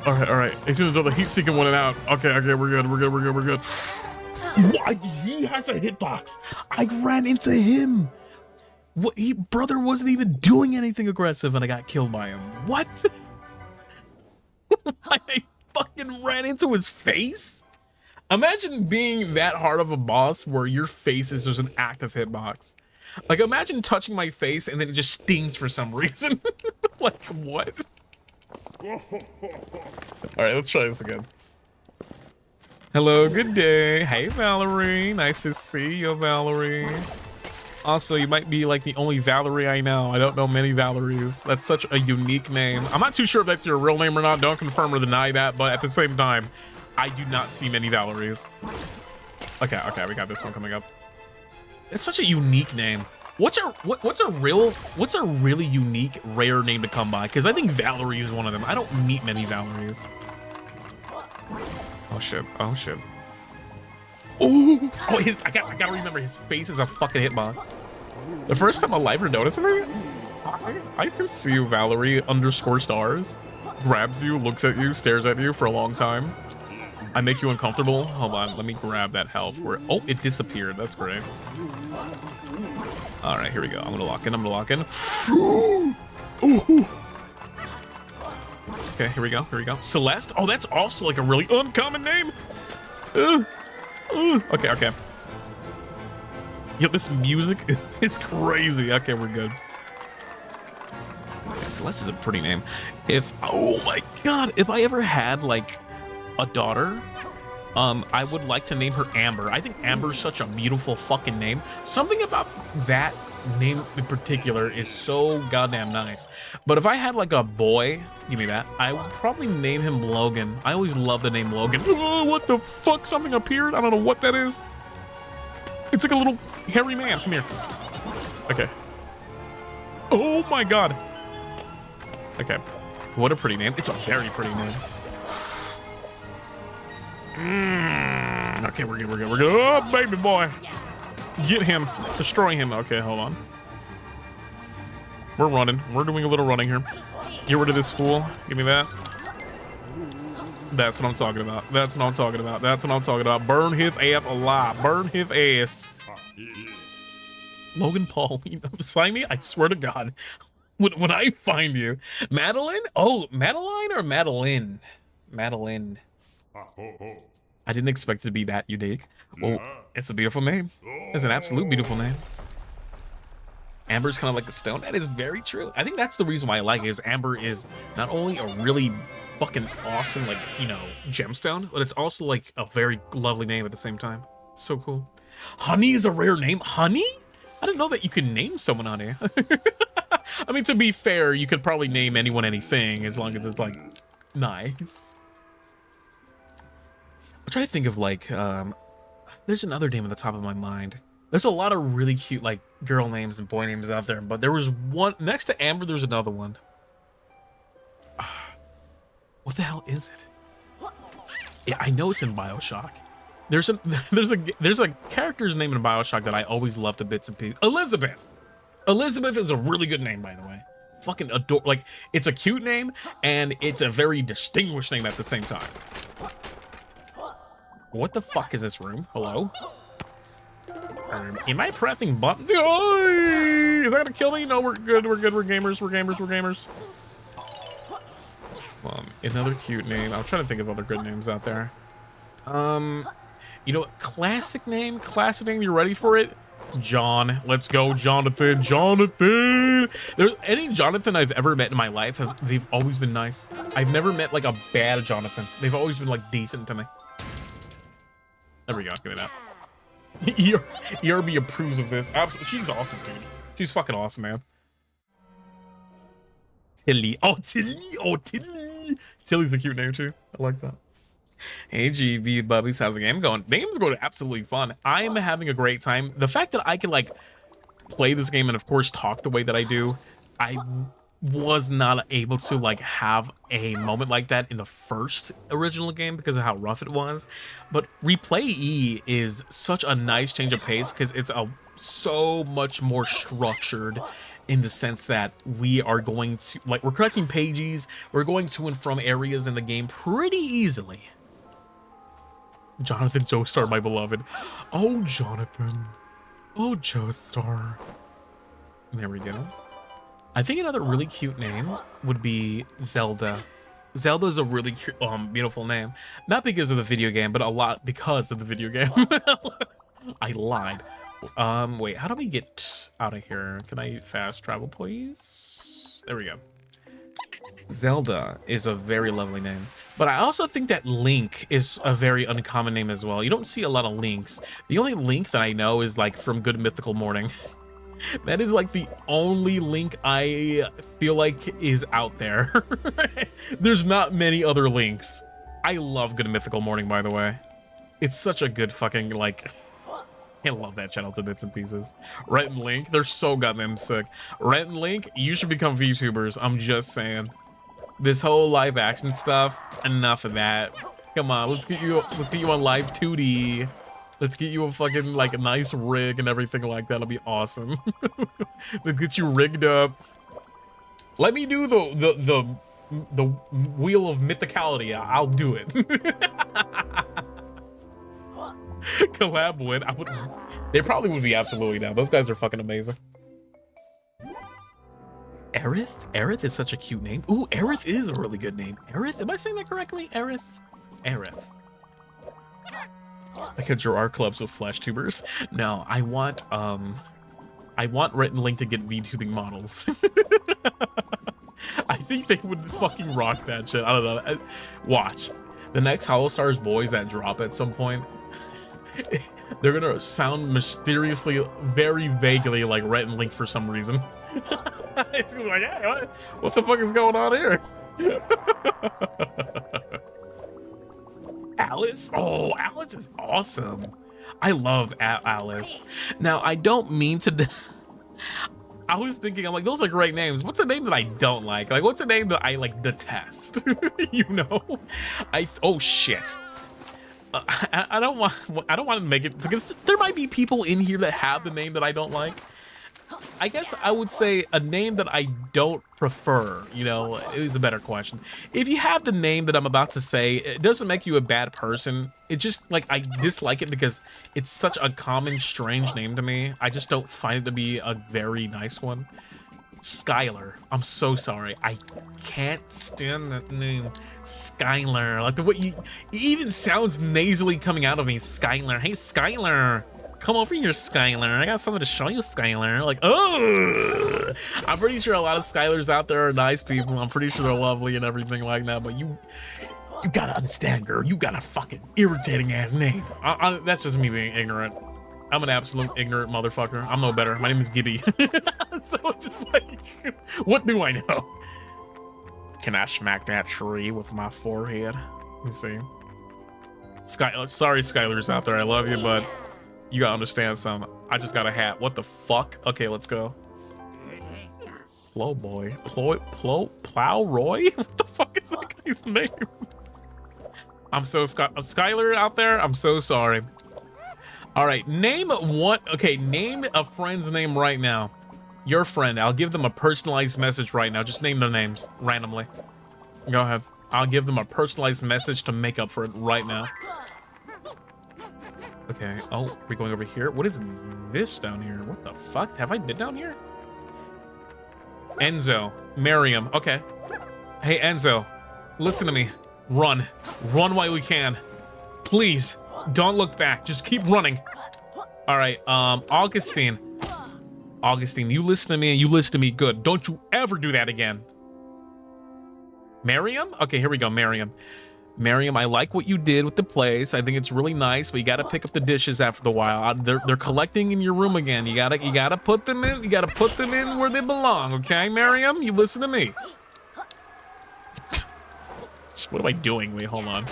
[SPEAKER 1] Alright. As soon as all the heat seeking one out. Okay, we're good. What? He has a hitbox. I ran into him. What? Brother wasn't even doing anything aggressive and I got killed by him. What? I fucking ran into his face? Imagine being that hard of a boss where your face is just an active hitbox. Like, imagine touching my face and then it just stings for some reason. Like, what? Alright, let's try this again. Hello, good day. Hey, Valerie. Nice to see you, Valerie. Also, you might be like the only Valerie I know. I don't know many Valeries. That's such a unique name. I'm not too sure if that's your real name or not. Don't confirm or deny that, but at the same time, I do not see many Valeries. Okay, we got this one coming up. It's such a unique name. What's a really unique, rare name to come by? Because I think Valerie is one of them. I don't meet many Valeries. Oh shit! Oh, I gotta remember his face is a fucking hitbox. The first time a lifer noticed me, I can see you, Valerie _stars. Grabs you, looks at you, stares at you for a long time. I make you uncomfortable. Hold on, let me grab that health. Oh, it disappeared. That's great. All right, here we go. I'm gonna lock in. Ooh. Okay, here we go. Celeste. Oh, that's also like a really uncommon name. Okay. Yo, this music is crazy. Okay, we're good. Okay, Celeste is a pretty name. Oh my god, if I ever had like a daughter, I would like to name her Amber. I think Amber's such a beautiful fucking name. Something about that name in particular is so goddamn nice. But if I had like a boy, give me that, I would probably name him Logan. I always love the name Logan. Oh, what the fuck? Something appeared? I don't know what that is. It's like a little hairy man. Come here. Okay. Oh my god. Okay. What a pretty name. It's a very pretty name. Okay, we're good. Oh, baby boy. Get him. Destroy him. Okay, hold on. We're running. We're doing a little running here. Get rid of this fool. Give me that. That's what I'm talking about. That's what I'm talking about. That's what I'm talking about. Burn his ass alive. Burn his ass. Logan Paul, you know, sign me. I swear to God, when I find you, Madeline. Oh, Madeline or Madeline? Madeline. I didn't expect it to be that unique. Oh, it's a beautiful name. It's an absolute beautiful name. Amber's kind of like a stone. That is very true. I think that's the reason why I like it, is Amber is not only a really fucking awesome, like, you know, gemstone, but it's also like a very lovely name at the same time. So cool. Honey is a rare name. Honey? I didn't know that you could name someone Honey. I mean, to be fair, you could probably name anyone anything as long as it's like nice. I'm trying to think of like, there's another name at the top of my mind. There's a lot of really cute like girl names and boy names out there, but there was one next to Amber. There's another one. What the hell is it? Yeah, I know it's in BioShock. There's a character's name in BioShock that I always love to bits and pieces. Elizabeth. Elizabeth is a really good name, by the way. Fucking adore. Like, it's a cute name and it's a very distinguished name at the same time. What the fuck is this room? Hello? Am I pressing buttons? Is that gonna kill me? No, we're good. We're good. We're gamers. We're gamers. We're gamers. Another cute name. I'm trying to think of other good names out there. You know, classic name. Classic name. You ready for it? John. Let's go, Jonathan. Jonathan. There's any Jonathan I've ever met in my life, they've always been nice. I've never met like a bad Jonathan. They've always been like decent to me. There we go. Give me that. ERB approves of this. Absolutely. She's awesome, dude. She's fucking awesome, man. Tilly. Oh, Tilly. Oh, Tilly. Tilly's a cute name, too. I like that. Hey, GB Bubbies. How's the game going? The game's going absolutely fun. I am having a great time. The fact that I can, like, play this game and, of course, talk the way that I do, I was not able to like have a moment like that in the first original game because of how rough it was. But Replaylee is such a nice change of pace because it's so much more structured in the sense that we are going to, like, we're collecting pages, we're going to and from areas in the game pretty easily. Jonathan Joestar, my beloved. Oh, Jonathan. Oh, Joestar. There we go. I think another really cute name would be Zelda. Zelda is a really beautiful name. Not because of the video game, but a lot because of the video game. I lied. Wait, how do we get out of here? Can I fast travel, please? There we go. Zelda is a very lovely name. But I also think that Link is a very uncommon name as well. You don't see a lot of Links. The only Link that I know is like from Good Mythical Morning. That is like the only Link I feel like is out there. There's not many other Links. I love Good Mythical Morning, by the way. It's such a good fucking, like, I love that channel to bits and pieces. Rhett and Link, they're so goddamn sick. Rhett and Link, you should become VTubers. I'm just saying. This whole live action stuff, enough of that. Come on, let's get you on live 2D. Let's get you a fucking, like, a nice rig and everything like that. That'll be awesome. Let's get you rigged up. Let me do the wheel of mythicality. I'll do it. Collab win. They probably would be absolutely down. Those guys are fucking amazing. Aerith? Aerith is such a cute name. Ooh, Aerith is a really good name. Aerith? Am I saying that correctly? Aerith? Aerith. Like a Jurard clubs with flash tubers. No, I want Rhett and Link to get VTubing models. I think they would fucking rock that shit. I don't know. Watch. The next HOLOSTARS boys that drop at some point, they're gonna sound mysteriously, very vaguely like Rhett and Link for some reason. It's gonna be like, hey, what the fuck is going on here? Alice? Oh, Alice is awesome. I love Alice. Now, I don't mean to... I was thinking, I'm like, those are great names. What's a name that I don't like? Like, what's a name that I, like, detest? You know? Oh, shit. I don't want to make it, because there might be people in here that have the name that I don't like. I guess I would say a name that I don't prefer, you know, is a better question. If you have the name that I'm about to say, it doesn't make you a bad person. It just, like, I dislike it because it's such a common, strange name to me. I just don't find it to be a very nice one. Skylar. I'm so sorry. I can't stand that name. Skylar. Like the way it even sounds nasally coming out of me. Skylar. Hey, Skylar. Come over here, Skylar. I got something to show you, Skylar. Like, oh, I'm pretty sure a lot of Skylars out there are nice people. I'm pretty sure they're lovely and everything like that. But you gotta understand, girl. You got a fucking irritating ass name. That's just me being ignorant. I'm an absolute ignorant motherfucker. I'm no better. My name is Gibby. So it's just like, what do I know? Can I smack that tree with my forehead? Let me see. Sorry, Skylars out there. I love you, but you gotta understand something. I just got a hat. What the fuck? Okay, let's go. Plow boy. Plow Roy? What the fuck is that guy's name? I'm so Skylar out there. I'm so sorry. All right, name one. Okay, name a friend's name right now. Your friend. I'll give them a personalized message right now. Just name their names randomly. Go ahead. I'll give them a personalized message to make up for it right now. Okay. Oh, we're going over here. What is this down here? What the fuck? Have I been down here? Enzo. Miriam. Okay. Hey, Enzo. Listen to me. Run. Run while you can. Please. Don't look back. Just keep running. All right. Augustine. Augustine, you listen to me and you listen to me good. Don't you ever do that again. Miriam? Okay, here we go. Miriam. Miriam, I like what you did with the place. I think it's really nice, but you got to pick up the dishes after the while. They're collecting in your room again. You gotta put them in. You gotta put them in where they belong. Okay, Miriam, you listen to me. What am I doing? Wait, hold on.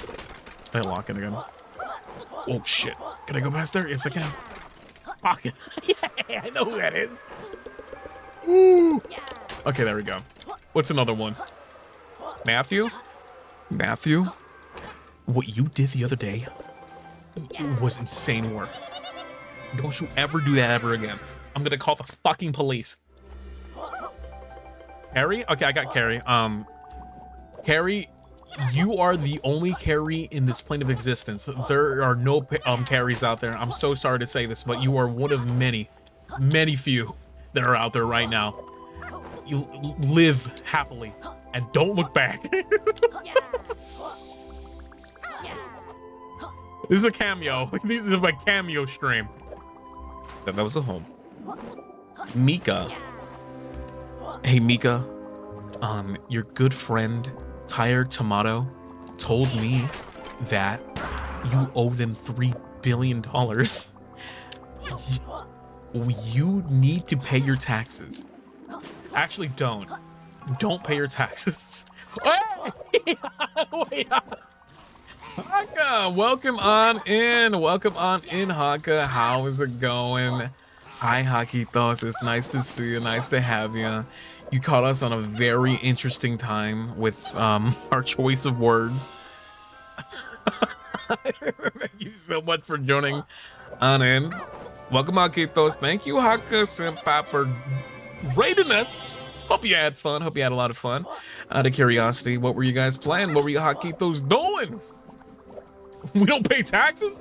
[SPEAKER 1] I lock it again. Oh shit! Can I go past there? Yes, I can. Fuck it. Yeah, I know who that is. Woo. Okay, there we go. What's another one? Matthew? Matthew? What you did the other day was insane work. Don't you ever do that ever again. I'm gonna call the fucking police. Carrie? Okay, I got Carrie. Carrie, you are the only Carrie in this plane of existence. There are no Carries out there. I'm so sorry to say this, but you are one of many, many few that are out there right now. You live happily and don't look back. This is a cameo. This is my cameo stream. That was a home. Mika. Hey, Mika. Your good friend Tired Tomato told me that you owe them $3 billion. You need to pay your taxes. Actually, don't pay your taxes. Wait, Haka, welcome on in, Haka. How is it going? Hi, Hakitos. It's nice to see you. Nice to have you. You caught us on a very interesting time with our choice of words. Thank you so much for joining on in. Welcome, Hakitos. Thank you, Haka Senpai, for raiding us. Hope you had fun. Hope you had a lot of fun. Out of curiosity, what were you guys playing? What were you Hakitos doing? We don't pay taxes?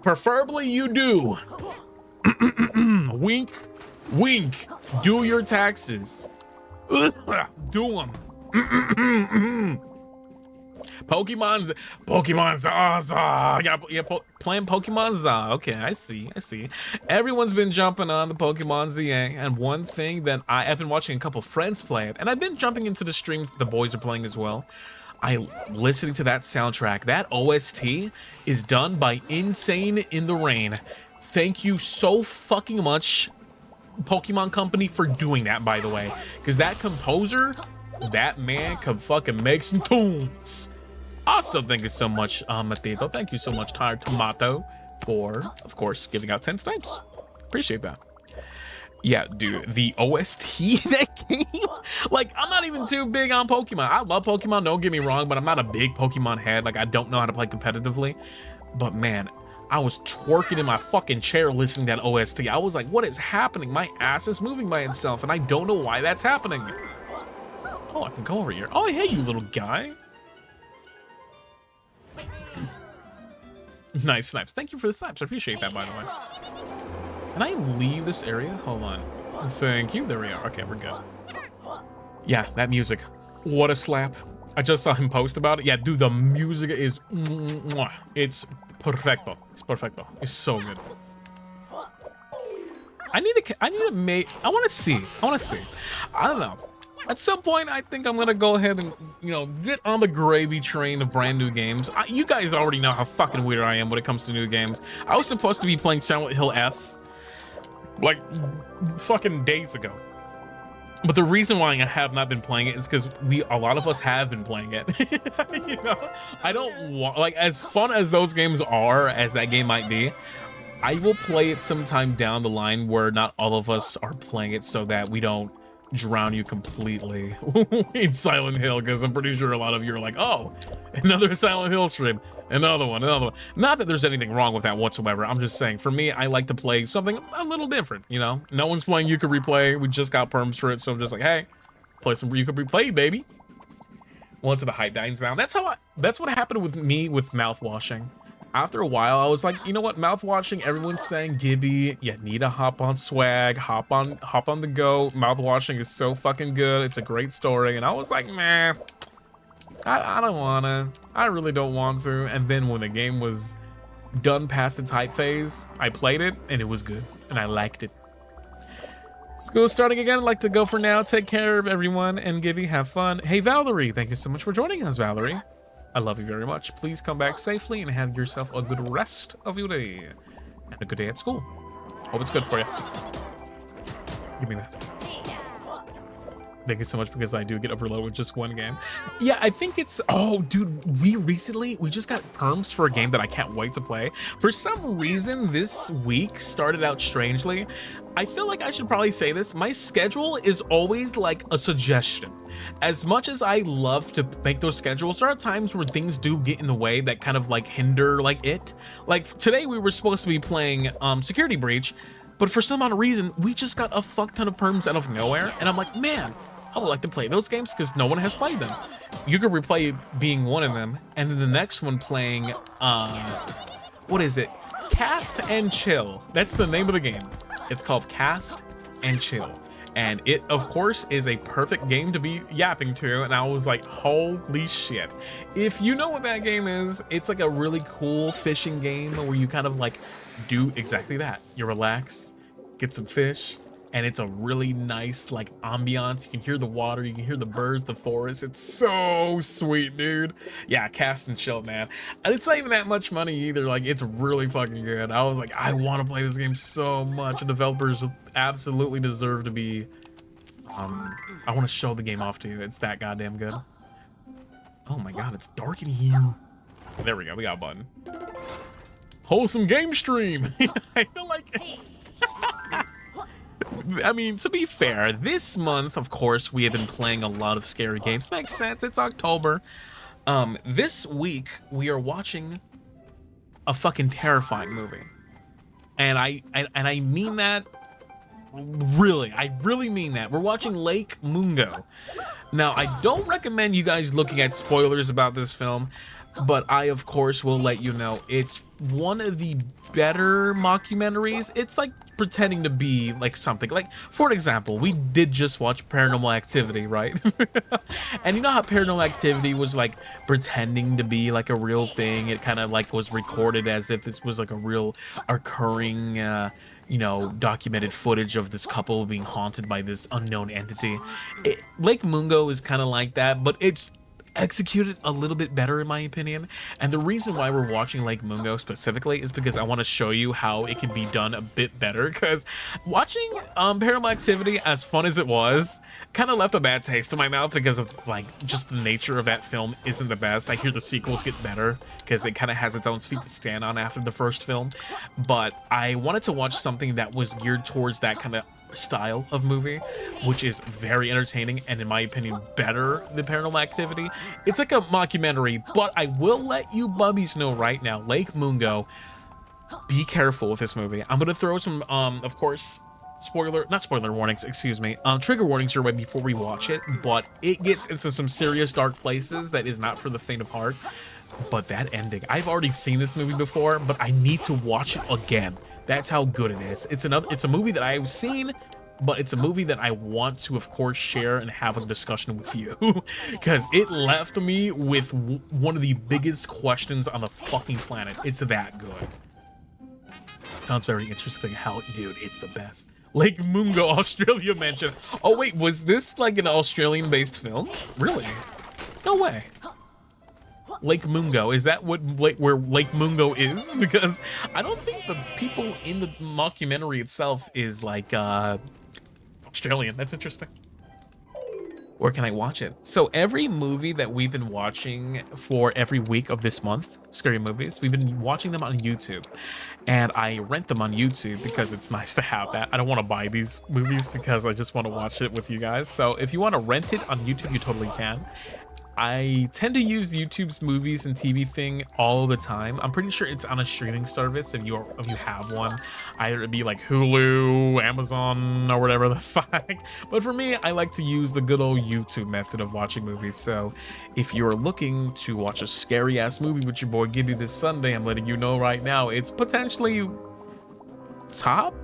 [SPEAKER 1] Preferably you do. Wink, wink. Do your taxes. Do them. Pokemon Zaza. Yeah, playing Pokemon Za. Okay, I see. Everyone's been jumping on the Pokemon ZA, and one thing that I've been watching a couple friends play it, and I've been jumping into the streams that the boys are playing as well. Listening to that soundtrack. That OST is done by Insane in the Rain. Thank you so fucking much, Pokemon Company, for doing that, by the way, because that composer, that man can fucking make some tunes. Also, thank you so much, Matito. Thank you so much, Tired Tomato, for, of course, giving out 10 snipes. Appreciate that. Yeah, dude, the OST that game, like, I'm not even too big on Pokemon. I love Pokemon, don't get me wrong, but I'm not a big Pokemon head. Like, I don't know how to play competitively. But man, I was twerking in my fucking chair listening to that OST. I was like, what is happening? My ass is moving by itself, and I don't know why that's happening. Oh, I can go over here. Oh, hey, you little guy. Nice snipes. Thank you for the snipes. I appreciate that, by the way. Can I leave this area? Hold on. Thank you. There we are. Okay, we're good. Yeah, that music. What a slap. I just saw him post about it. Yeah, dude, the music is... It's perfecto. It's perfecto. It's so good. I need to make... I want to see. I don't know. At some point, I think I'm going to go ahead and, you know, get on the gravy train of brand new games. You guys already know how fucking weird I am when it comes to new games. I was supposed to be playing Silent Hill F, like, fucking days ago. But the reason why I have not been playing it is because a lot of us have been playing it. You know, I don't want, like, as fun as those games are, as that game might be, I will play it sometime down the line where not all of us are playing it so that we don't drown you completely in Silent Hill, because I'm pretty sure a lot of you are like, oh, another Silent Hill stream, another one. Not that there's anything wrong with that whatsoever. I'm just saying, for me, I like to play something a little different, you know? No one's playing Yooka-Replay. We just got perms for it, so I'm just like, hey, play some Yooka-Replay, baby. Once the hype dies down. That's what happened with me with mouthwashing. After a while, I was like, you know what, mouthwashing, everyone's saying, Gibby, you need to hop on swag, hop on the go. Mouthwashing is so fucking good. It's a great story. And I was like, man, I don't wanna. I really don't want to. And then when the game was done past its hype phase, I played it and it was good. And I liked it. School's starting again. I'd like to go for now. Take care of everyone, and Gibby, have fun. Hey, Valerie, thank you so much for joining us, Valerie. I love you very much. Please come back safely and have yourself a good rest of your day. And a good day at school. Hope it's good for you. Give me that. Thank you so much, because I do get overloaded with just one game. Yeah, I think it's... Oh, dude, we just got perms for a game that I can't wait to play. For some reason, this week started out strangely. I feel like I should probably say this. My schedule is always like a suggestion. As much as I love to make those schedules, there are times where things do get in the way that kind of like hinder like it. Like today we were supposed to be playing Security Breach, but for some odd reason, we just got a fuck ton of perms out of nowhere. And I'm like, man, I would like to play those games because no one has played them. Yooka-Replay being one of them. And then the next one playing, what is it? Cast and Chill. That's the name of the game. It's called Cast and Chill. And it, of course, is a perfect game to be yapping to. And I was like, holy shit. If you know what that game is, it's like a really cool fishing game where you kind of like do exactly that. You relax, get some fish, and it's a really nice like ambiance. You can hear the water, you can hear the birds, the forest. It's so sweet, dude. Yeah, Cast and Chill, man. And it's not even that much money either. Like, it's really fucking good. I was like, I want to play this game so much. The developers absolutely deserve to be I want to show the game off to you. It's that goddamn good. Oh my god, it's dark in here. There we go, we got a button. Wholesome game stream. I feel like I mean, to be fair, this month, of course, we have been playing a lot of scary games. Makes sense, it's October. This week, we are watching a fucking terrifying movie. And I mean that really. I really mean that. We're watching Lake Mungo. Now, I don't recommend you guys looking at spoilers about this film, but I, of course, will let you know it's one of the better mockumentaries. It's like pretending to be like something. Like, for example, we did just watch Paranormal Activity, right? And you know how Paranormal Activity was like pretending to be like a real thing? It kind of like was recorded as if this was like a real occurring you know, documented footage of this couple being haunted by this unknown entity. Lake Mungo is kind of like that, but it's executed a little bit better in my opinion. And the reason why we're watching Lake Mungo specifically is because I want to show you how it can be done a bit better, because watching Paranormal Activity, as fun as it was, kind of left a bad taste in my mouth because of like just the nature of that film isn't the best. I hear the sequels get better because it kind of has its own feet to stand on after the first film, but I wanted to watch something that was geared towards that kind of style of movie, which is very entertaining and in my opinion better than Paranormal Activity. It's like a mockumentary, but I will let you bubbies know right now, Lake Mungo, be careful with this movie. I'm gonna throw some of course not spoiler warnings, excuse me, trigger warnings your way before we watch it, but it gets into some serious dark places that is not for the faint of heart. But that ending, I've already seen this movie before, but I need to watch it again. That's how good it is. It's a movie that I've seen, but it's a movie that I want to, of course, share and have a discussion with you, because it left me with one of the biggest questions on the fucking planet. It's that good. Sounds very interesting. How, dude, it's the best. Lake Mungo, Australia mentioned. Oh wait, was this like an Australian-based film? Really? No way. Lake Mungo, is that what where Lake Mungo is? Because I don't think the people in the mockumentary itself is like Australian. That's interesting. Where can I watch it? So every movie that we've been watching for every week of this month, scary movies, we've been watching them on YouTube, and I rent them on YouTube because it's nice to have that. I don't want to buy these movies because I just want to watch it with you guys. So if you want to rent it on YouTube, you totally can. I tend to use YouTube's movies and TV thing all the time. I'm pretty sure it's on a streaming service if you have one. Either it be like Hulu, Amazon, or whatever the fuck. But for me, I like to use the good old YouTube method of watching movies. So if you're looking to watch a scary ass movie with your boy Gibby this Sunday, I'm letting you know right now, it's potentially top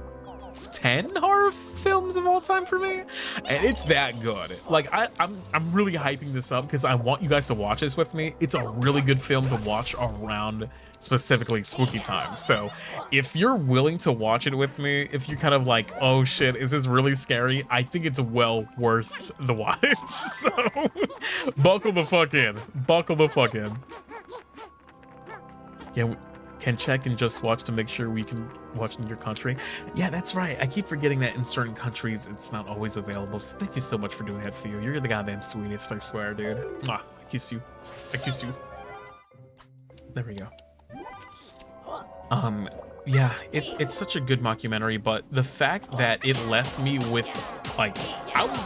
[SPEAKER 1] 10 horror films of all time for me, and it's that good. Like I'm really hyping this up because I want you guys to watch this with me. It's a really good film to watch around specifically spooky time. So if you're willing to watch it with me, if you're kind of like, oh shit, is this really scary, I think it's well worth the watch. So buckle the fuck in, buckle the fuck in. Yeah, we can check and just watch to make sure we can watch in your country. Yeah, that's right. I keep forgetting that in certain countries it's not always available. So thank you so much for doing that, Theo. You're the goddamn sweetest, I swear, dude. Mwah. I kiss you. I kiss you. There we go. Yeah, it's such a good mockumentary, but the fact that it left me with like, I was,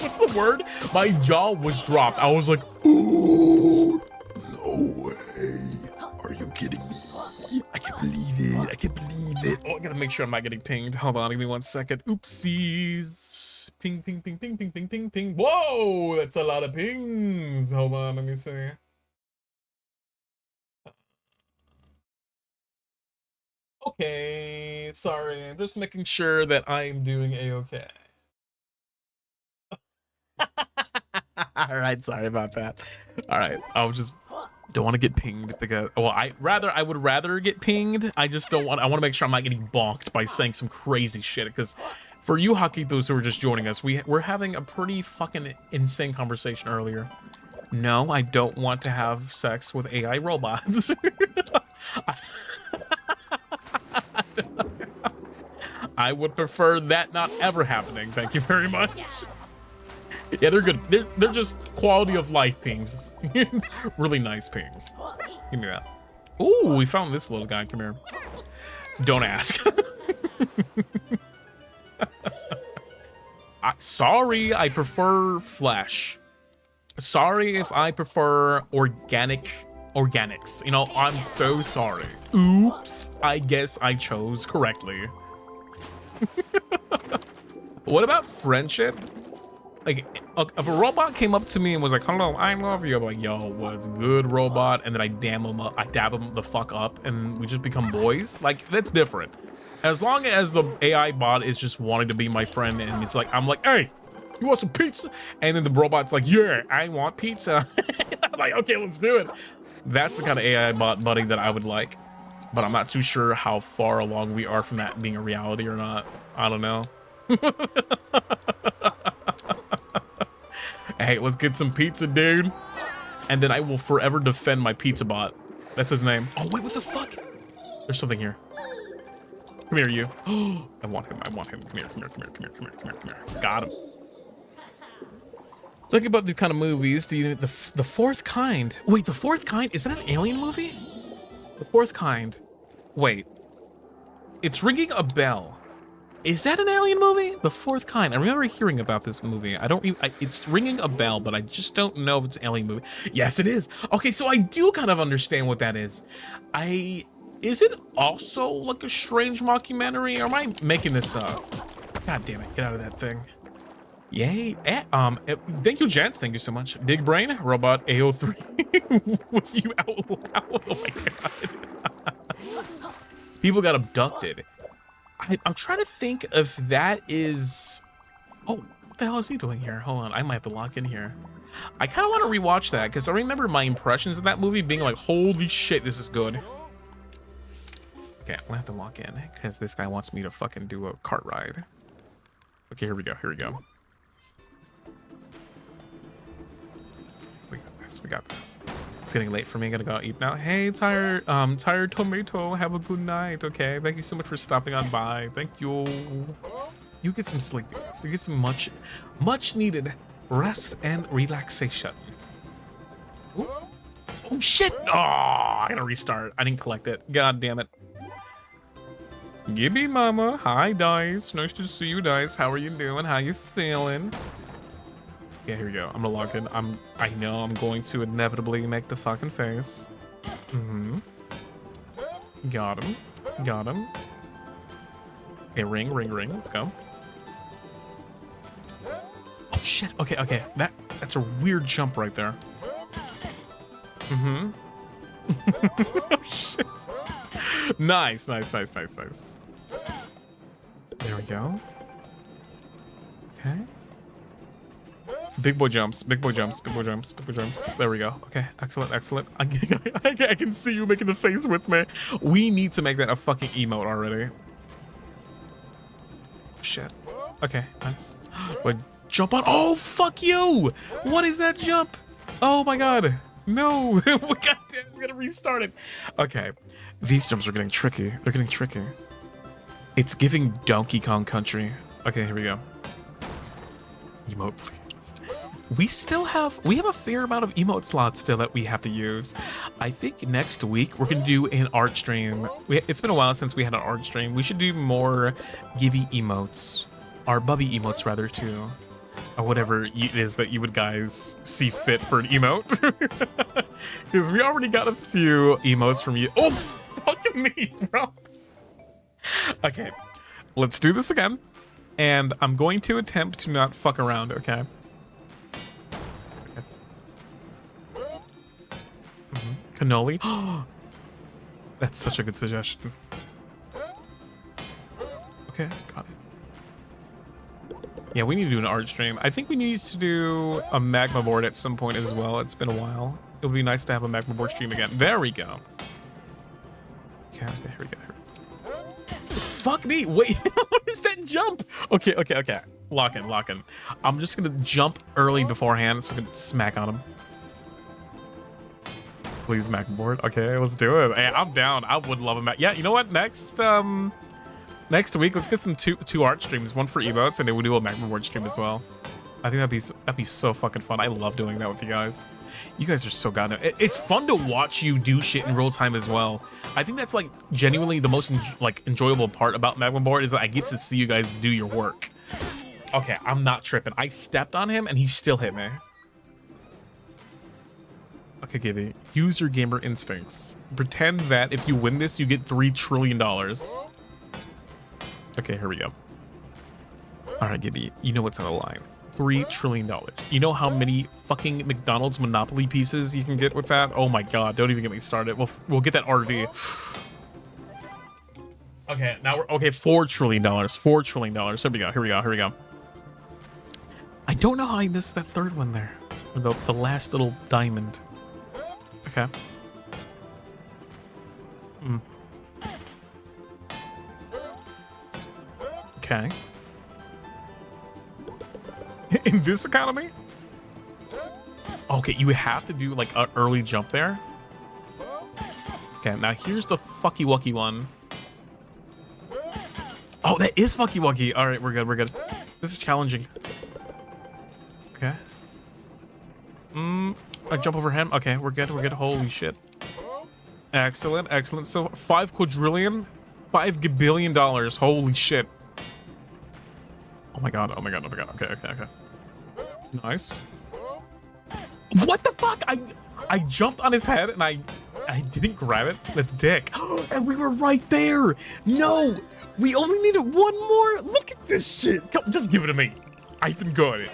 [SPEAKER 1] what's the word? My jaw was dropped. I was like, ooh, no way. Are you kidding me? I can't believe it. I can't believe it. Oh, I gotta make sure I'm not getting pinged. Hold on, give me 1 second. Oopsies. Ping, ping, ping, ping, ping, ping, ping, ping. Whoa, that's a lot of pings. Hold on, let me see. Okay, sorry. I'm just making sure that I'm doing a-okay. All right, sorry about that. All right, I was just don't want to get pinged because, well, I would rather get pinged. I just don't want. I want to make sure I'm not getting bonked by saying some crazy shit. Because for you Hakitos who are just joining us, we're having a pretty fucking insane conversation earlier. No, I don't want to have sex with AI robots. I would prefer that not ever happening. Thank you very much. Yeah, they're good. They're just quality of life pings. Really nice pings. Give me that. Ooh, we found this little guy. Come here. Don't ask. Sorry, I prefer flesh. Sorry if I prefer organics. You know, I'm so sorry. Oops, I guess I chose correctly. What about friendship? Like, if a robot came up to me and was like, hello, I love you, I'm like, yo, what's good, robot? And then I dab him the fuck up and we just become boys. Like, that's different. As long as the AI bot is just wanting to be my friend and it's like, I'm like, hey, you want some pizza? And then the robot's like, yeah, I want pizza. I'm like, okay, let's do it. That's the kind of AI bot buddy that I would like. But I'm not too sure how far along we are from that being a reality or not. I don't know. Hey, let's get some pizza, dude. And then I will forever defend my pizza bot. That's his name. Oh, wait, what the fuck? There's something here. Come here, you. Oh, I want him. Come here. Got him. Talking about these kind of movies, the Fourth Kind. Wait, The Fourth Kind? Is that an alien movie? The Fourth Kind. Wait. It's ringing a bell. Is that an alien movie? The Fourth Kind. I remember hearing about this movie. I don't. It's ringing a bell, but I just don't know if it's an alien movie. Yes, it is. Okay, so I do kind of understand what that is. Is it also like a strange mockumentary, or am I making this up? God damn it! Get out of that thing. Yay. Thank you, Jen. Thank you so much. Big Brain Robot AO3 with you out loud. Oh my god. People got abducted. I'm trying to think if that is... Oh, what the hell is he doing here? Hold on, I might have to lock in here. I kind of want to rewatch that because I remember my impressions of that movie being like, holy shit, this is good. Okay, I'm gonna have to lock in because this guy wants me to fucking do a cart ride. Okay, here we go, here we go. We got this, we got this. It's getting late for me. I gotta go eat now. Hey, tired tomato. Have a good night. Okay. Thank you so much for stopping on by. Thank you. You get some sleep. So you get some much needed rest and relaxation. Ooh. Oh shit! Oh, I gotta restart. I didn't collect it. God damn it. Gibby mama. Hi, Dice. Nice to see you, Dice. How are you doing? How you feeling? Yeah, here we go. I'm gonna log in. I know I'm going to inevitably make the fucking face. Got him. Got him. Okay, ring. Let's go. Oh shit. Okay. That's a weird jump right there. Oh shit. Nice. There we go. Okay. Big boy jumps. There we go. Okay, excellent. I can see you making the face with me. We need to make that a fucking emote already. Shit. Okay, nice. But jump on. Oh, fuck you! What is that jump? Oh my god. No. God damn, we gotta restart it. Okay, these jumps are getting tricky. They're getting tricky. It's giving Donkey Kong Country. Okay, here we go. Emote, please. We have a fair amount of emote slots still that we have to use. I think next week we're gonna do an art stream. It's been a while since we had an art stream. We should do more Gibby emotes, or Bubby emotes rather too, or whatever it is that you would guys see fit for an emote. Because we already got a few emotes from you. Oh, fucking me, bro. Okay, let's do this again, and I'm going to attempt to not fuck around. Okay. Cannoli. That's such a good suggestion. Okay, got it. Yeah, we need to do an art stream. I think we need to do a magma board at some point as well. It's been a while. It would be nice to have a magma board stream again. There we go. Okay, here we go. Fuck me. Wait, what is that jump? Okay. Lock in. I'm just gonna jump early beforehand so we can smack on him. Please, Mac board. Okay, let's do it. Hey, I'm down. I would love a Mac. Yeah, you know what? Next week, let's get some two art streams, one for emotes, and then we'll do a Mac board stream as well. I think that'd be so fucking fun. I love doing that with you guys. You guys are so goddamn. It's fun to watch you do shit in real time as well. I think that's like genuinely the most enjoyable part about Magma Board is that I get to see you guys do your work. Okay, I'm not tripping. I stepped on him and he still hit me. Okay, Gibby, use your gamer instincts. Pretend that if you win this, you get $3 trillion. Okay, here we go. All right, Gibby, you know what's on the line. $3 trillion. You know how many fucking McDonald's Monopoly pieces you can get with that? Oh my god, don't even get me started. We'll get that RV. Okay, now we're okay. $4 trillion. $4 trillion. Here we go. I don't know how I missed that third one there. The last little diamond. Okay. Okay. In this economy? Okay, you have to do like an early jump there. Okay, now here's the fucky wucky one. Oh, that is fucky wucky. All right, we're good. This is challenging. Okay. I jump over him. Okay, we're good. Holy shit. Excellent. So $5 quadrillion, $5 gabillion. Holy shit. Oh my god, oh my god, oh my god. Okay, okay, okay. Nice. What the fuck? I jumped on his head and I didn't grab it. That's dick. And we were right there. No, we only needed one more. Look at this shit. Come, just give it to me. I've been good.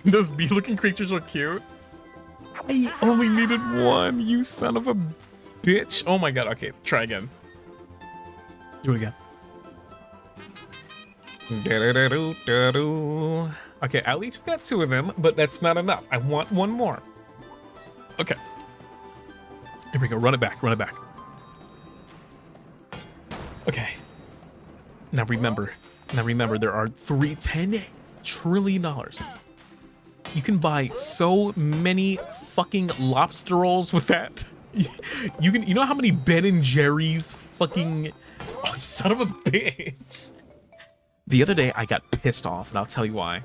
[SPEAKER 1] Those bee-looking creatures are cute. I only needed one, you son of a bitch. Oh my god, okay, try again. Do it again. Okay, at least we got two of them, but that's not enough. I want one more. Okay. Here we go, run it back, run it back. Okay. Now remember, there are $10 trillion. You can buy so many fucking lobster rolls with that. You know how many Ben and Jerry's fucking, oh, son of a bitch. The other day I got pissed off, and I'll tell you why.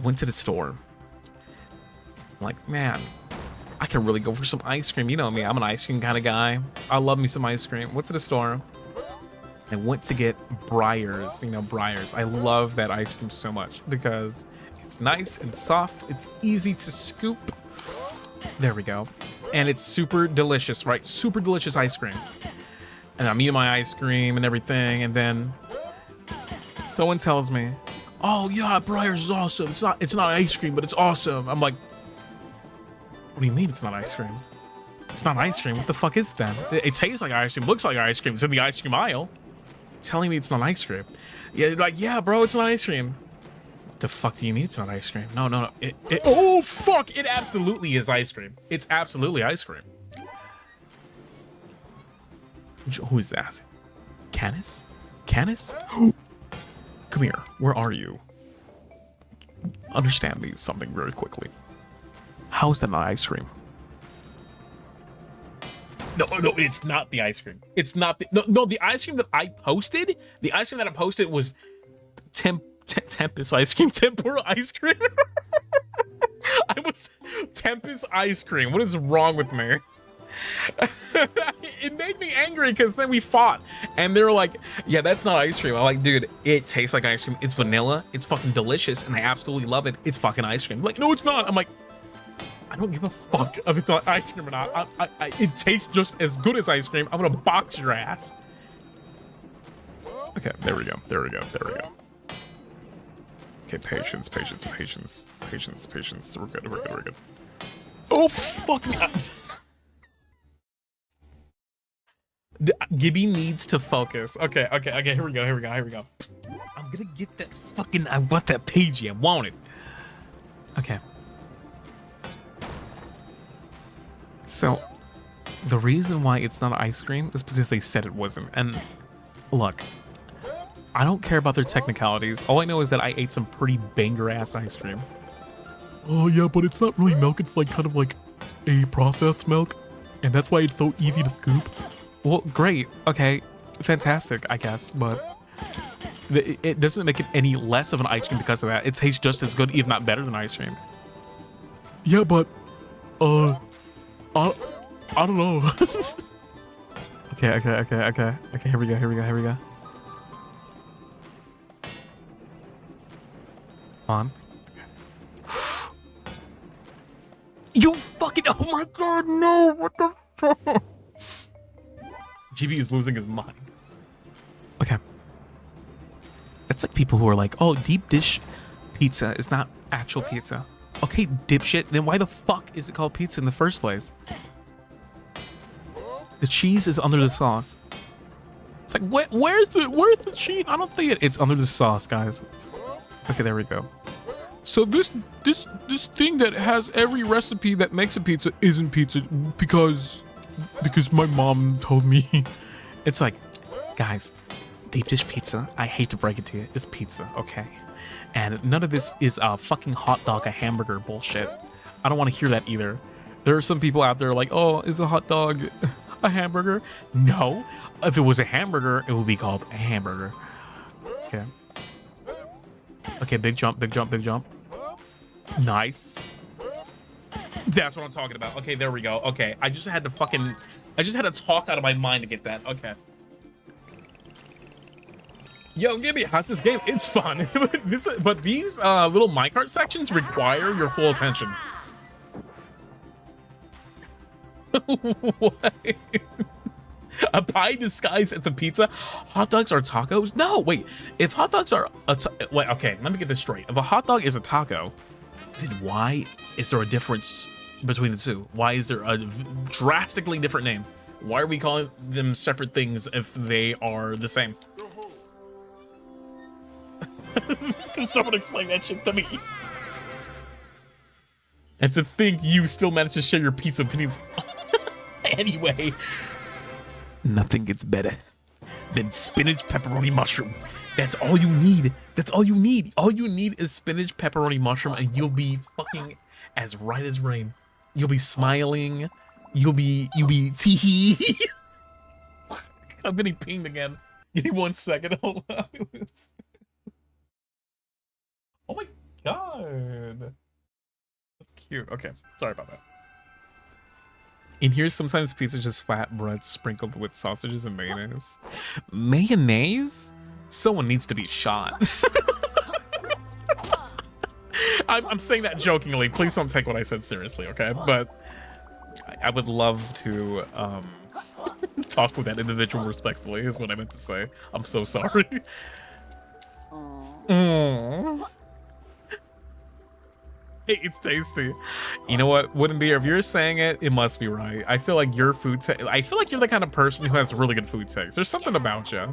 [SPEAKER 1] Went to the store. I'm like, man, I can really go for some ice cream. You know me, I'm an ice cream kind of guy. I love me some ice cream. Went to the store. I went to get Breyers, you know, Breyers. I love that ice cream so much because it's nice and soft. It's easy to scoop. There we go. And it's super delicious, right? Super delicious ice cream. And I'm eating my ice cream and everything, and then someone tells me, oh yeah, Breyers is awesome. It's not ice cream, but it's awesome. I'm like, what do you mean it's not ice cream? It's not ice cream. What the fuck is it then? It tastes like ice cream, looks like ice cream. It's in the ice cream aisle. Telling me it's not ice cream. Yeah, like, yeah, bro, it's not ice cream. What the fuck do you mean it's not ice cream? No, no, no. Oh, fuck. It absolutely is ice cream. It's absolutely ice cream. Who is that? Canis? Canis? Come here. Where are you? Understand me something very quickly. How is that not ice cream? No, no, it's not the ice cream. It's not the no. The ice cream that I posted, was Tempest ice cream, tempura ice cream. I was Tempest ice cream. What is wrong with me? It made me angry because then we fought and they were like, yeah, that's not ice cream. I'm like, dude, it tastes like ice cream. It's vanilla. It's fucking delicious and I absolutely love it. It's fucking ice cream. I'm like, no, it's not. I'm like, I don't give a fuck if it's not ice cream or not. It tastes just as good as ice cream. I'm gonna box your ass. Okay, there we go. There we go. There we go. Okay, patience, patience, patience, patience, patience. We're good. We're good. We're good. Oh fuck me! Gibby needs to focus. Okay, okay, okay. Here we go. Here we go. Here we go. I'm gonna get that fucking. I want that page. I want it. Okay. So, the reason why it's not ice cream is because they said it wasn't. And look, I don't care about their technicalities. All I know is that I ate some pretty banger-ass ice cream. Oh yeah, but it's not really milk. It's like kind of like a processed milk. And that's why it's so easy to scoop. Well, great. Okay, fantastic, I guess. But it doesn't make it any less of an ice cream because of that. It tastes just as good, if not better than ice cream. Yeah, but, I don't know. Okay, okay, okay, okay. Okay, here we go, here we go, here we go. On. Okay. You fucking, oh my god, no, what the fuck? GB is losing his mind. Okay. That's like people who are like, oh, deep dish pizza is not actual pizza. Okay, dipshit, then why the fuck is it called pizza in the first place? The cheese is under the sauce. It's like, where's the cheese? I don't think it's under the sauce, guys. Okay, there we go. So this thing that has every recipe that makes a pizza isn't pizza because my mom told me. It's like, guys, deep dish pizza, I hate to break it to you, it's pizza, okay? And none of this is a fucking hot dog, a hamburger bullshit. I don't want to hear that either. There are some people out there like, oh, is a hot dog a hamburger? No. If it was a hamburger, it would be called a hamburger. Okay. Okay, big jump, big jump, big jump. Nice. That's what I'm talking about. Okay, there we go. Okay, I just had to talk out of my mind to get that. Okay. Yo, Gibby, how's this game? It's fun. But these little minecart sections require your full attention. What? A pie disguised as a pizza? Hot dogs are tacos? No, wait. If hot dogs are wait, okay, let me get this straight. If a hot dog is a taco, then why is there a difference between the two? Why is there a drastically different name? Why are we calling them separate things if they are the same? Can someone explain that shit to me? And to think you still managed to share your pizza opinions. Anyway, nothing gets better than spinach pepperoni mushroom. That's all you need. That's all you need. All you need is spinach pepperoni mushroom, and you'll be fucking as right as rain. You'll be smiling. You'll be tee-hee. I'm getting pinged again. Give me 1 second. Hold on. Oh my god. That's cute. Okay, sorry about that. In here, sometimes pizza is just flat bread sprinkled with sausages and mayonnaise. Mayonnaise? Someone needs to be shot. I'm saying that jokingly. Please don't take what I said seriously, okay? But I would love to talk with that individual respectfully, is what I meant to say. I'm so sorry. Hey, it's tasty. You know what? Wouldn't be if you're saying it, it must be right. I feel like your food I feel like you're the kind of person who has really good food taste. There's something about you.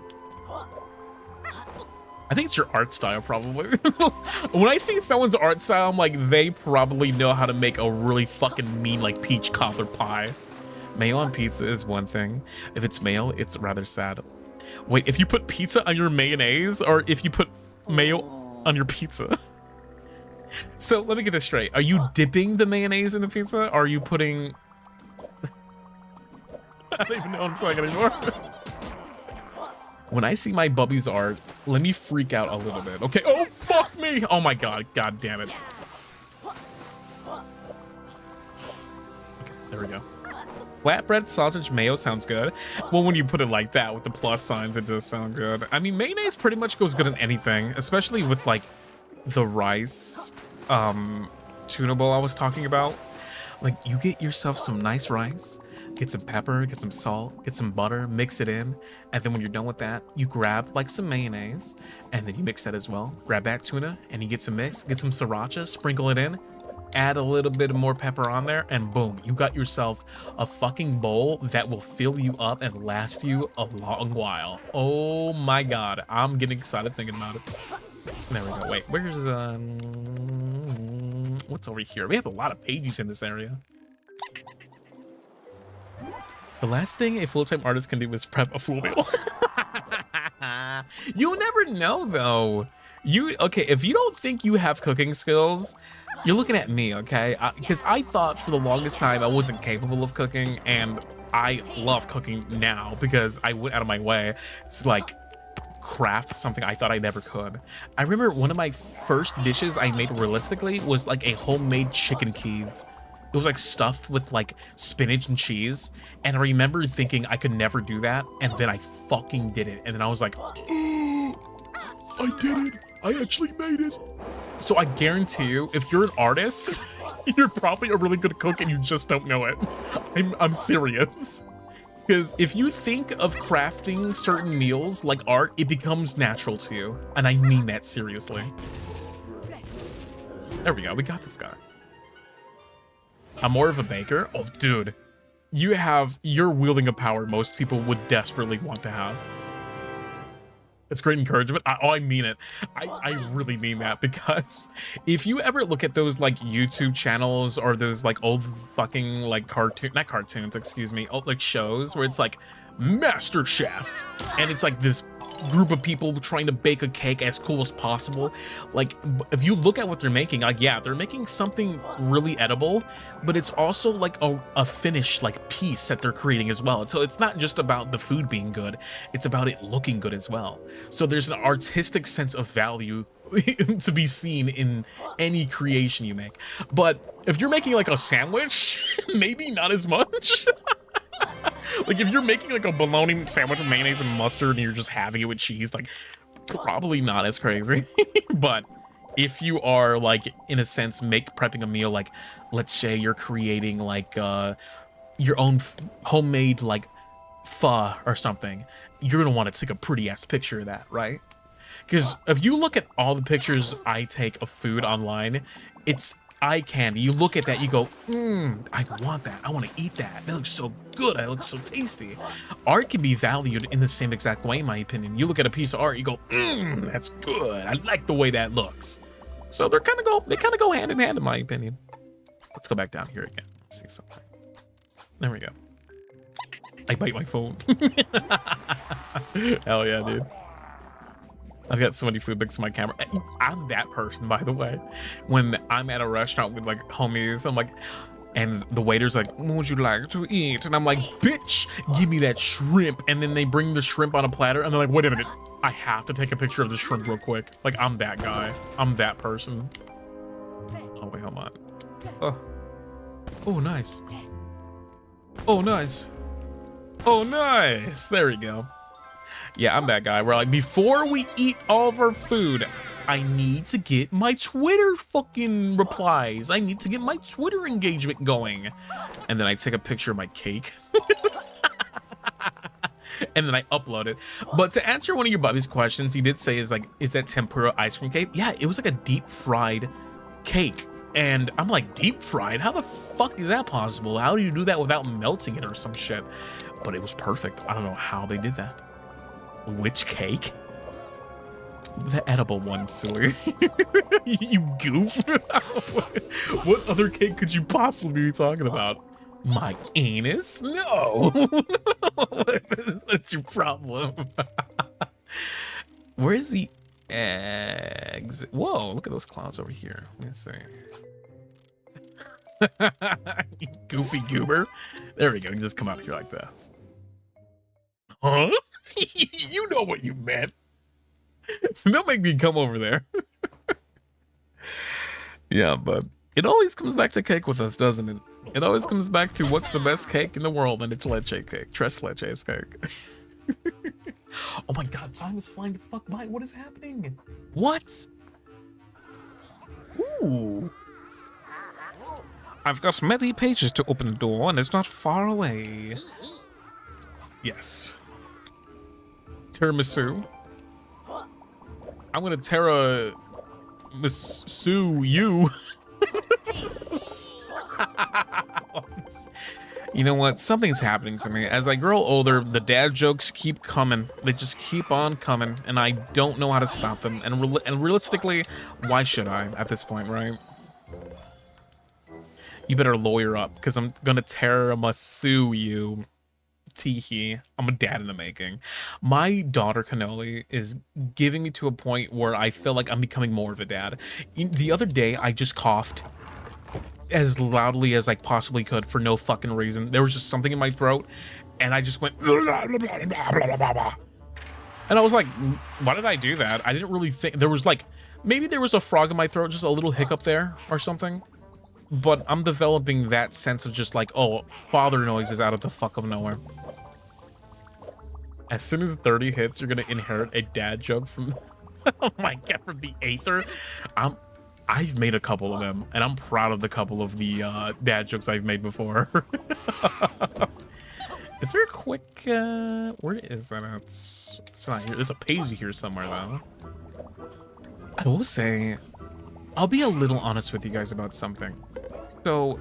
[SPEAKER 1] I think it's your art style, probably. When I see someone's art style, I'm like, they probably know how to make a really fucking mean, like, peach cobbler pie. Mayo on pizza is one thing. If it's mayo, it's rather sad. Wait, if you put pizza on your mayonnaise, or if you put mayo on your pizza? So let me get this straight. Are you dipping the mayonnaise in the pizza? Or are you putting... I don't even know what I'm saying anymore. When I see my bubby's art, let me freak out a little bit. Okay, oh, fuck me! Oh my god, god damn it. Okay, there we go. Flatbread, sausage, mayo sounds good. Well, when you put it like that with the plus signs, it does sound good. I mean, mayonnaise pretty much goes good in anything, especially with like the rice tuna bowl I was talking about. Like, you get yourself some nice rice, get some pepper, get some salt, get some butter, mix it in, and then when you're done with that, you grab like some mayonnaise, and then you mix that as well. Grab that tuna, and you get some mix, get some sriracha, sprinkle it in, add a little bit more pepper on there, and boom, you got yourself a fucking bowl that will fill you up and last you a long while. Oh my god, I'm getting excited thinking about it. There we go. Wait, where's what's over here? We have a lot of pages in this area. The last thing a full-time artist can do is prep a full meal. You never know, though. Okay, if you don't think you have cooking skills, you're looking at me, okay? Because I thought for the longest time I wasn't capable of cooking, and I love cooking now because I went out of my way to like craft something I thought I never could. I remember one of my first dishes I made realistically was like a homemade chicken Kiev. It was like stuffed with like spinach and cheese, and I remember thinking I could never do that, and then I fucking did it, and then I was like, oh, I did it. I actually made it. So I guarantee you, if you're an artist, you're probably a really good cook and you just don't know it. I'm serious. Because if you think of crafting certain meals like art, it becomes natural to you. And I mean that seriously. There we go, we got this guy. I'm more of a baker? Oh, dude. You're wielding a power most people would desperately want to have. It's great encouragement. I mean it. I really mean that, because if you ever look at those like YouTube channels or those like old fucking like not cartoons, excuse me, old like shows where it's like Master Chef, and it's like this group of people trying to bake a cake as cool as possible. Like, if you look at what they're making, like, yeah, they're making something really edible, but it's also like a finished like piece that they're creating as well. So it's not just about the food being good, it's about it looking good as well. So there's an artistic sense of value to be seen in any creation you make. But if you're making like a sandwich, maybe not as much. Like, if you're making like a bologna sandwich with mayonnaise and mustard and you're just having it with cheese, like, probably not as crazy. But if you are like, in a sense, prepping a meal, like let's say you're creating like your own homemade like pho or something, you're gonna want to take a pretty ass picture of that, right? Because if you look at all the pictures I take of food online, it's eye candy. You look at that, you go, I want that. I want to eat that. That looks so good. That looks so tasty. Art can be valued in the same exact way, in my opinion. You look at a piece of art, you go, that's good. I like the way that looks. So they kind of go hand in hand, in my opinion. Let's go back down here again. Let's see something. There we go. I bite my phone. Hell yeah, dude. I've got so many food pics on my camera. I'm that person, by the way. When I'm at a restaurant with like homies, I'm like, and the waiter's like, what would you like to eat? And I'm like, bitch, give me that shrimp. And then they bring the shrimp on a platter and they're like, wait a minute, I have to take a picture of the shrimp real quick. Like, I'm that guy. I'm that person. Oh, wait, hold on. Oh, nice. Oh, nice. Oh, nice. There we go. Yeah, I'm that guy. We're like, before we eat all of our food, I need to get my Twitter fucking replies. I need to get my Twitter engagement going. And then I take a picture of my cake. And then I upload it. But to answer one of your Bubby's questions, he did say, is that tempura ice cream cake? Yeah, it was like a deep fried cake. And I'm like, deep fried? How the fuck is that possible? How do you do that without melting it or some shit? But it was perfect. I don't know how they did that. Which cake? The edible one, silly. You goof. What other cake could you possibly be talking about? My anus? No. What's your problem? Where's the exit? Whoa, look at those clouds over here. Let me see. Goofy goober. There we go. You just come out here like this. Huh? You know what you meant. Don't make me come over there. Yeah, but it always comes back to cake with us, doesn't it? It always comes back to what's the best cake in the world, and it's leche cake. Tres leches cake. Oh my god, time is flying the fuck by. What is happening? What? Ooh. I've got many pages to open the door, and it's not far away. Yes. Tiramisu. I'm gonna Sue you. You know what? Something's happening to me. As I grow older, the dad jokes keep coming. They just keep on coming, and I don't know how to stop them. And realistically, why should I at this point, right? You better lawyer up, because I'm gonna sue you. Teehee. I'm a dad in the making. My daughter Cannoli is giving me to a point where I feel like I'm becoming more of a dad. The other day, I just coughed as loudly as I possibly could for no fucking reason. There was just something in my throat, and I just went and I was like, why did I do that? I didn't really think there was like, maybe there was a frog in my throat, just a little hiccup there or something. But I'm developing that sense of just like, oh, father noises out of the fuck of nowhere. As soon as 30 hits, you're gonna inherit a dad joke from, oh my god, from the Aether. I've made a couple of them, and I'm proud of the couple of the dad jokes I've made before. Is there a quick, where is that at? It's not here. There's a page here somewhere, though. I will say, I'll be a little honest with you guys about something. So,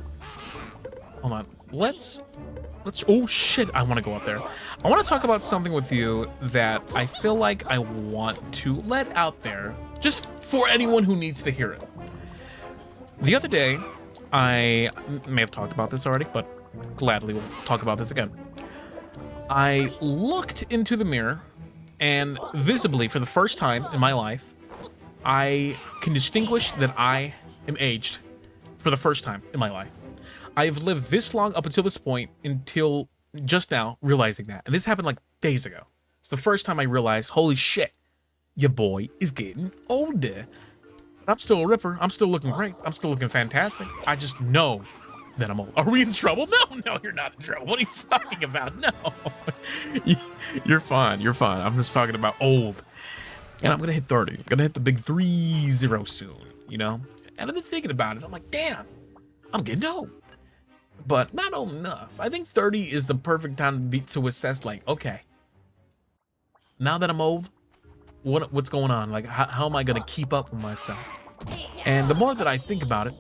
[SPEAKER 1] hold on. Let's, oh shit, I want to go up there. I want to talk about something with you that I feel like I want to let out there, just for anyone who needs to hear it. The other day, I may have talked about this already, but gladly will talk about this again. I looked into the mirror, and visibly, for the first time in my life, I can distinguish that I am aged for the first time in my life. I have lived this long up until this point, until just now realizing that. And this happened like days ago. It's the first time I realized, holy shit, your boy is getting older. But I'm still a ripper. I'm still looking great. I'm still looking fantastic. I just know that I'm old. Are we in trouble? No, you're not in trouble. What are you talking about? No. You're fine. You're fine. I'm just talking about old. And I'm gonna hit 30. I'm gonna hit the big 30 soon, you know? And I've been thinking about it. I'm like, damn, I'm getting old. But not old enough. I think 30 is the perfect time to assess, like, okay, now that I'm old, what's going on? Like, how am I gonna keep up with myself? And the more that I think about it,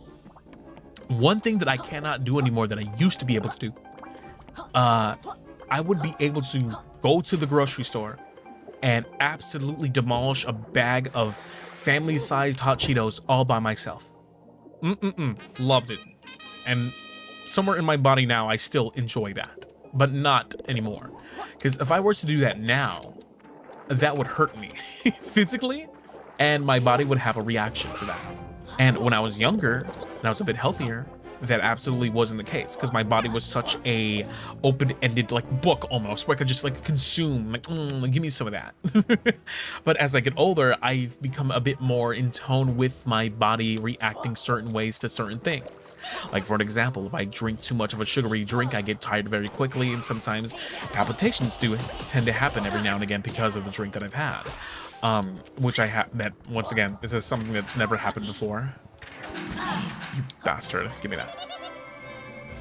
[SPEAKER 1] one thing that I cannot do anymore that I used to be able to do, I would be able to go to the grocery store and absolutely demolish a bag of family-sized hot Cheetos all by myself. Loved it. And somewhere in my body now, I still enjoy that, but not anymore. Because if I were to do that now, that would hurt me physically, and my body would have a reaction to that. And when I was younger, and I was a bit healthier, that absolutely wasn't the case, because my body was such a open-ended like book almost, where I could just like consume, like, give me some of that. But as I get older, I've become a bit more in tone with my body reacting certain ways to certain things. Like, for an example, if I drink too much of a sugary drink, I get tired very quickly, and sometimes palpitations do tend to happen every now and again because of the drink that I've had. Which I have, that once again, this is something that's never happened before. You bastard, give me that.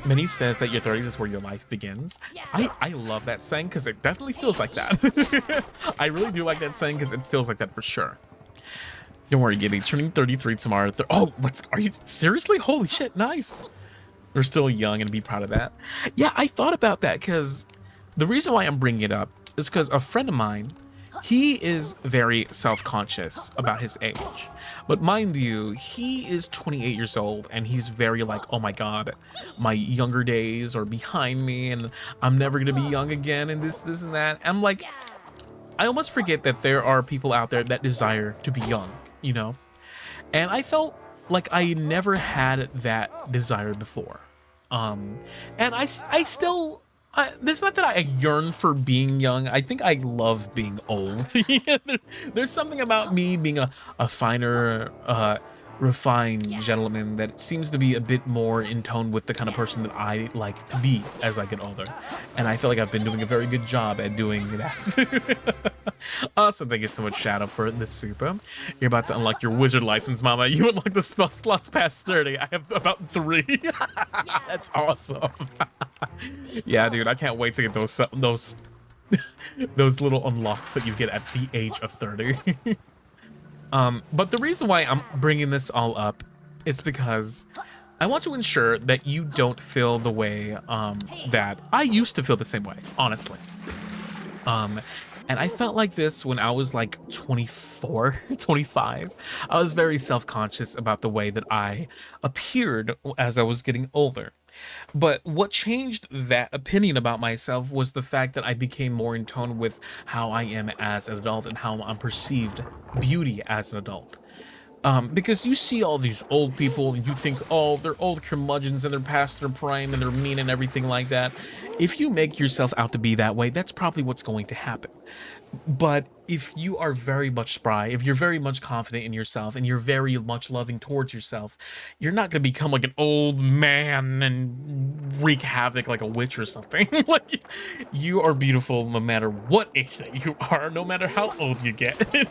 [SPEAKER 1] Minnie says that your 30s is where your life begins. I love that saying because it definitely feels like that. I really do like that saying because it feels like that for sure. Don't worry, Gibby, turning 33 tomorrow. Oh, are you seriously? Holy shit, nice. We're still young and be proud of that. Yeah, I thought about that because the reason why I'm bringing it up is because a friend of mine, he is very self-conscious about his age. But mind you, he is 28 years old and he's very like, oh my God, my younger days are behind me and I'm never gonna be young again and this and that. I'm like, I almost forget that there are people out there that desire to be young, you know? And I felt like I never had that desire before. And I still... there's not that I yearn for being young. I think I love being old. There's something about me being a finer, refined gentleman that seems to be a bit more in tone with the kind of person that I like to be as I get older. And I feel like I've been doing a very good job at doing that. Awesome, thank you so much, Shadow, for the super. You're about to unlock your wizard license, Mama. You unlock the spell slots past 30. I have about 3. That's awesome. Yeah, dude, I can't wait to get those those little unlocks that you get at the age of 30. But the reason why I'm bringing this all up is because I want to ensure that you don't feel the way that I used to feel the same way, honestly. And I felt like this when I was like 24, 25. I was very self-conscious about the way that I appeared as I was getting older. But what changed that opinion about myself was the fact that I became more in tone with how I am as an adult and how I'm perceived beauty as an adult. Because you see all these old people and you think, oh, they're old curmudgeons and they're past their prime and they're mean and everything like that. If you make yourself out to be that way, that's probably what's going to happen. But if you are very much spry, if you're very much confident in yourself and you're very much loving towards yourself, you're not going to become like an old man and wreak havoc like a witch or something. Like, you are beautiful no matter what age that you are, no matter how old you get.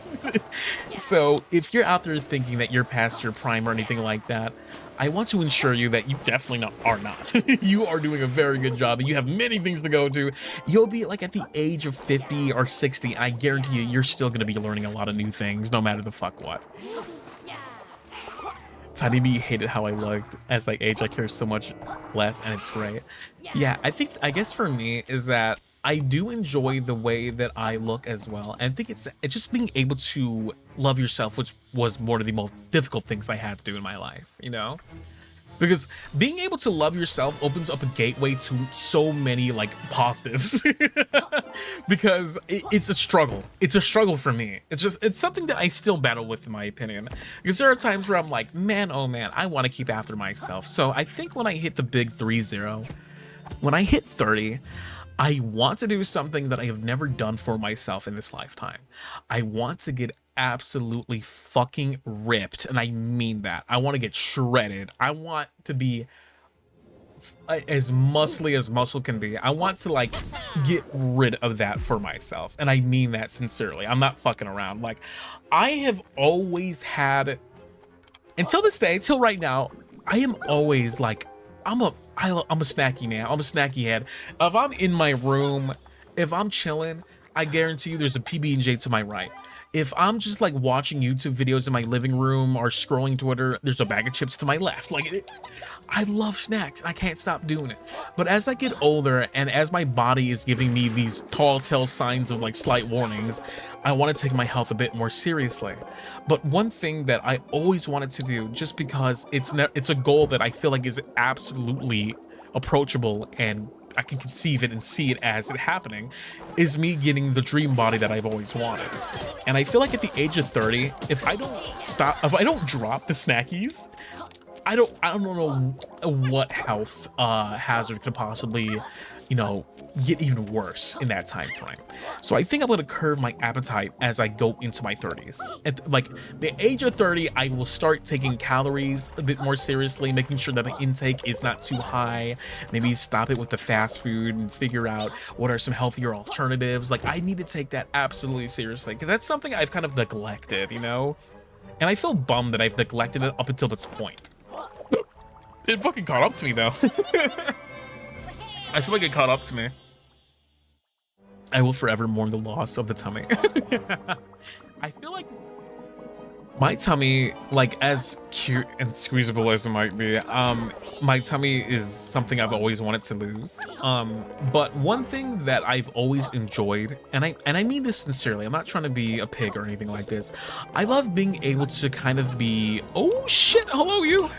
[SPEAKER 1] So if you're out there thinking that you're past your prime or anything like that, I want to ensure you that you definitely are not. You are doing a very good job and you have many things to go to. You'll be like at the age of 50 or 60, I guarantee you, you're still going to be learning a lot of new things, no matter the fuck what. Tiny me hated how I looked. As I age, I care so much less, and it's great. Yeah, I guess for me is that I do enjoy the way that I look as well. And I think it's just being able to love yourself, which was one of the most difficult things I had to do in my life, you know? Because being able to love yourself opens up a gateway to so many like positives. Because it's a struggle. It's a struggle for me. It's something that I still battle with, in my opinion. Because there are times where I'm like, man, oh man, I want to keep after myself. So I think when I hit the big 30, when I hit 30, I want to do something that I have never done for myself in this lifetime. I want to get absolutely fucking ripped, and I mean that. I want to get shredded. I want to be as muscly as muscle can be. I want to like get rid of that for myself, and I mean that sincerely. I'm not fucking around. Like, I have always had, until this day, till right now, I am always like, I'm a snacky man. I'm a snacky head. If I'm in my room, if I'm chilling, I guarantee you there's a PB&J to my right. If I'm just like watching YouTube videos in my living room or scrolling Twitter, there's a bag of chips to my left. Like, I love snacks and I can't stop doing it. But as I get older and as my body is giving me these tall tale signs of like slight warnings, I want to take my health a bit more seriously. But one thing that I always wanted to do, just because it's a goal that I feel like is absolutely approachable and I can conceive it and see it as it happening, is me getting the dream body that I've always wanted. And I feel like at the age of 30, if I don't drop the snackies, I don't know what health hazard could possibly, you know, get even worse in that time frame. So I think I'm going to curb my appetite as I go into my 30s. At like the age of 30, I will start taking calories a bit more seriously, making sure that my intake is not too high. Maybe stop it with the fast food and figure out what are some healthier alternatives. Like, I need to take that absolutely seriously, because that's something I've kind of neglected, you know? And I feel bummed that I've neglected it up until this point. It fucking caught up to me though. I feel like it caught up to me. I will forever mourn the loss of the tummy. I feel like my tummy, like as cute and squeezable as it might be, my tummy is something I've always wanted to lose. But one thing that I've always enjoyed, and I mean this sincerely, I'm not trying to be a pig or anything like this. I love being able to kind of be, oh shit, hello you.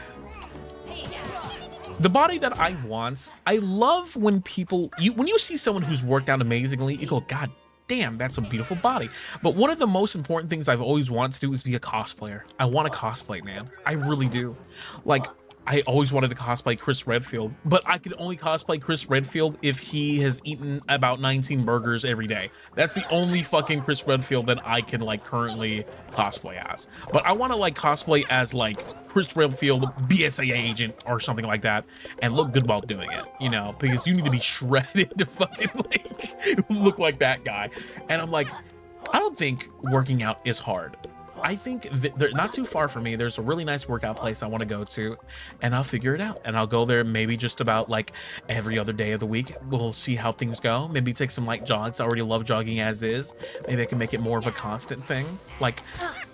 [SPEAKER 1] The body that I want, I love when people, when you see someone who's worked out amazingly, you go, God damn, that's a beautiful body. But one of the most important things I've always wanted to do is be a cosplayer. I want to cosplay, man. I really do. Like, I always wanted to cosplay Chris Redfield, but I could only cosplay Chris Redfield if he has eaten about 19 burgers every day. That's the only fucking Chris Redfield that I can like currently cosplay as. But I want to like cosplay as like Chris Redfield, BSAA agent or something like that, and look good while doing it, you know, because you need to be shredded to fucking like look like that guy. And I'm like, I don't think working out is hard. I think they're not too far from me. There's a really nice workout place I want to go to, and I'll figure it out. And I'll go there maybe just about like every other day of the week. We'll see how things go. Maybe take some light jogs. I already love jogging as is. Maybe I can make it more of a constant thing. Like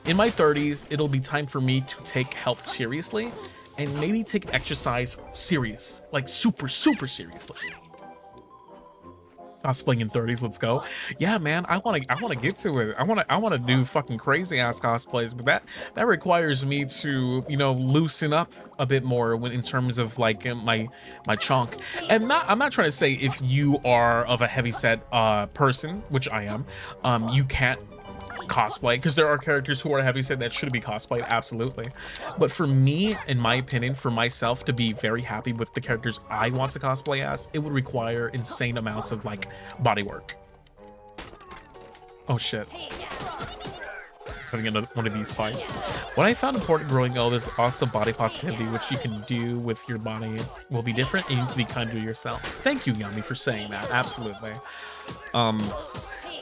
[SPEAKER 1] in my 30s, it'll be time for me to take health seriously and maybe take exercise serious, like super seriously. Cosplaying in 30s, let's go. Yeah, man, I want to get to it. I want to do fucking crazy ass cosplays, but that requires me to, you know, loosen up a bit more in terms of like my chunk. And I'm not trying to say if you are of a heavy set person, which I am, you can't cosplay, because there are characters who are heavy set that should be cosplayed, absolutely. But for me, in my opinion, for myself to be very happy with the characters I want to cosplay as, it would require insane amounts of like body work. Oh shit. Having another one of these fights. What I found important growing old is also body positivity, which you can do with your body will be different, and you need to be kind to yourself. Thank you, Yummy, for saying that. Absolutely.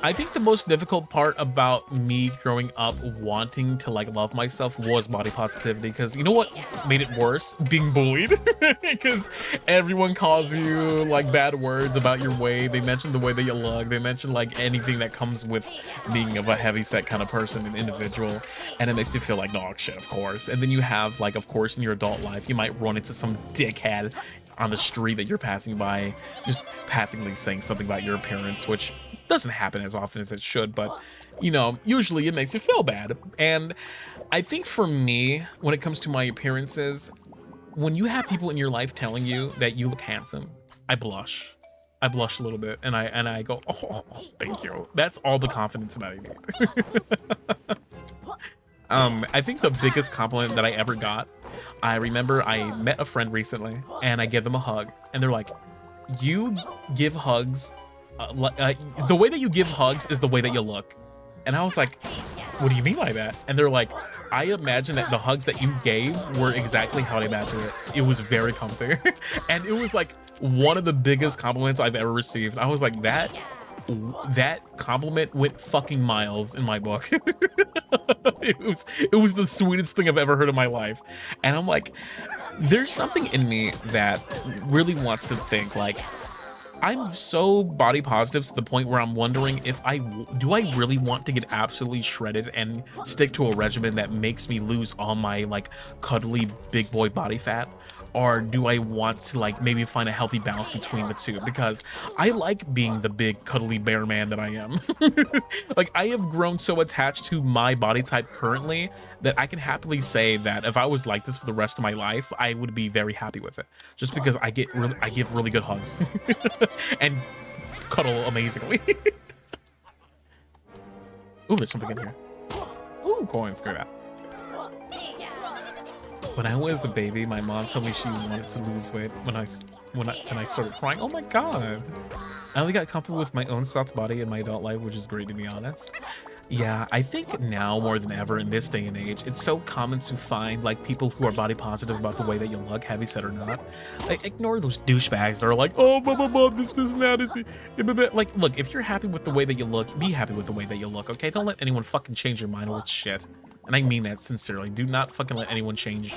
[SPEAKER 1] I think the most difficult part about me growing up wanting to like love myself was body positivity, because you know what made it worse? Being bullied. Because everyone calls you like bad words about your weight. They mention the way that you look. They mention like anything that comes with being of a heavy set kind of person and individual, and it makes you feel like dog shit, of course. And then you have like, of course, in your adult life, you might run into some dickhead on the street that you're passing by, just passingly saying something about your appearance, which doesn't happen as often as it should, but you know, usually it makes you feel bad. And I think for me, when it comes to my appearances, when you have people in your life telling you that you look handsome, I blush a little bit, and I go, oh, thank you. That's all the confidence that I need. I think the biggest compliment that I ever got, I remember I met a friend recently and I gave them a hug, and they're like, you give hugs, the way that you give hugs is the way that you look. And I was like, what do you mean by that? And they're like, I imagine that the hugs that you gave were exactly how I imagined it. It was very comfy. And it was like one of the biggest compliments I've ever received. I was like, that compliment went fucking miles in my book. it was the sweetest thing I've ever heard in my life. And I'm like, there's something in me that really wants to think like, I'm so body positive to the point where I'm wondering if do I really want to get absolutely shredded and stick to a regimen that makes me lose all my like cuddly big boy body fat? Or do I want to like maybe find a healthy balance between the two? Because I like being the big cuddly bear man that I am. Like I have grown so attached to my body type currently that I can happily say that if I was like this for the rest of my life, I would be very happy with it. Just because I give really good hugs and cuddle amazingly. Ooh, there's something in here. Ooh, coins, go that. When I was a baby, my mom told me she wanted to lose weight when I started crying. Oh my god. I only got comfortable with my own soft body in my adult life, which is great to be honest. Yeah, I think now more than ever in this day and age, it's so common to find like people who are body positive about the way that you look, heavy set or not. Like, ignore those douchebags that are like, oh, blah, blah, blah, this, and that. Like, look, if you're happy with the way that you look, be happy with the way that you look, okay? Don't let anyone fucking change your mind with shit. And I mean that sincerely. Do not fucking let anyone change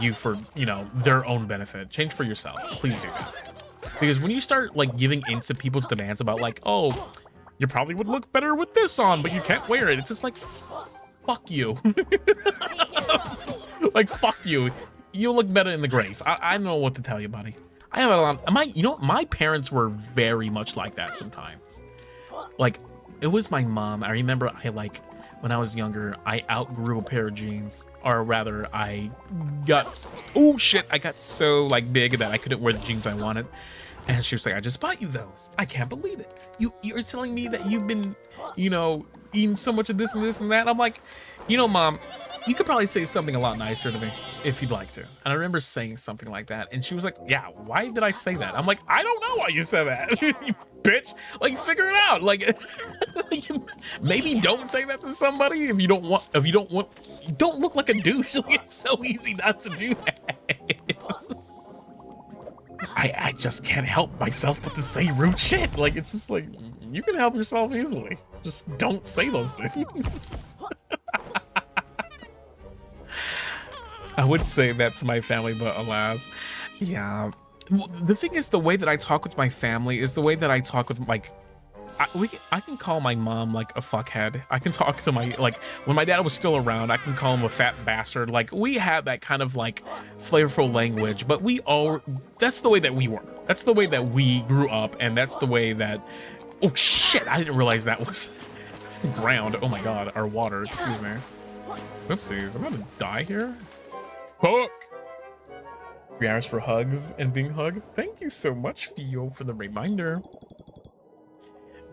[SPEAKER 1] you for, you know, their own benefit. Change for yourself. Please do that. Because when you start like giving into people's demands about like, oh, you probably would look better with this on, but you can't wear it. It's just like, fuck you. Like, fuck you. You'll look better in the grave. I don't know what to tell you, buddy. I have a lot. You know, my parents were very much like that sometimes. Like, it was my mom. I remember when I was younger, I outgrew a pair of jeans, or rather, I got so like big that I couldn't wear the jeans I wanted. And she was like, I just bought you those. I can't believe it. You're telling me that you've been, you know, eating so much of this and this and that. I'm like, you know, Mom, you could probably say something a lot nicer to me if you'd like to. And I remember saying something like that. And she was like, yeah, why did I say that? I'm like, I don't know why you said that. You bitch. Like, figure it out. Like, maybe don't say that to somebody if you don't want, don't look like a douche. Like, it's so easy not to do that. I just can't help myself but to say rude shit. Like, it's just like, you can help yourself easily. Just don't say those things. I would say that to my family, but alas, yeah. Well, the thing is, the way that I talk with my family is the way that I talk with, like, I can call my mom like a fuckhead. I can talk to my, like, when my dad was still around, I can call him a fat bastard. Like, we had that kind of like flavorful language, but that's the way that we were. That's the way that we grew up, and that's the way that, oh shit, I didn't realize that was ground. Oh my god, our water, excuse me. Whoopsies, I'm gonna die here. Hook! 3 hours for hugs and being hugged. Thank you so much, Fio, for the reminder.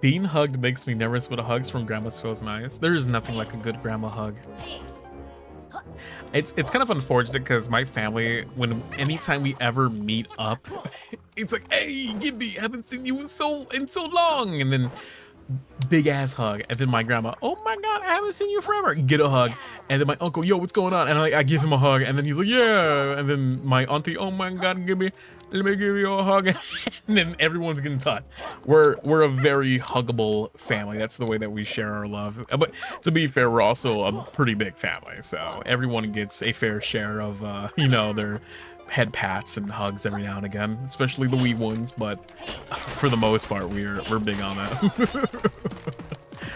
[SPEAKER 1] Being hugged makes me nervous, but hugs from grandmas feels nice. There is nothing like a good grandma hug. It's kind of unfortunate because my family, anytime we ever meet up, it's like, hey, Gibby, haven't seen you in so long, and then big ass hug, and then my grandma, oh my god, I haven't seen you forever, get a hug, and then my uncle, yo, what's going on, and I give him a hug, and then he's like, yeah, and then my auntie, oh my god, Gibby, let me give you a hug, and then everyone's getting touched. We're a very huggable family. That's the way that we share our love. But to be fair, we're also a pretty big family, so everyone gets a fair share of you know, their head pats and hugs every now and again, especially the wee ones, but for the most part we're big on that.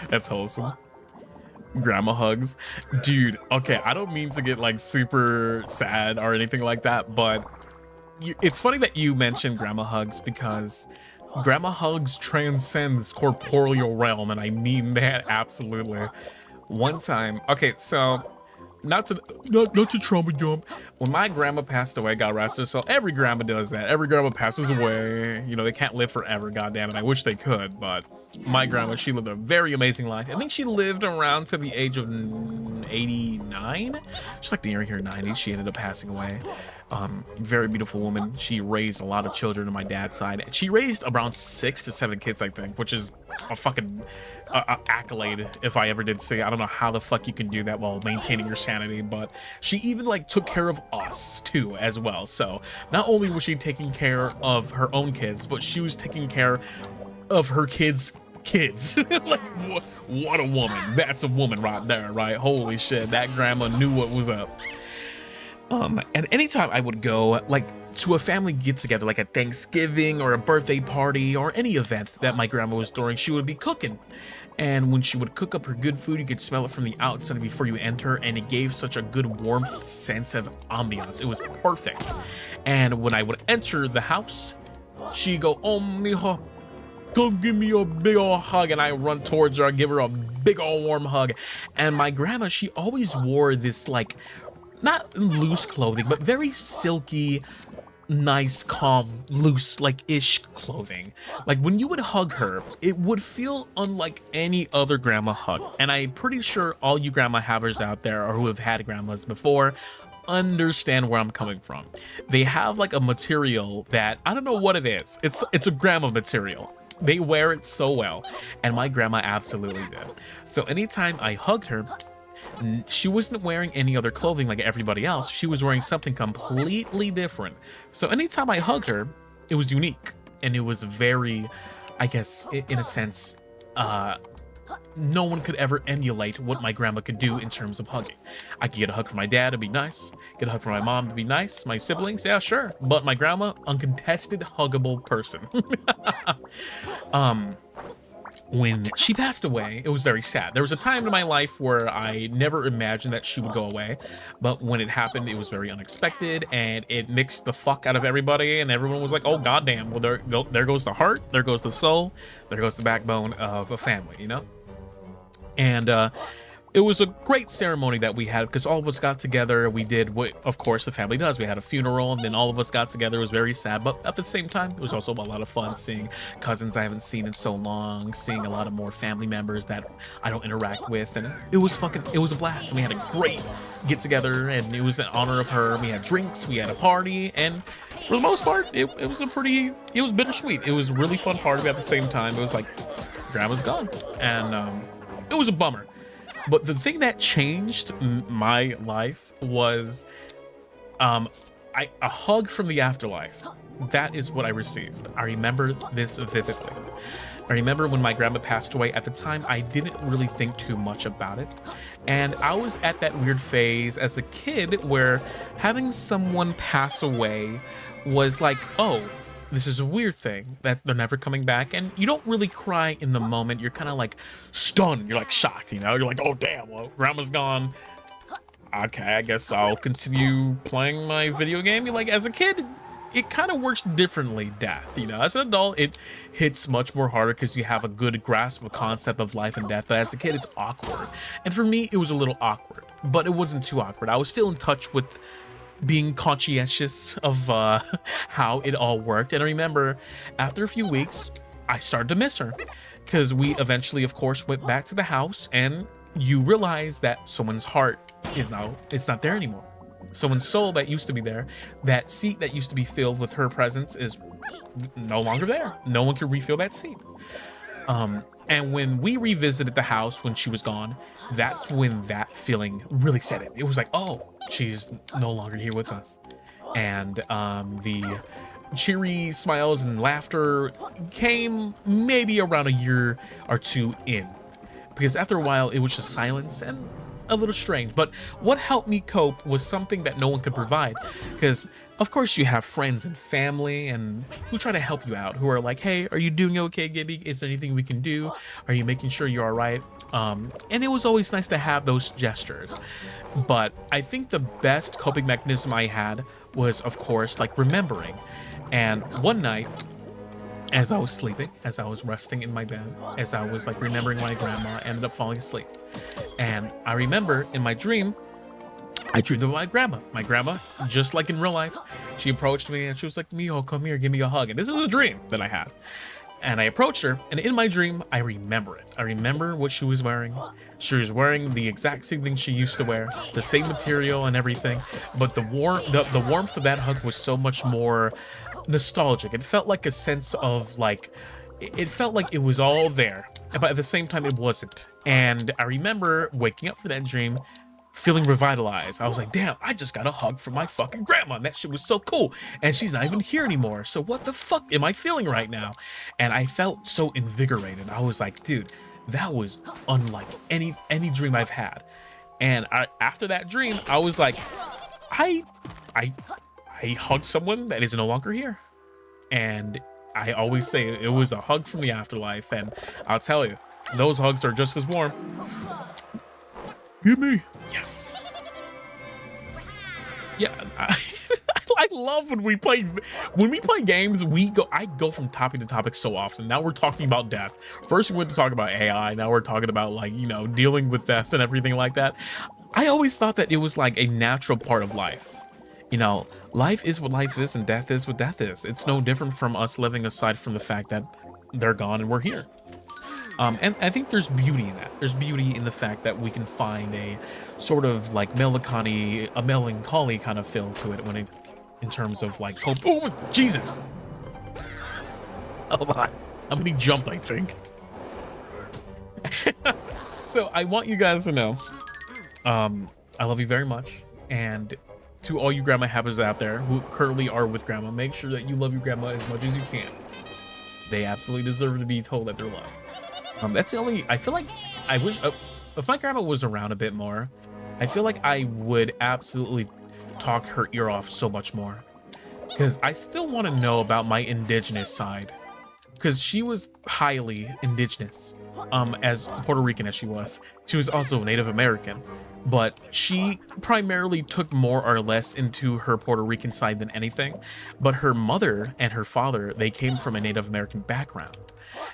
[SPEAKER 1] That's wholesome. Grandma hugs, dude. Okay, I don't mean to get like super sad or anything like that, but it's funny that you mentioned grandma hugs, because grandma hugs transcends corporeal realm, and I mean that absolutely. One time, okay, so not to trauma dump, when my grandma passed away, God rest her soul, every grandma does that. Every grandma passes away, you know, they can't live forever, god damn it. I wish they could, but my grandma, she lived a very amazing life. I think she lived around to the age of 89. She's like nearing her 90s. She ended up passing away. Very beautiful woman. She raised a lot of children on my dad's side. She raised around 6 to 7 kids, I think, which is a fucking accolade if I ever did see. I don't know how the fuck you can do that while maintaining your sanity, but she even like took care of us too as well. So not only was she taking care of her own kids, but she was taking care of her kids' like what a woman. That's a woman right there, right? Holy shit, that grandma knew what was up. And anytime I would go like to a family get together, like a Thanksgiving or a birthday party or any event that my grandma was throwing, she would be cooking. And when she would cook up her good food, you could smell it from the outside before you enter, and it gave such a good warmth sense of ambiance. It was perfect. And when I would enter the house, she'd go, "Oh, mijo, come give me a big old hug," and I run towards her, I give her a big old warm hug. And my grandma, she always wore this like, not loose clothing, but very silky, nice, calm, loose, like ish clothing. Like when you would hug her, it would feel unlike any other grandma hug. And I'm pretty sure all you grandma havers out there or who have had grandmas before understand where I'm coming from. They have like a material that I don't know what it is. It's a grandma material. They wear it so well, and my grandma absolutely did. So anytime I hugged her, she wasn't wearing any other clothing like everybody else. She was wearing something completely different. So anytime I hugged her, it was unique, and it was very, I guess, in a sense, no one could ever emulate what my grandma could do in terms of hugging. I could get a hug from my dad, it'd be nice. Get a hug from my mom, it'd be nice. My siblings, yeah, sure. But my grandma, uncontested, huggable person. When she passed away, it was very sad. There was a time in my life where I never imagined that she would go away, but when it happened, it was very unexpected, and it mixed the fuck out of everybody, and everyone was like, "Oh goddamn!" Well, there goes the heart, there goes the soul, there goes the backbone of a family, you know. And it was a great ceremony that we had because all of us got together. We did what, of course, the family does. We had a funeral, and then all of us got together. It was very sad, but at the same time, it was also a lot of fun seeing cousins I haven't seen in so long, seeing a lot of more family members that I don't interact with, and it was a blast. And we had a great get together, and it was in honor of her. We had drinks, we had a party, and for the most part, it was bittersweet. It was a really fun party, but at the same time, it was like grandma's gone, and it was a bummer. But the thing that changed my life was a hug from the afterlife. That is what I received. I remember this vividly. I remember when my grandma passed away. At the time, I didn't really think too much about it. And I was at that weird phase as a kid where having someone pass away was like, oh, this is a weird thing that they're never coming back. And you don't really cry in the moment. You're kind of like stunned. You're like shocked, you know? You're like, oh, damn, well, grandma's gone. Okay, I guess I'll continue playing my video game. Like, as a kid, it kind of works differently, death, you know? As an adult, it hits much more harder because you have a good grasp of a concept of life and death. But as a kid, it's awkward. And for me, it was a little awkward. But it wasn't too awkward. I was still in touch with being conscientious of how it all worked. And I remember after a few weeks, I started to miss her because we eventually, of course, went back to the house, and you realize that someone's heart is now, it's not there anymore. Someone's soul that used to be there, that seat that used to be filled with her presence is no longer there. No one can refill that seat. And when we revisited the house when she was gone, that's when that feeling really set in. It was like, oh, she's no longer here with us. And the cheery smiles and laughter came maybe around a year or two in. Because after a while, it was just silence and a little strange. But what helped me cope was something that no one could provide. Because of course you have friends and family and who try to help you out, who are like, hey, are you doing okay, Gibby? Is there anything we can do? Are you making sure you're all right? And it was always nice to have those gestures. But I think the best coping mechanism I had was, of course, like remembering. And one night, as I was sleeping, as I was resting in my bed, as I was like remembering my grandma, I ended up falling asleep. And I remember in my dream, I dreamed of my grandma. My grandma, just like in real life, she approached me and she was like, Mijo, come here, give me a hug. And this is a dream that I had. And I approached her, and in my dream, I remember it. I remember what she was wearing. She was wearing the exact same thing she used to wear, the same material and everything, but the warmth of that hug was so much more nostalgic. It felt like a sense of like, it felt like it was all there, but at the same time it wasn't. And I remember waking up from that dream, feeling revitalized. I was like, damn, I just got a hug from my fucking grandma, and that shit was so cool, and she's not even here anymore, so what the fuck am I feeling right now? And I felt so invigorated. I was like, dude, that was unlike any dream I've had. And after that dream, I was like, I hugged someone that is no longer here. And I always say it was a hug from the afterlife, and I'll tell you, those hugs are just as warm. Give me. Yes. Yeah, I love when we play games. I go from topic to topic so often. Now we're talking about death. First we went to talk about AI. Now we're talking about, like, you know, dealing with death and everything like that. I always thought that it was like a natural part of life. You know, life is what life is, and death is what death is. It's no different from us living, aside from the fact that they're gone and we're here. And I think there's beauty in that. There's beauty in the fact that we can find a sort of like melancholy kind of feel to it in terms of like hope. Oh, Jesus! Hold on. I'm getting jumped, I think. So I want you guys to know, I love you very much. And to all you grandma havers out there who currently are with grandma, make sure that you love your grandma as much as you can. They absolutely deserve to be told that they're loved. That's the only, I feel like, I wish, if my grandma was around a bit more, I feel like I would absolutely talk her ear off so much more. Because I still want to know about my indigenous side. Because she was highly indigenous, as Puerto Rican as she was. She was also Native American. But she primarily took more or less into her Puerto Rican side than anything. But her mother and her father, they came from a Native American background.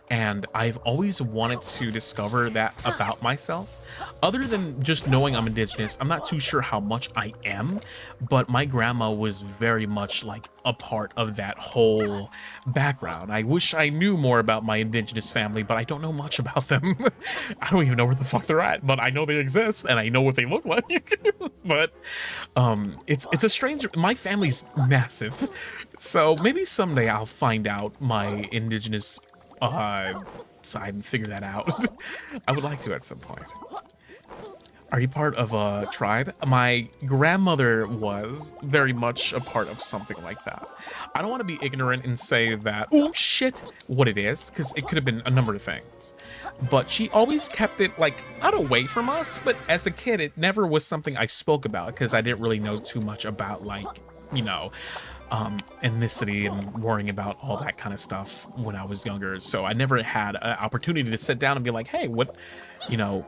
[SPEAKER 1] And I've always wanted to discover that about myself. Other than just knowing I'm indigenous, I'm not too sure how much I am, but my grandma was very much like a part of that whole background. I wish I knew more about my indigenous family, but I don't know much about them. I don't even know where the fuck they're at, but I know they exist and I know what they look like. But it's a strange, my family's massive. So maybe someday I'll find out my indigenous side and figure that out. I would like to at some point. Are you part of a tribe? My grandmother was very much a part of something like that. I don't want to be ignorant and say that, oh shit, what it is, because it could have been a number of things. But she always kept it, like, not away from us, but as a kid, it never was something I spoke about, because I didn't really know too much about, like, you know, ethnicity and worrying about all that kind of stuff when I was younger. So I never had an opportunity to sit down and be like, hey, what, you know,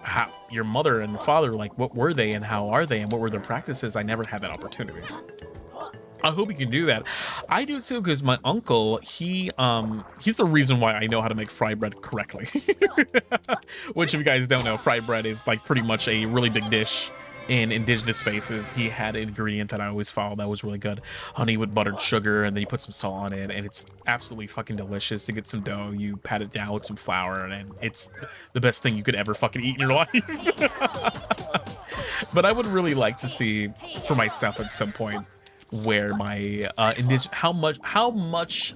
[SPEAKER 1] how your mother and father, like, what were they and how are they and what were their practices? I never had that opportunity. I hope you can do that. I do too, because my uncle, he's the reason why I know how to make fry bread correctly. Which, if you guys don't know, fry bread is like pretty much a really big dish in indigenous spaces. He had an ingredient that I always followed that was really good: honey with buttered sugar, and then you put some salt on it, and it's absolutely fucking delicious. You get some dough, you pat it down with some flour, and it's the best thing you could ever fucking eat in your life. But I would really like to see for myself at some point where my how much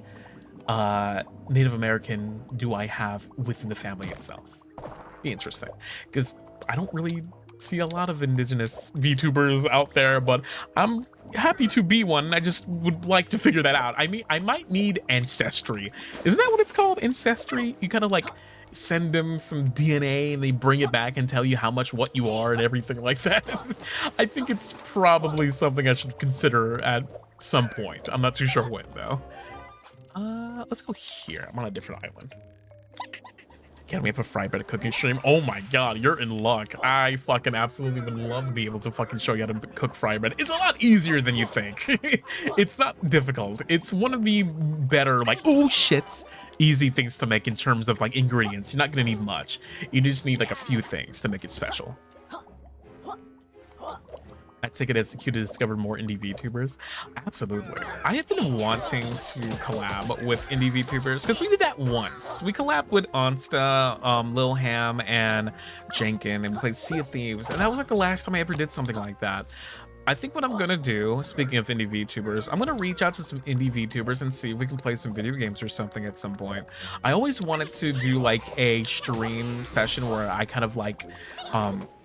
[SPEAKER 1] Native American do I have within the family itself. Be interesting, because I don't really see a lot of indigenous VTubers out there, but I'm happy to be one. I just would like to figure that out. I mean, I might need ancestry. Isn't that what it's called? Ancestry? You kind of like send them some DNA and they bring it back and tell you how much what you are and everything like that. I think it's probably something I should consider at some point. I'm not too sure when though. Let's go here. I'm on a different island. Can we have a fry bread cooking stream? Oh my god, you're in luck. I fucking absolutely would love to be able to fucking show you how to cook fry bread. It's a lot easier than you think. It's not difficult. It's one of the better, like, oh shit, easy things to make in terms of like ingredients. You're not gonna need much. You just need like a few things to make it special. I take it as the cue to discover more indie VTubers. Absolutely. I have been wanting to collab with indie VTubers because we did that once. We collabed with Onsta, Lil Ham, and Jenkin, and we played Sea of Thieves, and that was like the last time I ever did something like that. I think what I'm gonna do, speaking of indie VTubers, I'm gonna reach out to some indie VTubers and see if we can play some video games or something at some point. I always wanted to do like a stream session where I kind of like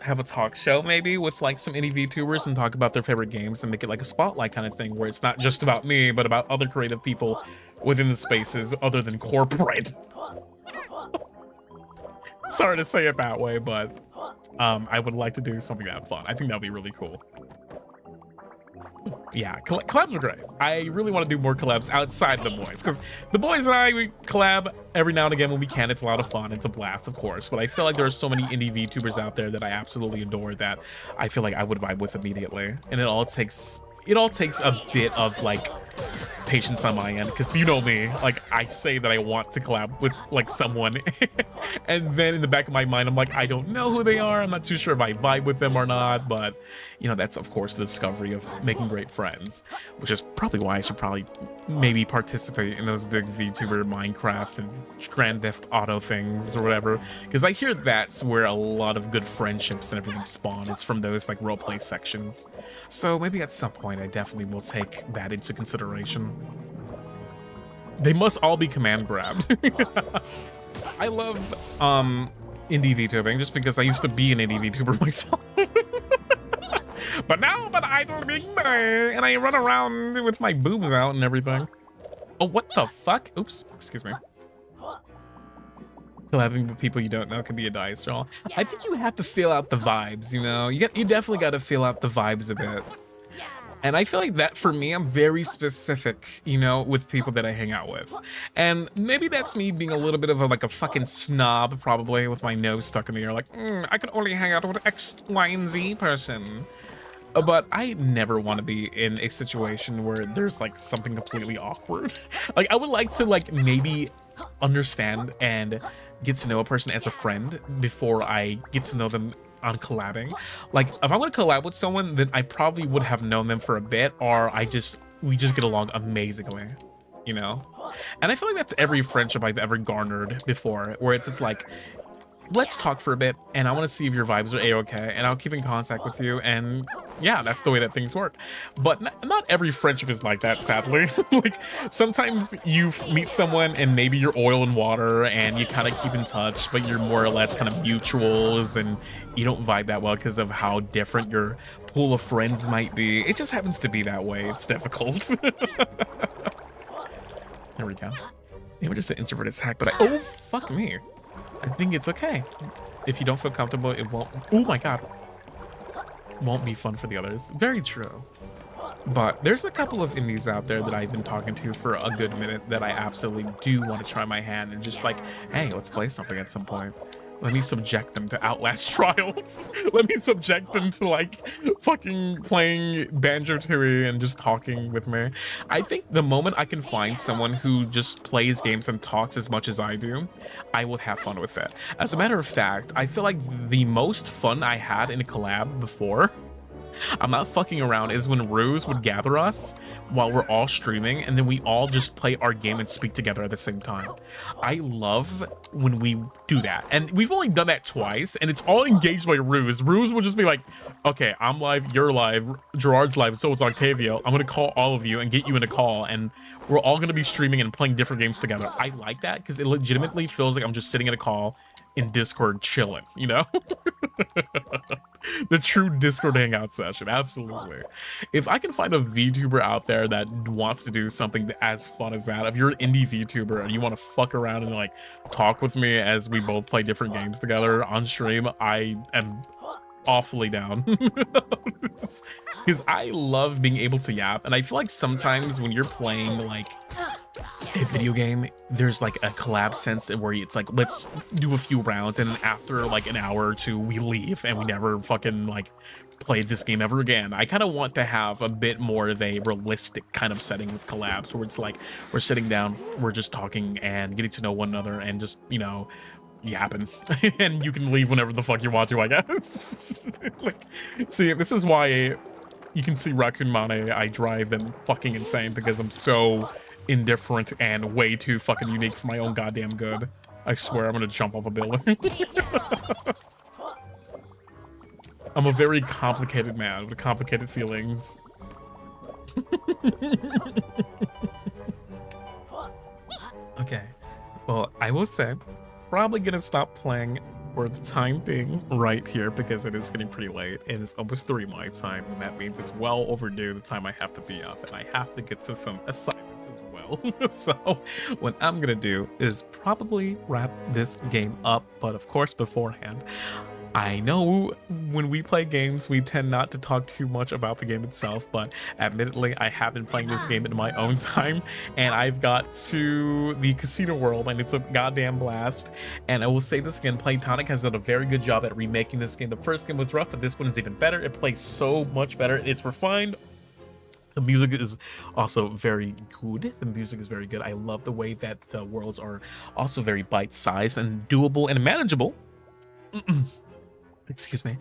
[SPEAKER 1] have a talk show maybe with like some indie VTubers and talk about their favorite games and make it like a spotlight kind of thing where it's not just about me, but about other creative people within the spaces other than corporate. Sorry to say it that way, but I would like to do something that fun. I think that'd be really cool. Yeah, collabs are great. I really want to do more collabs outside of the boys, because the boys and I, we collab every now and again when we can. It's a lot of fun. It's a blast, of course. But I feel like there are so many indie VTubers out there that I absolutely adore that I feel like I would vibe with immediately. And it all takes a bit of like patience on my end, because you know me, like I say that I want to collab with like someone and then in the back of my mind I'm like, I don't know who they are, I'm not too sure if I vibe with them or not. But you know, that's of course the discovery of making great friends, which is probably why I should maybe participate in those big VTuber Minecraft and Grand Theft Auto things or whatever, because I hear that's where a lot of good friendships and everything spawn. It's from those like roleplay sections. So maybe at some point I definitely will take that into consideration. They must all be command grabbed. I love indie VTubing just because I used to be an indie VTuber myself. But now I'm an idle big boy and I run around with my boobs out and everything. Oh, what the fuck? Oops, excuse me. Collabing with people you don't know can be a dice roll. I think you have to feel out the vibes, you know? You definitely got to feel out the vibes a bit. And I feel like that for me, I'm very specific, you know, with people that I hang out with. And maybe that's me being a little bit of like a fucking snob, probably, with my nose stuck in the air, like, I can only hang out with X, Y, and Z person. But I never want to be in a situation where there's like something completely awkward. Like I would like to like maybe understand and get to know a person as a friend before I get to know them on collabing. Like if I want to collab with someone, then I probably would have known them for a bit, or we just get along amazingly, you know? And I feel like that's every friendship I've ever garnered before, where it's just like, let's talk for a bit and I want to see if your vibes are a-okay and I'll keep in contact with you, and yeah, that's the way that things work. But not every friendship is like that, sadly. Like sometimes you meet someone and maybe you're oil and water and you kind of keep in touch, but you're more or less kind of mutuals and you don't vibe that well because of how different your pool of friends might be. It just happens to be that way. It's difficult. There we go. They were just an introverted hack, but oh fuck me. I think it's okay. If you don't feel comfortable, it won't. Oh my god. Won't be fun for the others. Very true. But there's a couple of indies out there that I've been talking to for a good minute that I absolutely do want to try my hand and just like, hey, let's play something at some point. Let me subject them to Outlast trials. Let me subject them to like fucking playing Banjo-Tooie and just talking with me. I think the moment I can find someone who just plays games and talks as much as I do, I will have fun with it. As a matter of fact, I feel like the most fun I had in a collab before, I'm not fucking around, is when Ruze would gather us while we're all streaming and then we all just play our game and speak together at the same time. I love when we do that, and we've only done that twice and it's all engaged by Ruze. Ruze will just be like, okay, I'm live, you're live, Jurard's live, so it's Octavio. I'm gonna call all of you and get you in a call and we're all gonna be streaming and playing different games together. I like that because it legitimately feels like I'm just sitting in a call in Discord chilling, you know? The true Discord hangout session, absolutely. If I can find a VTuber out there that wants to do something as fun as that, if you're an indie VTuber and you want to fuck around and like talk with me as we both play different games together on stream, I am awfully down. Because I love being able to yap, and I feel like sometimes when you're playing like a video game, there's like a collab sense where it's like, let's do a few rounds and after like an hour or two we leave and we never fucking like play this game ever again. I kind of want to have a bit more of a realistic kind of setting with collabs where it's like we're sitting down, we're just talking and getting to know one another and just, you know, yapping. And you can leave whenever the fuck you want to, I guess. Like, see, this is why you can see Raccoon Mane, I drive them fucking insane because I'm so indifferent and way too fucking unique for my own goddamn good. I swear I'm gonna jump off a building. I'm a very complicated man with complicated feelings. Okay, well, I will say, probably gonna stop playing for the time being right here because it is getting pretty late and it's almost 3 my time, and that means it's well overdue the time I have to be up and I have to get to some assignments as well. So what I'm gonna do is probably wrap this game up, but of course beforehand, I know when we play games, we tend not to talk too much about the game itself, but admittedly, I have been playing this game in my own time, and I've got to the casino world, and it's a goddamn blast. And I will say this again, Playtonic has done a very good job at remaking this game. The first game was rough, but this one is even better. It plays so much better. It's refined. The music is also very good. The music is very good. I love the way that the worlds are also very bite-sized and doable and manageable. Excuse me.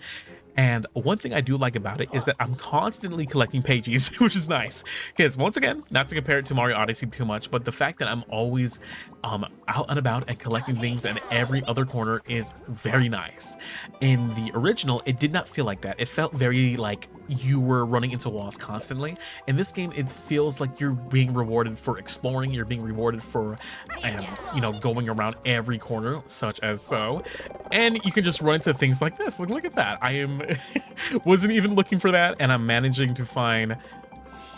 [SPEAKER 1] And one thing I do like about it is that I'm constantly collecting pages, which is nice. Because once again, not to compare it to Mario Odyssey too much, but the fact that I'm always out and about and collecting things in every other corner is very nice. In the original, it did not feel like that. It felt very like you were running into walls constantly. In this game, it feels like you're being rewarded for exploring. You're being rewarded for, you know, going around every corner, such as so. And you can just run into things like this. Look at that. I am wasn't even looking for that, and I'm managing to find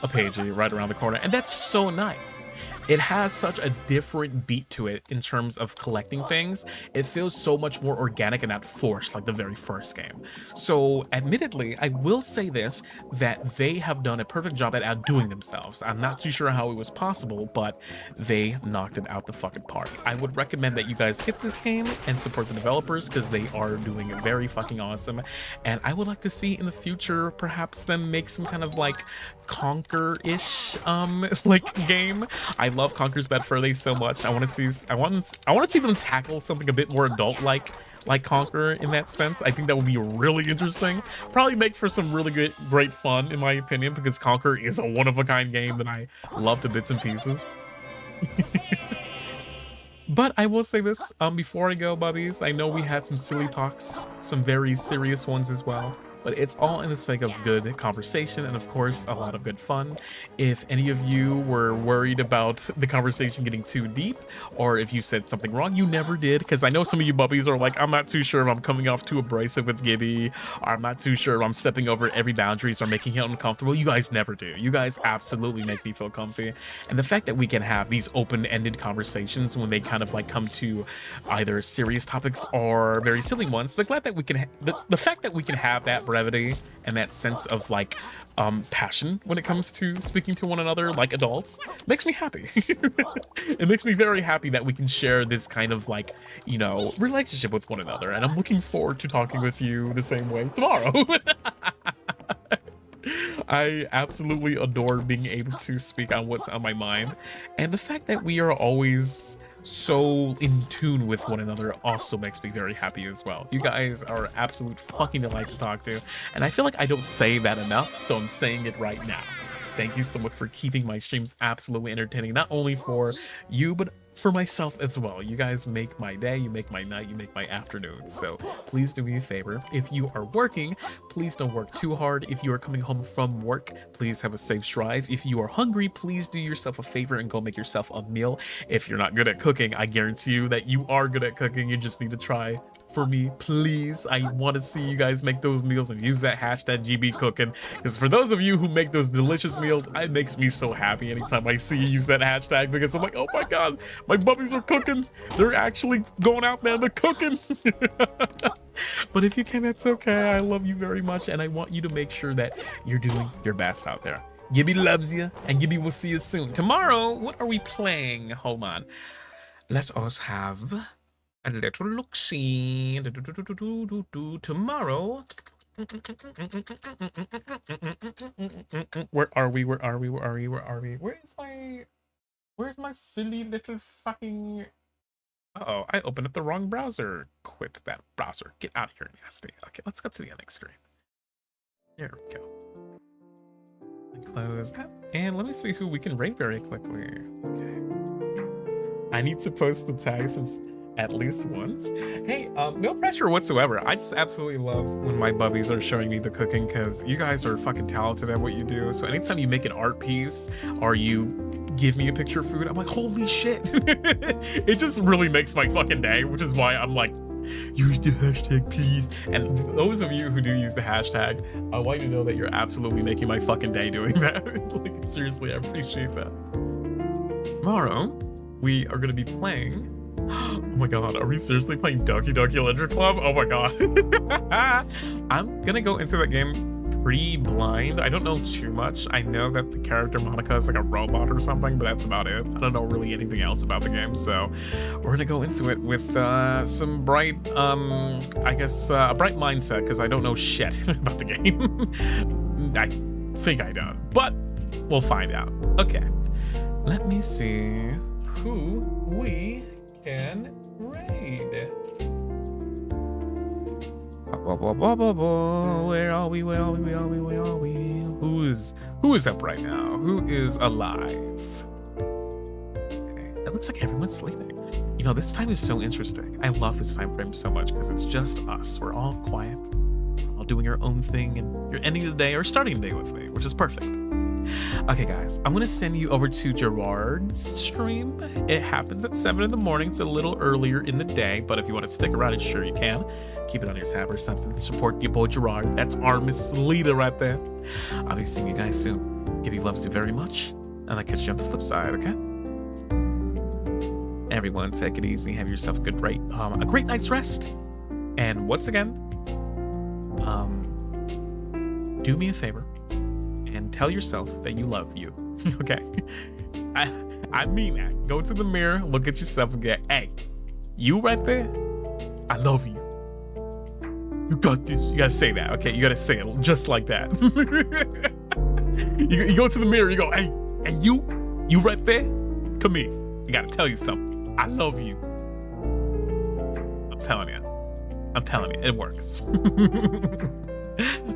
[SPEAKER 1] a page right around the corner, and that's so nice. It has such a different beat to it in terms of collecting things. It feels so much more organic and not forced like the very first game. So admittedly, I will say this, that they have done a perfect job at outdoing themselves. I'm not too sure how it was possible, but they knocked it out the fucking park. I would recommend that you guys get this game and support the developers because they are doing it very fucking awesome. And I would like to see in the future perhaps them make some kind of like Conquer-ish like game. I love Conquer's Bad Fur Day so much. I want to see them tackle something a bit more adult like Conquer in that sense. I think that would be really interesting. Probably make for some really great fun in my opinion, because Conquer is a one-of-a-kind game that I love to bits and pieces. But I will say this before I go, bubbies. I know we had some silly talks, some very serious ones as well, but it's all in the sake of good conversation and of course a lot of good fun. If any of you were worried about the conversation getting too deep, or if you said something wrong, you never did, because I know some of you bubbies are like, I'm not too sure if I'm coming off too abrasive with Gibby, or I'm not too sure if I'm stepping over every boundaries or making him uncomfortable. You guys never do. You guys absolutely make me feel comfy. And the fact that we can have these open-ended conversations when they kind of like come to either serious topics or very silly ones, the fact that we can have that brevity and that sense of like passion when it comes to speaking to one another like adults makes me happy. It makes me very happy that we can share this kind of like, you know, relationship with one another, and I'm looking forward to talking with you the same way tomorrow. I absolutely adore being able to speak on what's on my mind, and the fact that we are always so in tune with one another also makes me very happy as well. You guys are absolute fucking delight to talk to, and I feel like I don't say that enough, so I'm saying it right now. Thank you so much for keeping my streams absolutely entertaining, not only for you, but for myself as well. You guys make my day, you make my night, you make my afternoon. So please do me a favor. If you are working, please don't work too hard. If you are coming home from work, please have a safe drive. If you are hungry, please do yourself a favor and go make yourself a meal. If you're not good at cooking, I guarantee you that you are good at cooking. You just need to try for me, please. I want to see you guys make those meals and use that hashtag GB cooking, because for those of you who make those delicious meals, it makes me so happy anytime I see you use that hashtag, because I'm like, oh my god, my bubbies are cooking. They're actually going out there, they're cooking. But if you can, that's okay. I love you very much, and I want you to make sure that you're doing your best out there. Gibby loves you, and Gibby will see you soon. Tomorrow, what are we playing? Hold on. Let us have a little look-see. Tomorrow. Where are we? Where's my silly little fucking... Uh-oh, I opened up the wrong browser. Quit that browser. Get out of here, nasty. Okay, let's go to the next screen. There we go. close that. And let me see who we can rate very quickly. Okay. I need to post the tag since at least once. Hey, no pressure whatsoever. I just absolutely love when my bubbies are showing me the cooking because you guys are fucking talented at what you do. So anytime you make an art piece or you give me a picture of food, I'm like, holy shit. It just really makes my fucking day, which is why I'm like, use the hashtag, please. And those of you who do use the hashtag, I want you to know that you're absolutely making my fucking day doing that. Like, seriously, I appreciate that. Tomorrow, we are going to be playing... Oh my god, are we seriously playing Doki Doki Literature Club? Oh my god. I'm going to go into that game pretty blind. I don't know too much. I know that the character Monica is like a robot or something, but that's about it. I don't know really anything else about the game, so we're gonna go into it with some bright, I guess, a bright mindset, because I don't know shit about the game. I think I don't, but we'll find out. Okay, let me see who we can raid. Where are we? Where are we? Where are we? Where are we? Who is up right now? Who is alive? Okay. It looks like everyone's sleeping. You know, this time is so interesting. I love this time frame so much because it's just us. We're all quiet, we're all doing our own thing, and you're ending the day or starting the day with me, which is perfect. Okay, guys, I'm gonna send you over to Jurard's stream. It happens at 7 in the morning. It's a little earlier in the day, but if you want to stick around, sure you can. Keep it on your tab or something to support your boy Jurard. That's ARMIS leader right there. I'll be seeing you guys soon. Give you loves you very much, and I'll catch you on the flip side, okay? Everyone, take it easy. Have yourself a great night's rest. And once again, do me a favor and tell yourself that you love you. Okay? I mean that. Go to the mirror, look at yourself and get, hey, you right there, I love you. You got this. You gotta say that, okay? You gotta say it just like that. you go to the mirror, you go, hey, you right there, come here. I gotta tell you something. I love you. I'm telling you, it works.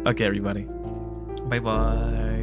[SPEAKER 1] Okay, everybody. Bye-bye.